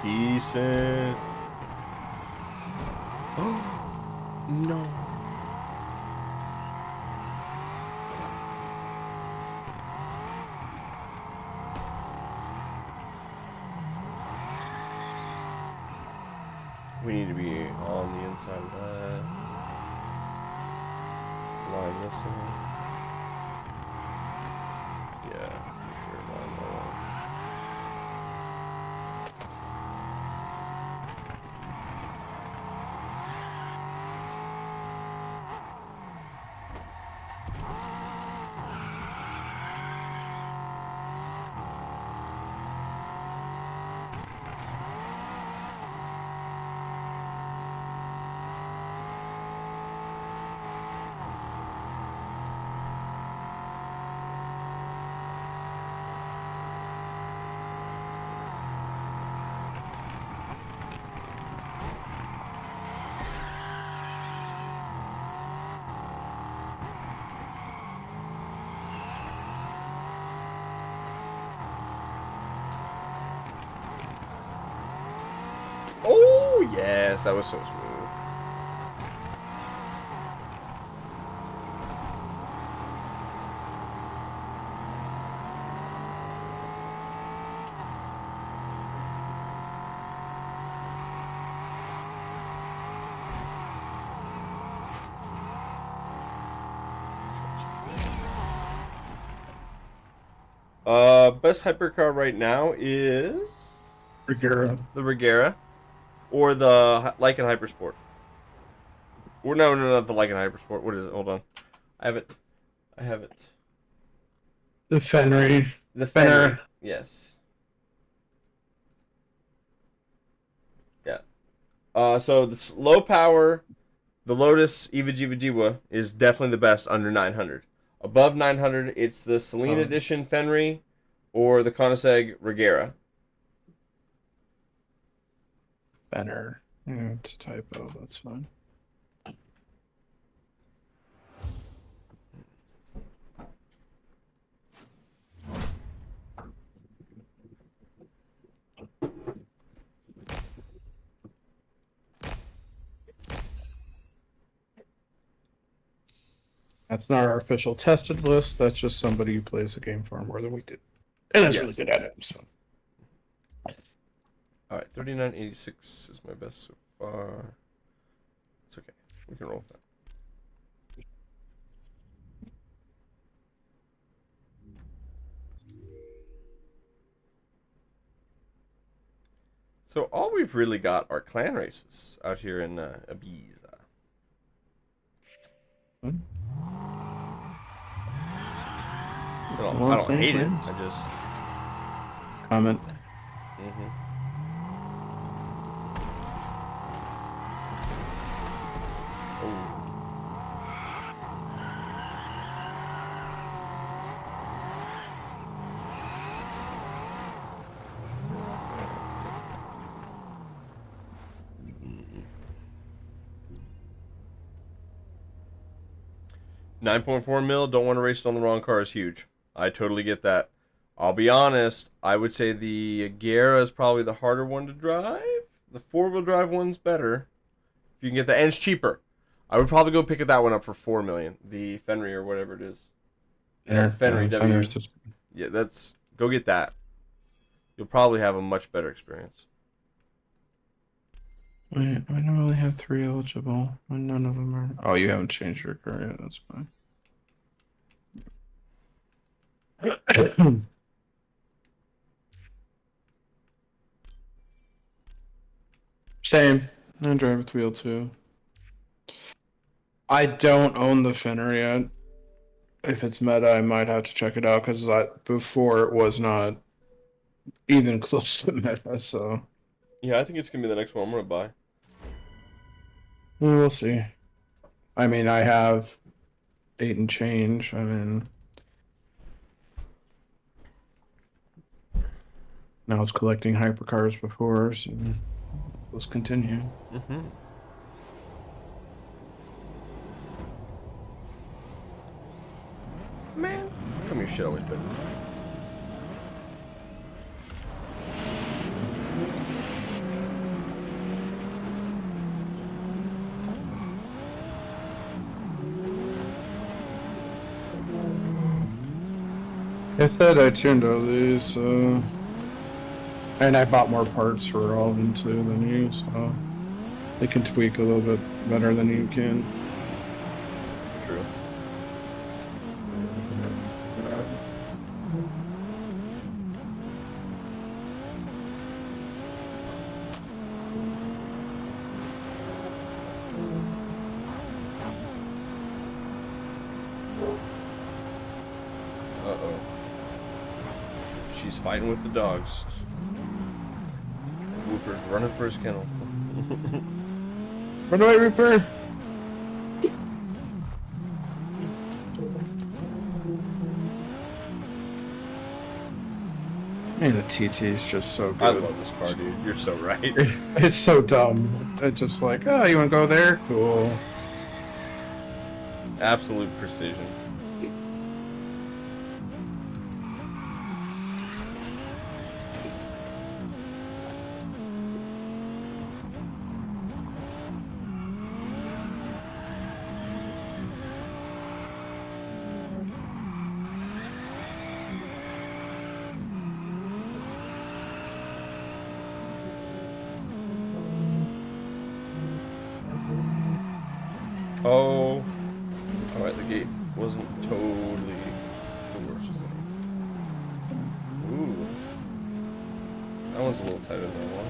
Decent. No. We need to be on the inside of that. Line missing. Yeah, for sure. Line low. Oh, yes, that was so smooth. Best hypercar right now is Regera. the Regera or the Lycan Hypersport. Or no, not the Lycan Hypersport. What is it? Hold on. I have it. The Fenry. The Fenner. Fenner. Yes. Yeah. So the low power, the Lotus Eva Jiva Jiwa is definitely the best under 900. Above 900, it's the Celine Edition Fenry or the Koenigsegg Regera. Fenner. Yeah, it's a typo. That's fine. That's not our official tested list. That's just somebody who plays the game far more than we do. And is really good at it. So. Alright, 3986 is my best so far. It's okay. We can roll with that. So all we've really got are clan races out here in Ibiza. I don't hate it. I just comment. Oh. 9.4 mil, don't want to race it on the wrong car is huge. I totally get that. I'll be honest, I would say the Guerra is probably the harder one to drive. The four-wheel drive one's better. If you can get that, and it's cheaper. I would probably go pick that one up for $4 million. The Fenry or whatever it is. Yeah, Fenry W. Yeah, go get that. You'll probably have a much better experience. Wait, I don't really have 3 eligible. And none of them are. Oh, you haven't changed your car yet. That's fine. Same. I drive with wheel 2. I don't own the Fenner yet. If it's meta, I might have to check it out because before it was not even close to meta. So yeah, I think it's gonna be the next one I'm gonna buy. We'll see. I mean, I have 8 and change. I mean, I was collecting hypercars before, so let's continue. Man, how come your shit always better? I said I tuned all these, and I bought more parts for all of them too than you, so they can tweak a little bit better than you can. True. Uh-oh. She's fighting with the dogs. Whooper's running for his kennel. Run away, Reaper! Man, the TT is just so good. I love this car, dude. You're so right. It's so dumb. It's just like, oh, you want to go there? Cool. Absolute precision. Oh. Alright, the gate wasn't totally the worst thing. Ooh. That one's a little tighter than that one.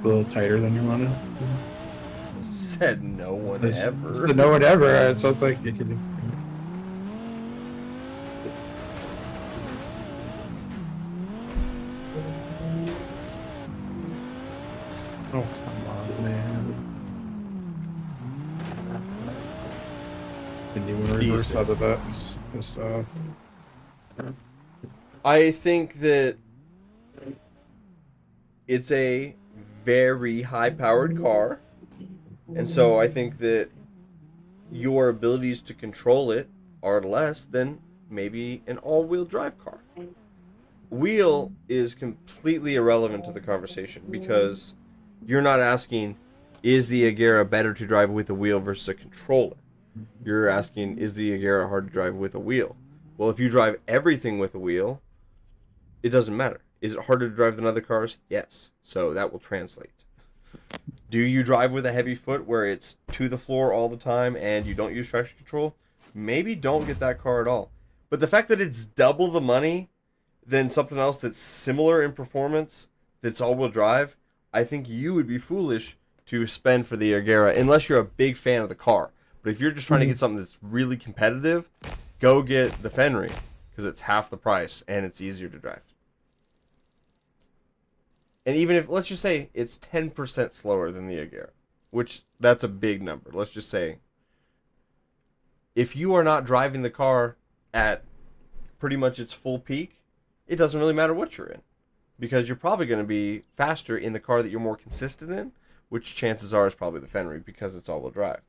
A little tighter than you wanted. Said no one ever. No one ever. It sounds like you can. Oh, come on, man. Can you reverse out of that? Just, I think that it's a very high-powered car, and so I think that your abilities to control it are less than maybe an all-wheel drive car. Wheel is completely irrelevant to the conversation because you're not asking, is the Agera better to drive with a wheel versus a controller? You're asking, is the Agera hard to drive with a wheel? Well, if you drive everything with a wheel, it doesn't matter. Is it harder to drive than other cars? Yes. So that will translate. Do you drive with a heavy foot where it's to the floor all the time and you don't use traction control? Maybe don't get that car at all. But the fact that it's double the money than something else that's similar in performance, that's all-wheel drive, I think you would be foolish to spend for the Agera unless you're a big fan of the car. But if you're just trying to get something that's really competitive, go get the Fenry because it's half the price and it's easier to drive. And even if, let's just say, it's 10% slower than the Agera, which that's a big number. Let's just say, if you are not driving the car at pretty much its full peak, it doesn't really matter what you're in. Because you're probably going to be faster in the car that you're more consistent in, which chances are is probably the Fenry because it's all-wheel drive.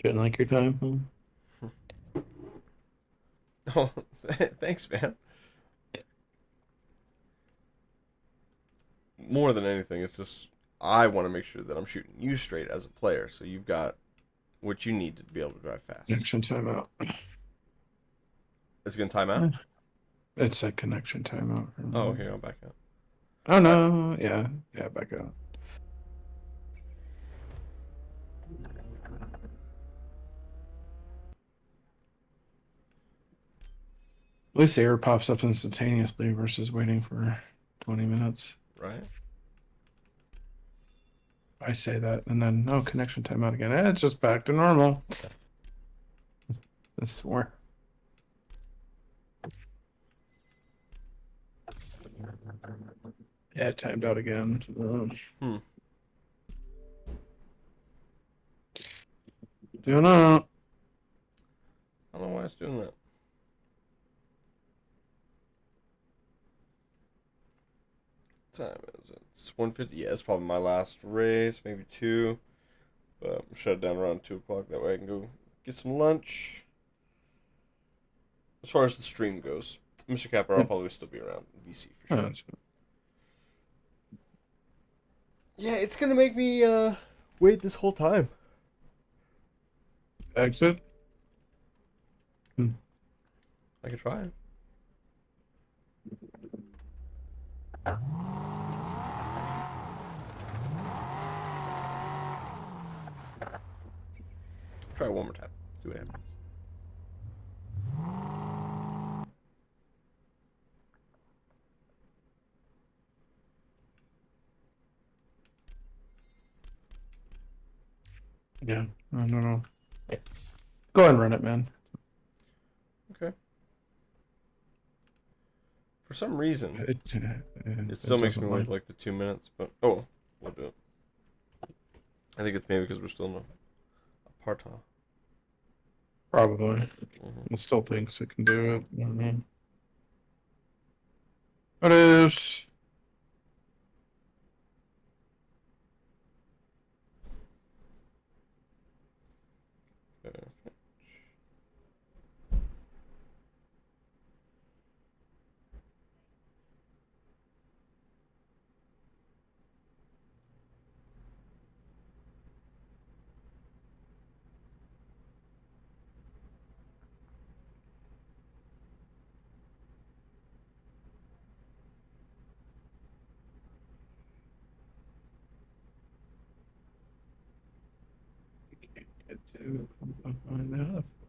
Didn't like your time? Oh, thanks, man. More than anything, it's just I want to make sure that I'm shooting you straight as a player, so you've got what you need to be able to drive fast. Connection timeout. It's going to time out? It's a connection timeout. Oh, here, I'll back out. Oh, no. Yeah, back out. At least the error pops up instantaneously versus waiting for 20 minutes. Right? I say that, and then, no, connection timeout again. It's just back to normal. That's more. Yeah, it timed out again. Don't know. I don't know why it's doing that. time is it? It's 1:50. Yeah, it's probably my last race, maybe 2. But I'm shut it down around 2 o'clock. That way I can go get some lunch. As far as the stream goes, Mr. Capper, I'll probably still be around VC for sure. Yeah, it's gonna make me wait this whole time. Exit? I could try it. Try it one more time. See what happens. Yeah, I don't know. Go ahead and run it, man. Okay. For some reason, it still makes me wait like the 2 minutes, but oh, we'll do it. I think it's maybe because we're still in a parta. Probably. It still thinks it can do it. I don't know. What is?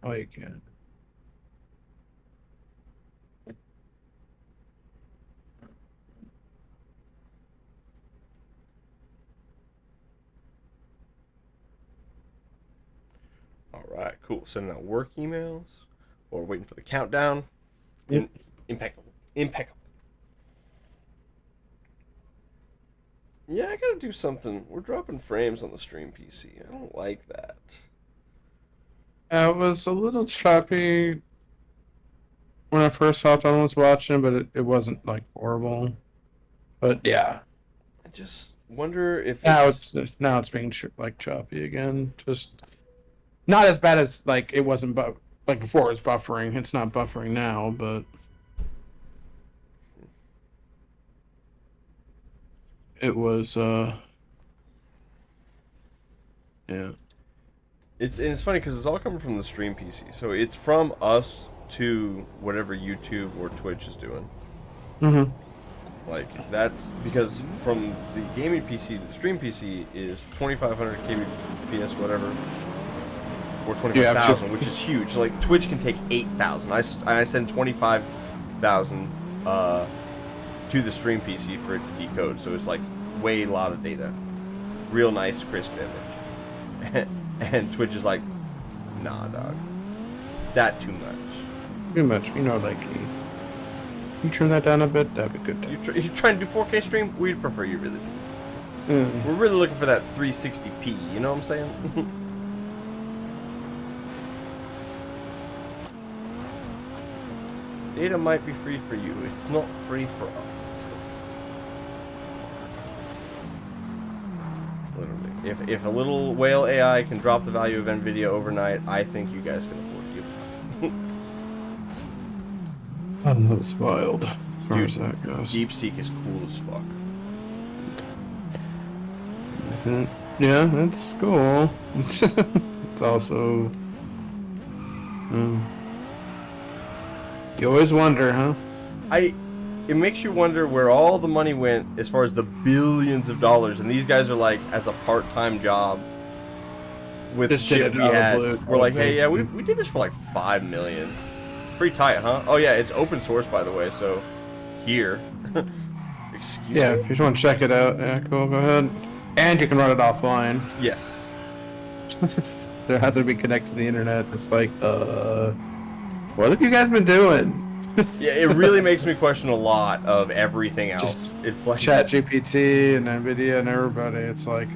Oh, you can. All right, cool. Sending out work emails or waiting for the countdown. Impeccable. Impeccable. Yeah, I gotta do something. We're dropping frames on the stream PC. I don't like that. It was a little choppy when I first hopped on and was watching, but it wasn't like horrible. But yeah. I just wonder if now it's being like choppy again. Just not as bad as like it wasn't, but like before it was buffering. It's not buffering now, but it was yeah. It's funny because it's all coming from the stream PC, so it's from us to whatever YouTube or Twitch is doing. Like that's because from the gaming PC, the stream PC is 2,500 kbps, whatever, or 25,000, which is huge. Like Twitch can take 8,000. I send 25,000 to the stream PC for it to decode, so it's like way a lot of data, real nice crisp image. And Twitch is like, nah, dog. That too much. Too much. You know, like, you turn that down a bit, that'd be good. You trying to do 4K stream? We'd prefer you really do. We're really looking for that 360p, you know what I'm saying? Data might be free for you. It's not free for us. Literally. If a little whale AI can drop the value of NVIDIA overnight, I think you guys can afford you. That's wild. As far as that goes. DeepSeek is cool as fuck. Yeah, that's cool. It's also... you always wonder, huh? It makes you wonder where all the money went as far as the billions of dollars, and these guys are like as a part-time job with Just shit we had. We're like, hey, yeah, we did this for like $5 million. Pretty tight, huh? Oh yeah, it's open source, by the way, so here. Excuse me? Yeah, if you just want to check it out, yeah, cool, go ahead. And you can run it offline. Yes. They have to be connected to the internet. It's like, what have you guys been doing? Yeah, it really makes me question a lot of everything else. It's like ChatGPT and NVIDIA and everybody. It's like,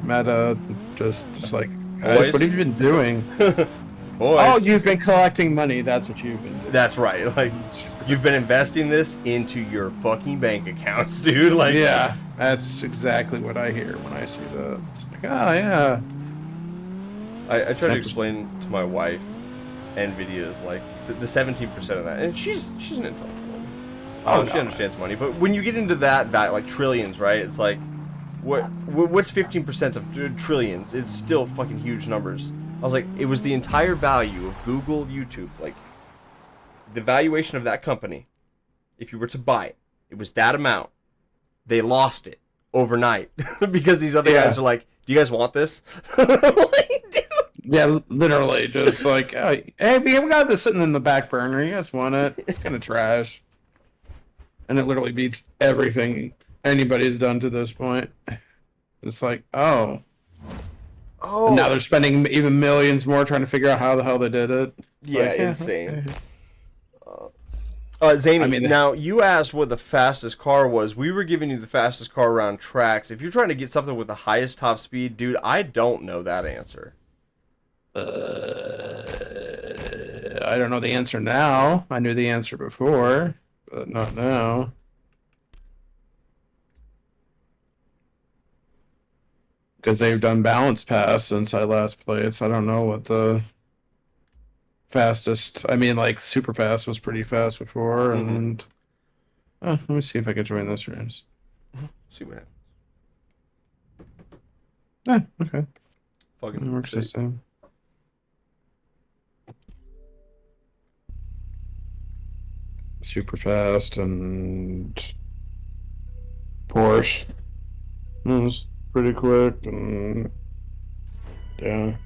Meta, just like, guys, what have you been doing? Boys. Oh, you've been collecting money. That's what you've been doing. That's right. Like, you've been investing this into your fucking bank accounts, dude. Like, yeah, that's exactly what I hear when I see that. It's like, oh, yeah. I try to explain to my wife NVIDIA's like the 17% of that, and she's an intellectual woman. She understands money, but when you get into that like trillions, right? It's like, what's 15% of trillions? It's still fucking huge numbers. I was like, it was the entire value of Google, YouTube, like the valuation of that company. If you were to buy it, it was that amount. They lost it overnight because these other guys are like, "Do you guys want this?" Like, dude. Yeah, literally, just like, oh, hey, we got this sitting in the back burner. You guys want it? It's kind of trash, and it literally beats everything anybody's done to this point. It's like, oh, and now they're spending even millions more trying to figure out how the hell they did it. Yeah, like, insane. Zany, now you asked what the fastest car was. We were giving you the fastest car around tracks. If you're trying to get something with the highest top speed, dude, I don't know that answer. I don't know the answer now. I knew the answer before, but not now. Because they've done balance pass since I last played, so I don't know what the fastest. I mean, like super fast was pretty fast before, and let me see if I can join this race. See what happens. Okay. Fucking It works the same. Super fast and Porsche. It was pretty quick and yeah.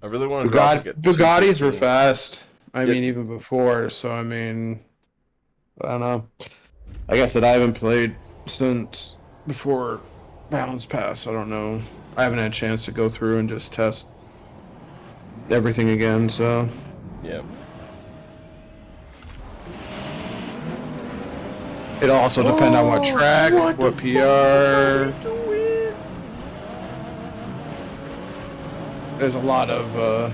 I really want to Bugattis were fast. I mean, even before. So I mean, I don't know. Like I said, I haven't played since before Balance Pass. I don't know. I haven't had a chance to go through and just test everything again. So yeah. It'll also depend on what track, what PR. There's a lot of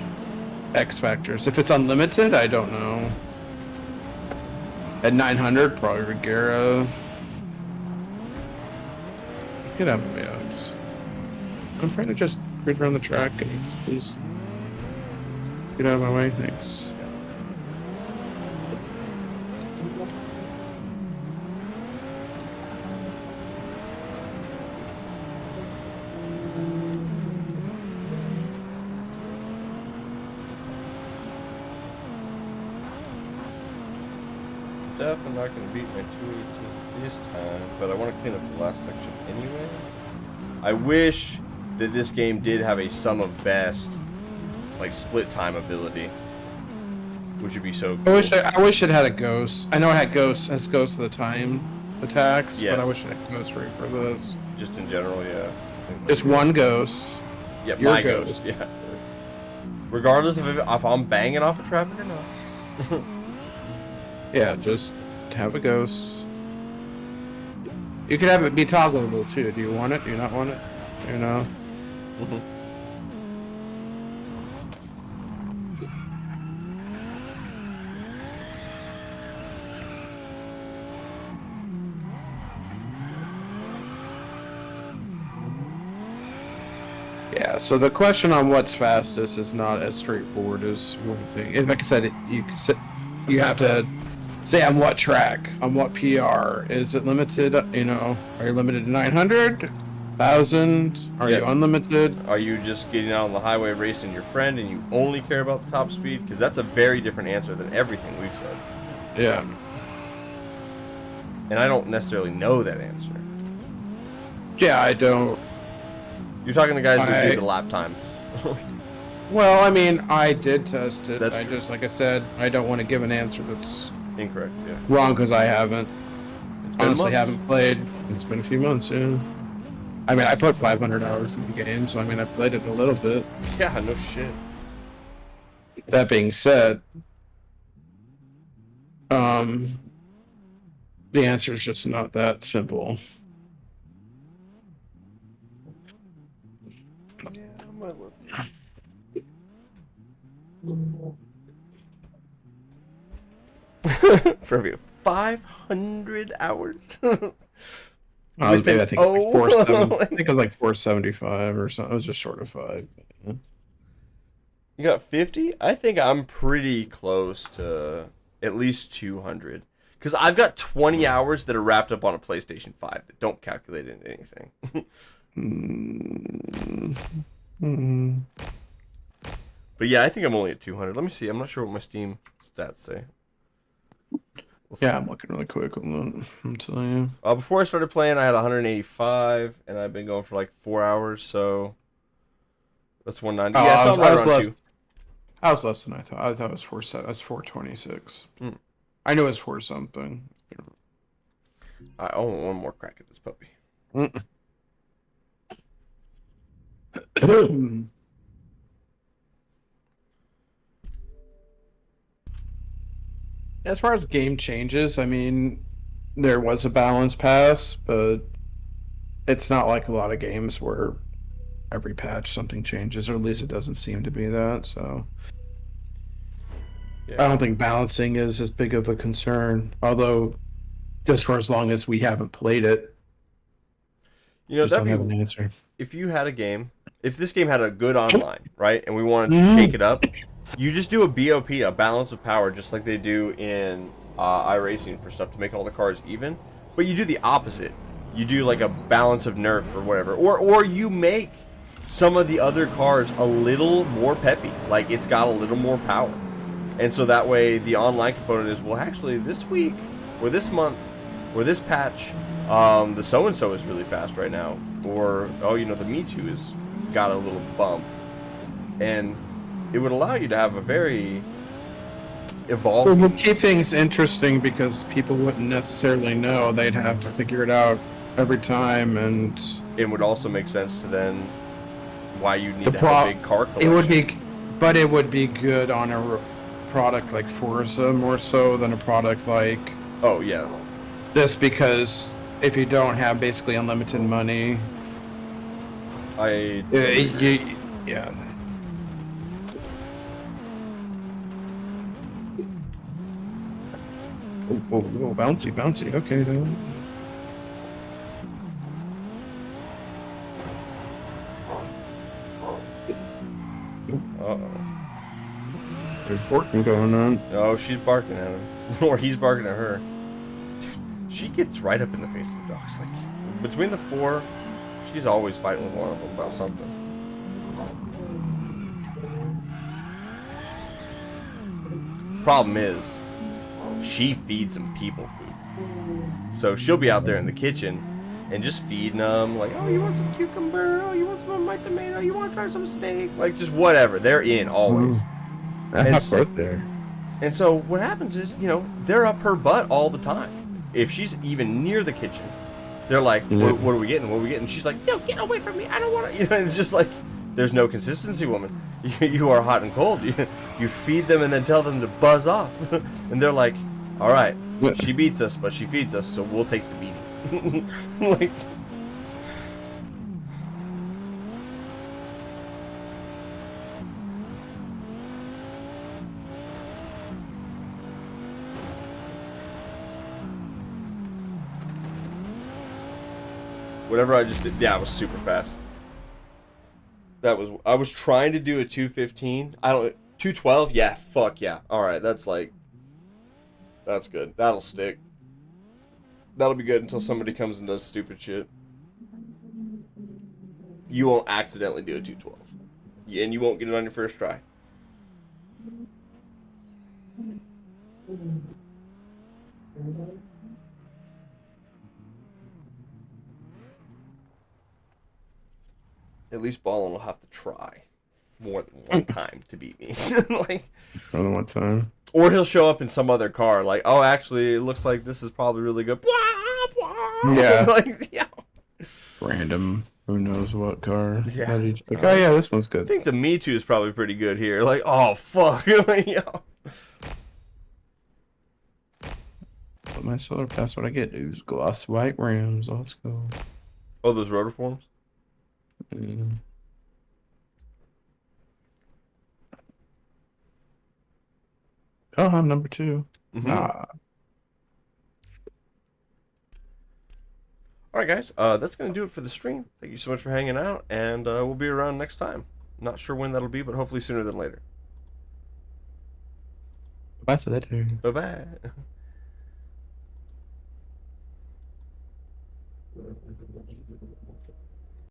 X factors. If it's unlimited, I don't know. At 900, probably Regera. You could have a Meows. I'm trying to just grid around the track and please get out of my way. Thanks. Definitely not going to beat my 218 this time, but I want to clean up the last section anyway. I wish that this game did have a sum of best, like split time ability, which would be so cool. I wish it had a ghost. I know it had ghosts as ghosts of the time attacks, yes. but I wish it had ghost rate for this. Just in general, yeah. Just one ghost. Yeah, my ghost. Yeah. Regardless of if I'm banging off of traffic or not. Yeah, just have a ghost. You could have it be toggleable too. Do you want it? Do you not want it? You know? Yeah, so the question on what's fastest is not as straightforward as one thing. And like I said, you have to say on what track, on what PR. Is it limited, you know, are you limited to 900, 1,000? Are you unlimited? Are you just getting out on the highway racing your friend and you only care about the top speed? Because that's a very different answer than everything we've said. Yeah. And I don't necessarily know that answer. Yeah, I don't. You're talking to guys who do the lap times. Well, I mean, I did test it. That's I just, like I said, I don't want to give an answer that's incorrect. Yeah. wrong because I haven't. It's been Honestly, months. haven't played. It's been a few months, yeah. I mean, I put 500 hours in the game, so I mean, I played it a little bit. Yeah, no shit. That being said, the answer is just not that simple. For every 500 hours. I With an think O. it's like 470, I think it was like 475 or something. It was just short of 5. Yeah. You got 50? I think I'm pretty close to at least 200. Because I've got 20 hours that are wrapped up on a PlayStation 5 that don't calculate into anything. But yeah, I think I'm only at 200. Let me see. I'm not sure what my Steam stats say. Yeah, I'm looking really quick on that. I'm telling you. Before I started playing, I had 185, and I've been going for like 4 hours, so that's 190. Oh, Yeah, so I'm right around 2. I was less than I thought. I thought it was 426. I knew it was 4 something. I want one more crack at this puppy. As far as game changes, I mean, there was a balance pass, but it's not like a lot of games where every patch something changes, or at least it doesn't seem to be that. So Yeah. I don't think balancing is as big of a concern. Although, just for as long as we haven't played it, You know, just don't that'd have be an answer. if you had a game, if this game had a good online, right, and we wanted to shake it up, you just do a BOP, a balance of power, just like they do in iRacing for stuff to make all the cars even. But you do the opposite. You do like a balance of nerf or whatever, or you make some of the other cars a little more peppy, like it's got a little more power, and so that way the online component is, well, actually this week or this month or this patch, the so and so is really fast right now, or oh, you know, the Me Too has got a little bump, and it would allow you to have a very evolving. It would keep things interesting because people wouldn't necessarily know. They'd have to figure it out every time, and it would also make sense to then why you need to have a big car collection. It would be, but it would be good on a product like Forza more so than a product like. Oh yeah. This, because if you don't have basically unlimited money, yeah. Oh, bouncy. Okay, then. Uh-oh. There's barking going on. Oh, she's barking at him. Or he's barking at her. She gets right up in the face of the dogs. Like, between the 4, she's always fighting with one of them about something. Problem is, she feeds them people food. So she'll be out there in the kitchen and just feeding them, like, oh, you want some cucumber? Oh, you want some of my tomato? You want to try some steak? Like, just whatever. They're in always. And so what happens is, you know, they're up her butt all the time. If she's even near the kitchen, they're like, what are we getting? What are we getting? She's like, no, get away from me. I don't want to. You know, it's just like, there's no consistency, woman. You are hot and cold. You feed them and then tell them to buzz off. And they're like, all right, she beats us, but she feeds us, so we'll take the beating. Like, whatever I just did, yeah, it was super fast. I was trying to do a 215. 212? Yeah, fuck yeah. Alright, that's good. That'll stick. That'll be good until somebody comes and does stupid shit. You won't accidentally do a 212. And you won't get it on your first try. At least Ballin will have to try more than one time to beat me. Like, more than one time. Or he'll show up in some other car, like, oh, actually, it looks like this is probably really good. Yeah. Like, yeah. Random, who knows what car. Yeah. Like, oh yeah, this one's good. I think the Me Too is probably pretty good here. Like, oh, fuck. Like, yeah. But my solar pass, what I get is gloss white rims. Let's go. Oh, those rotor forms? Oh, I'm number 2. Mhm. Nah. All right, guys. That's going to do it for the stream. Thank you so much for hanging out, and we'll be around next time. Not sure when that'll be, but hopefully sooner than later. Bye to that. Bye-bye.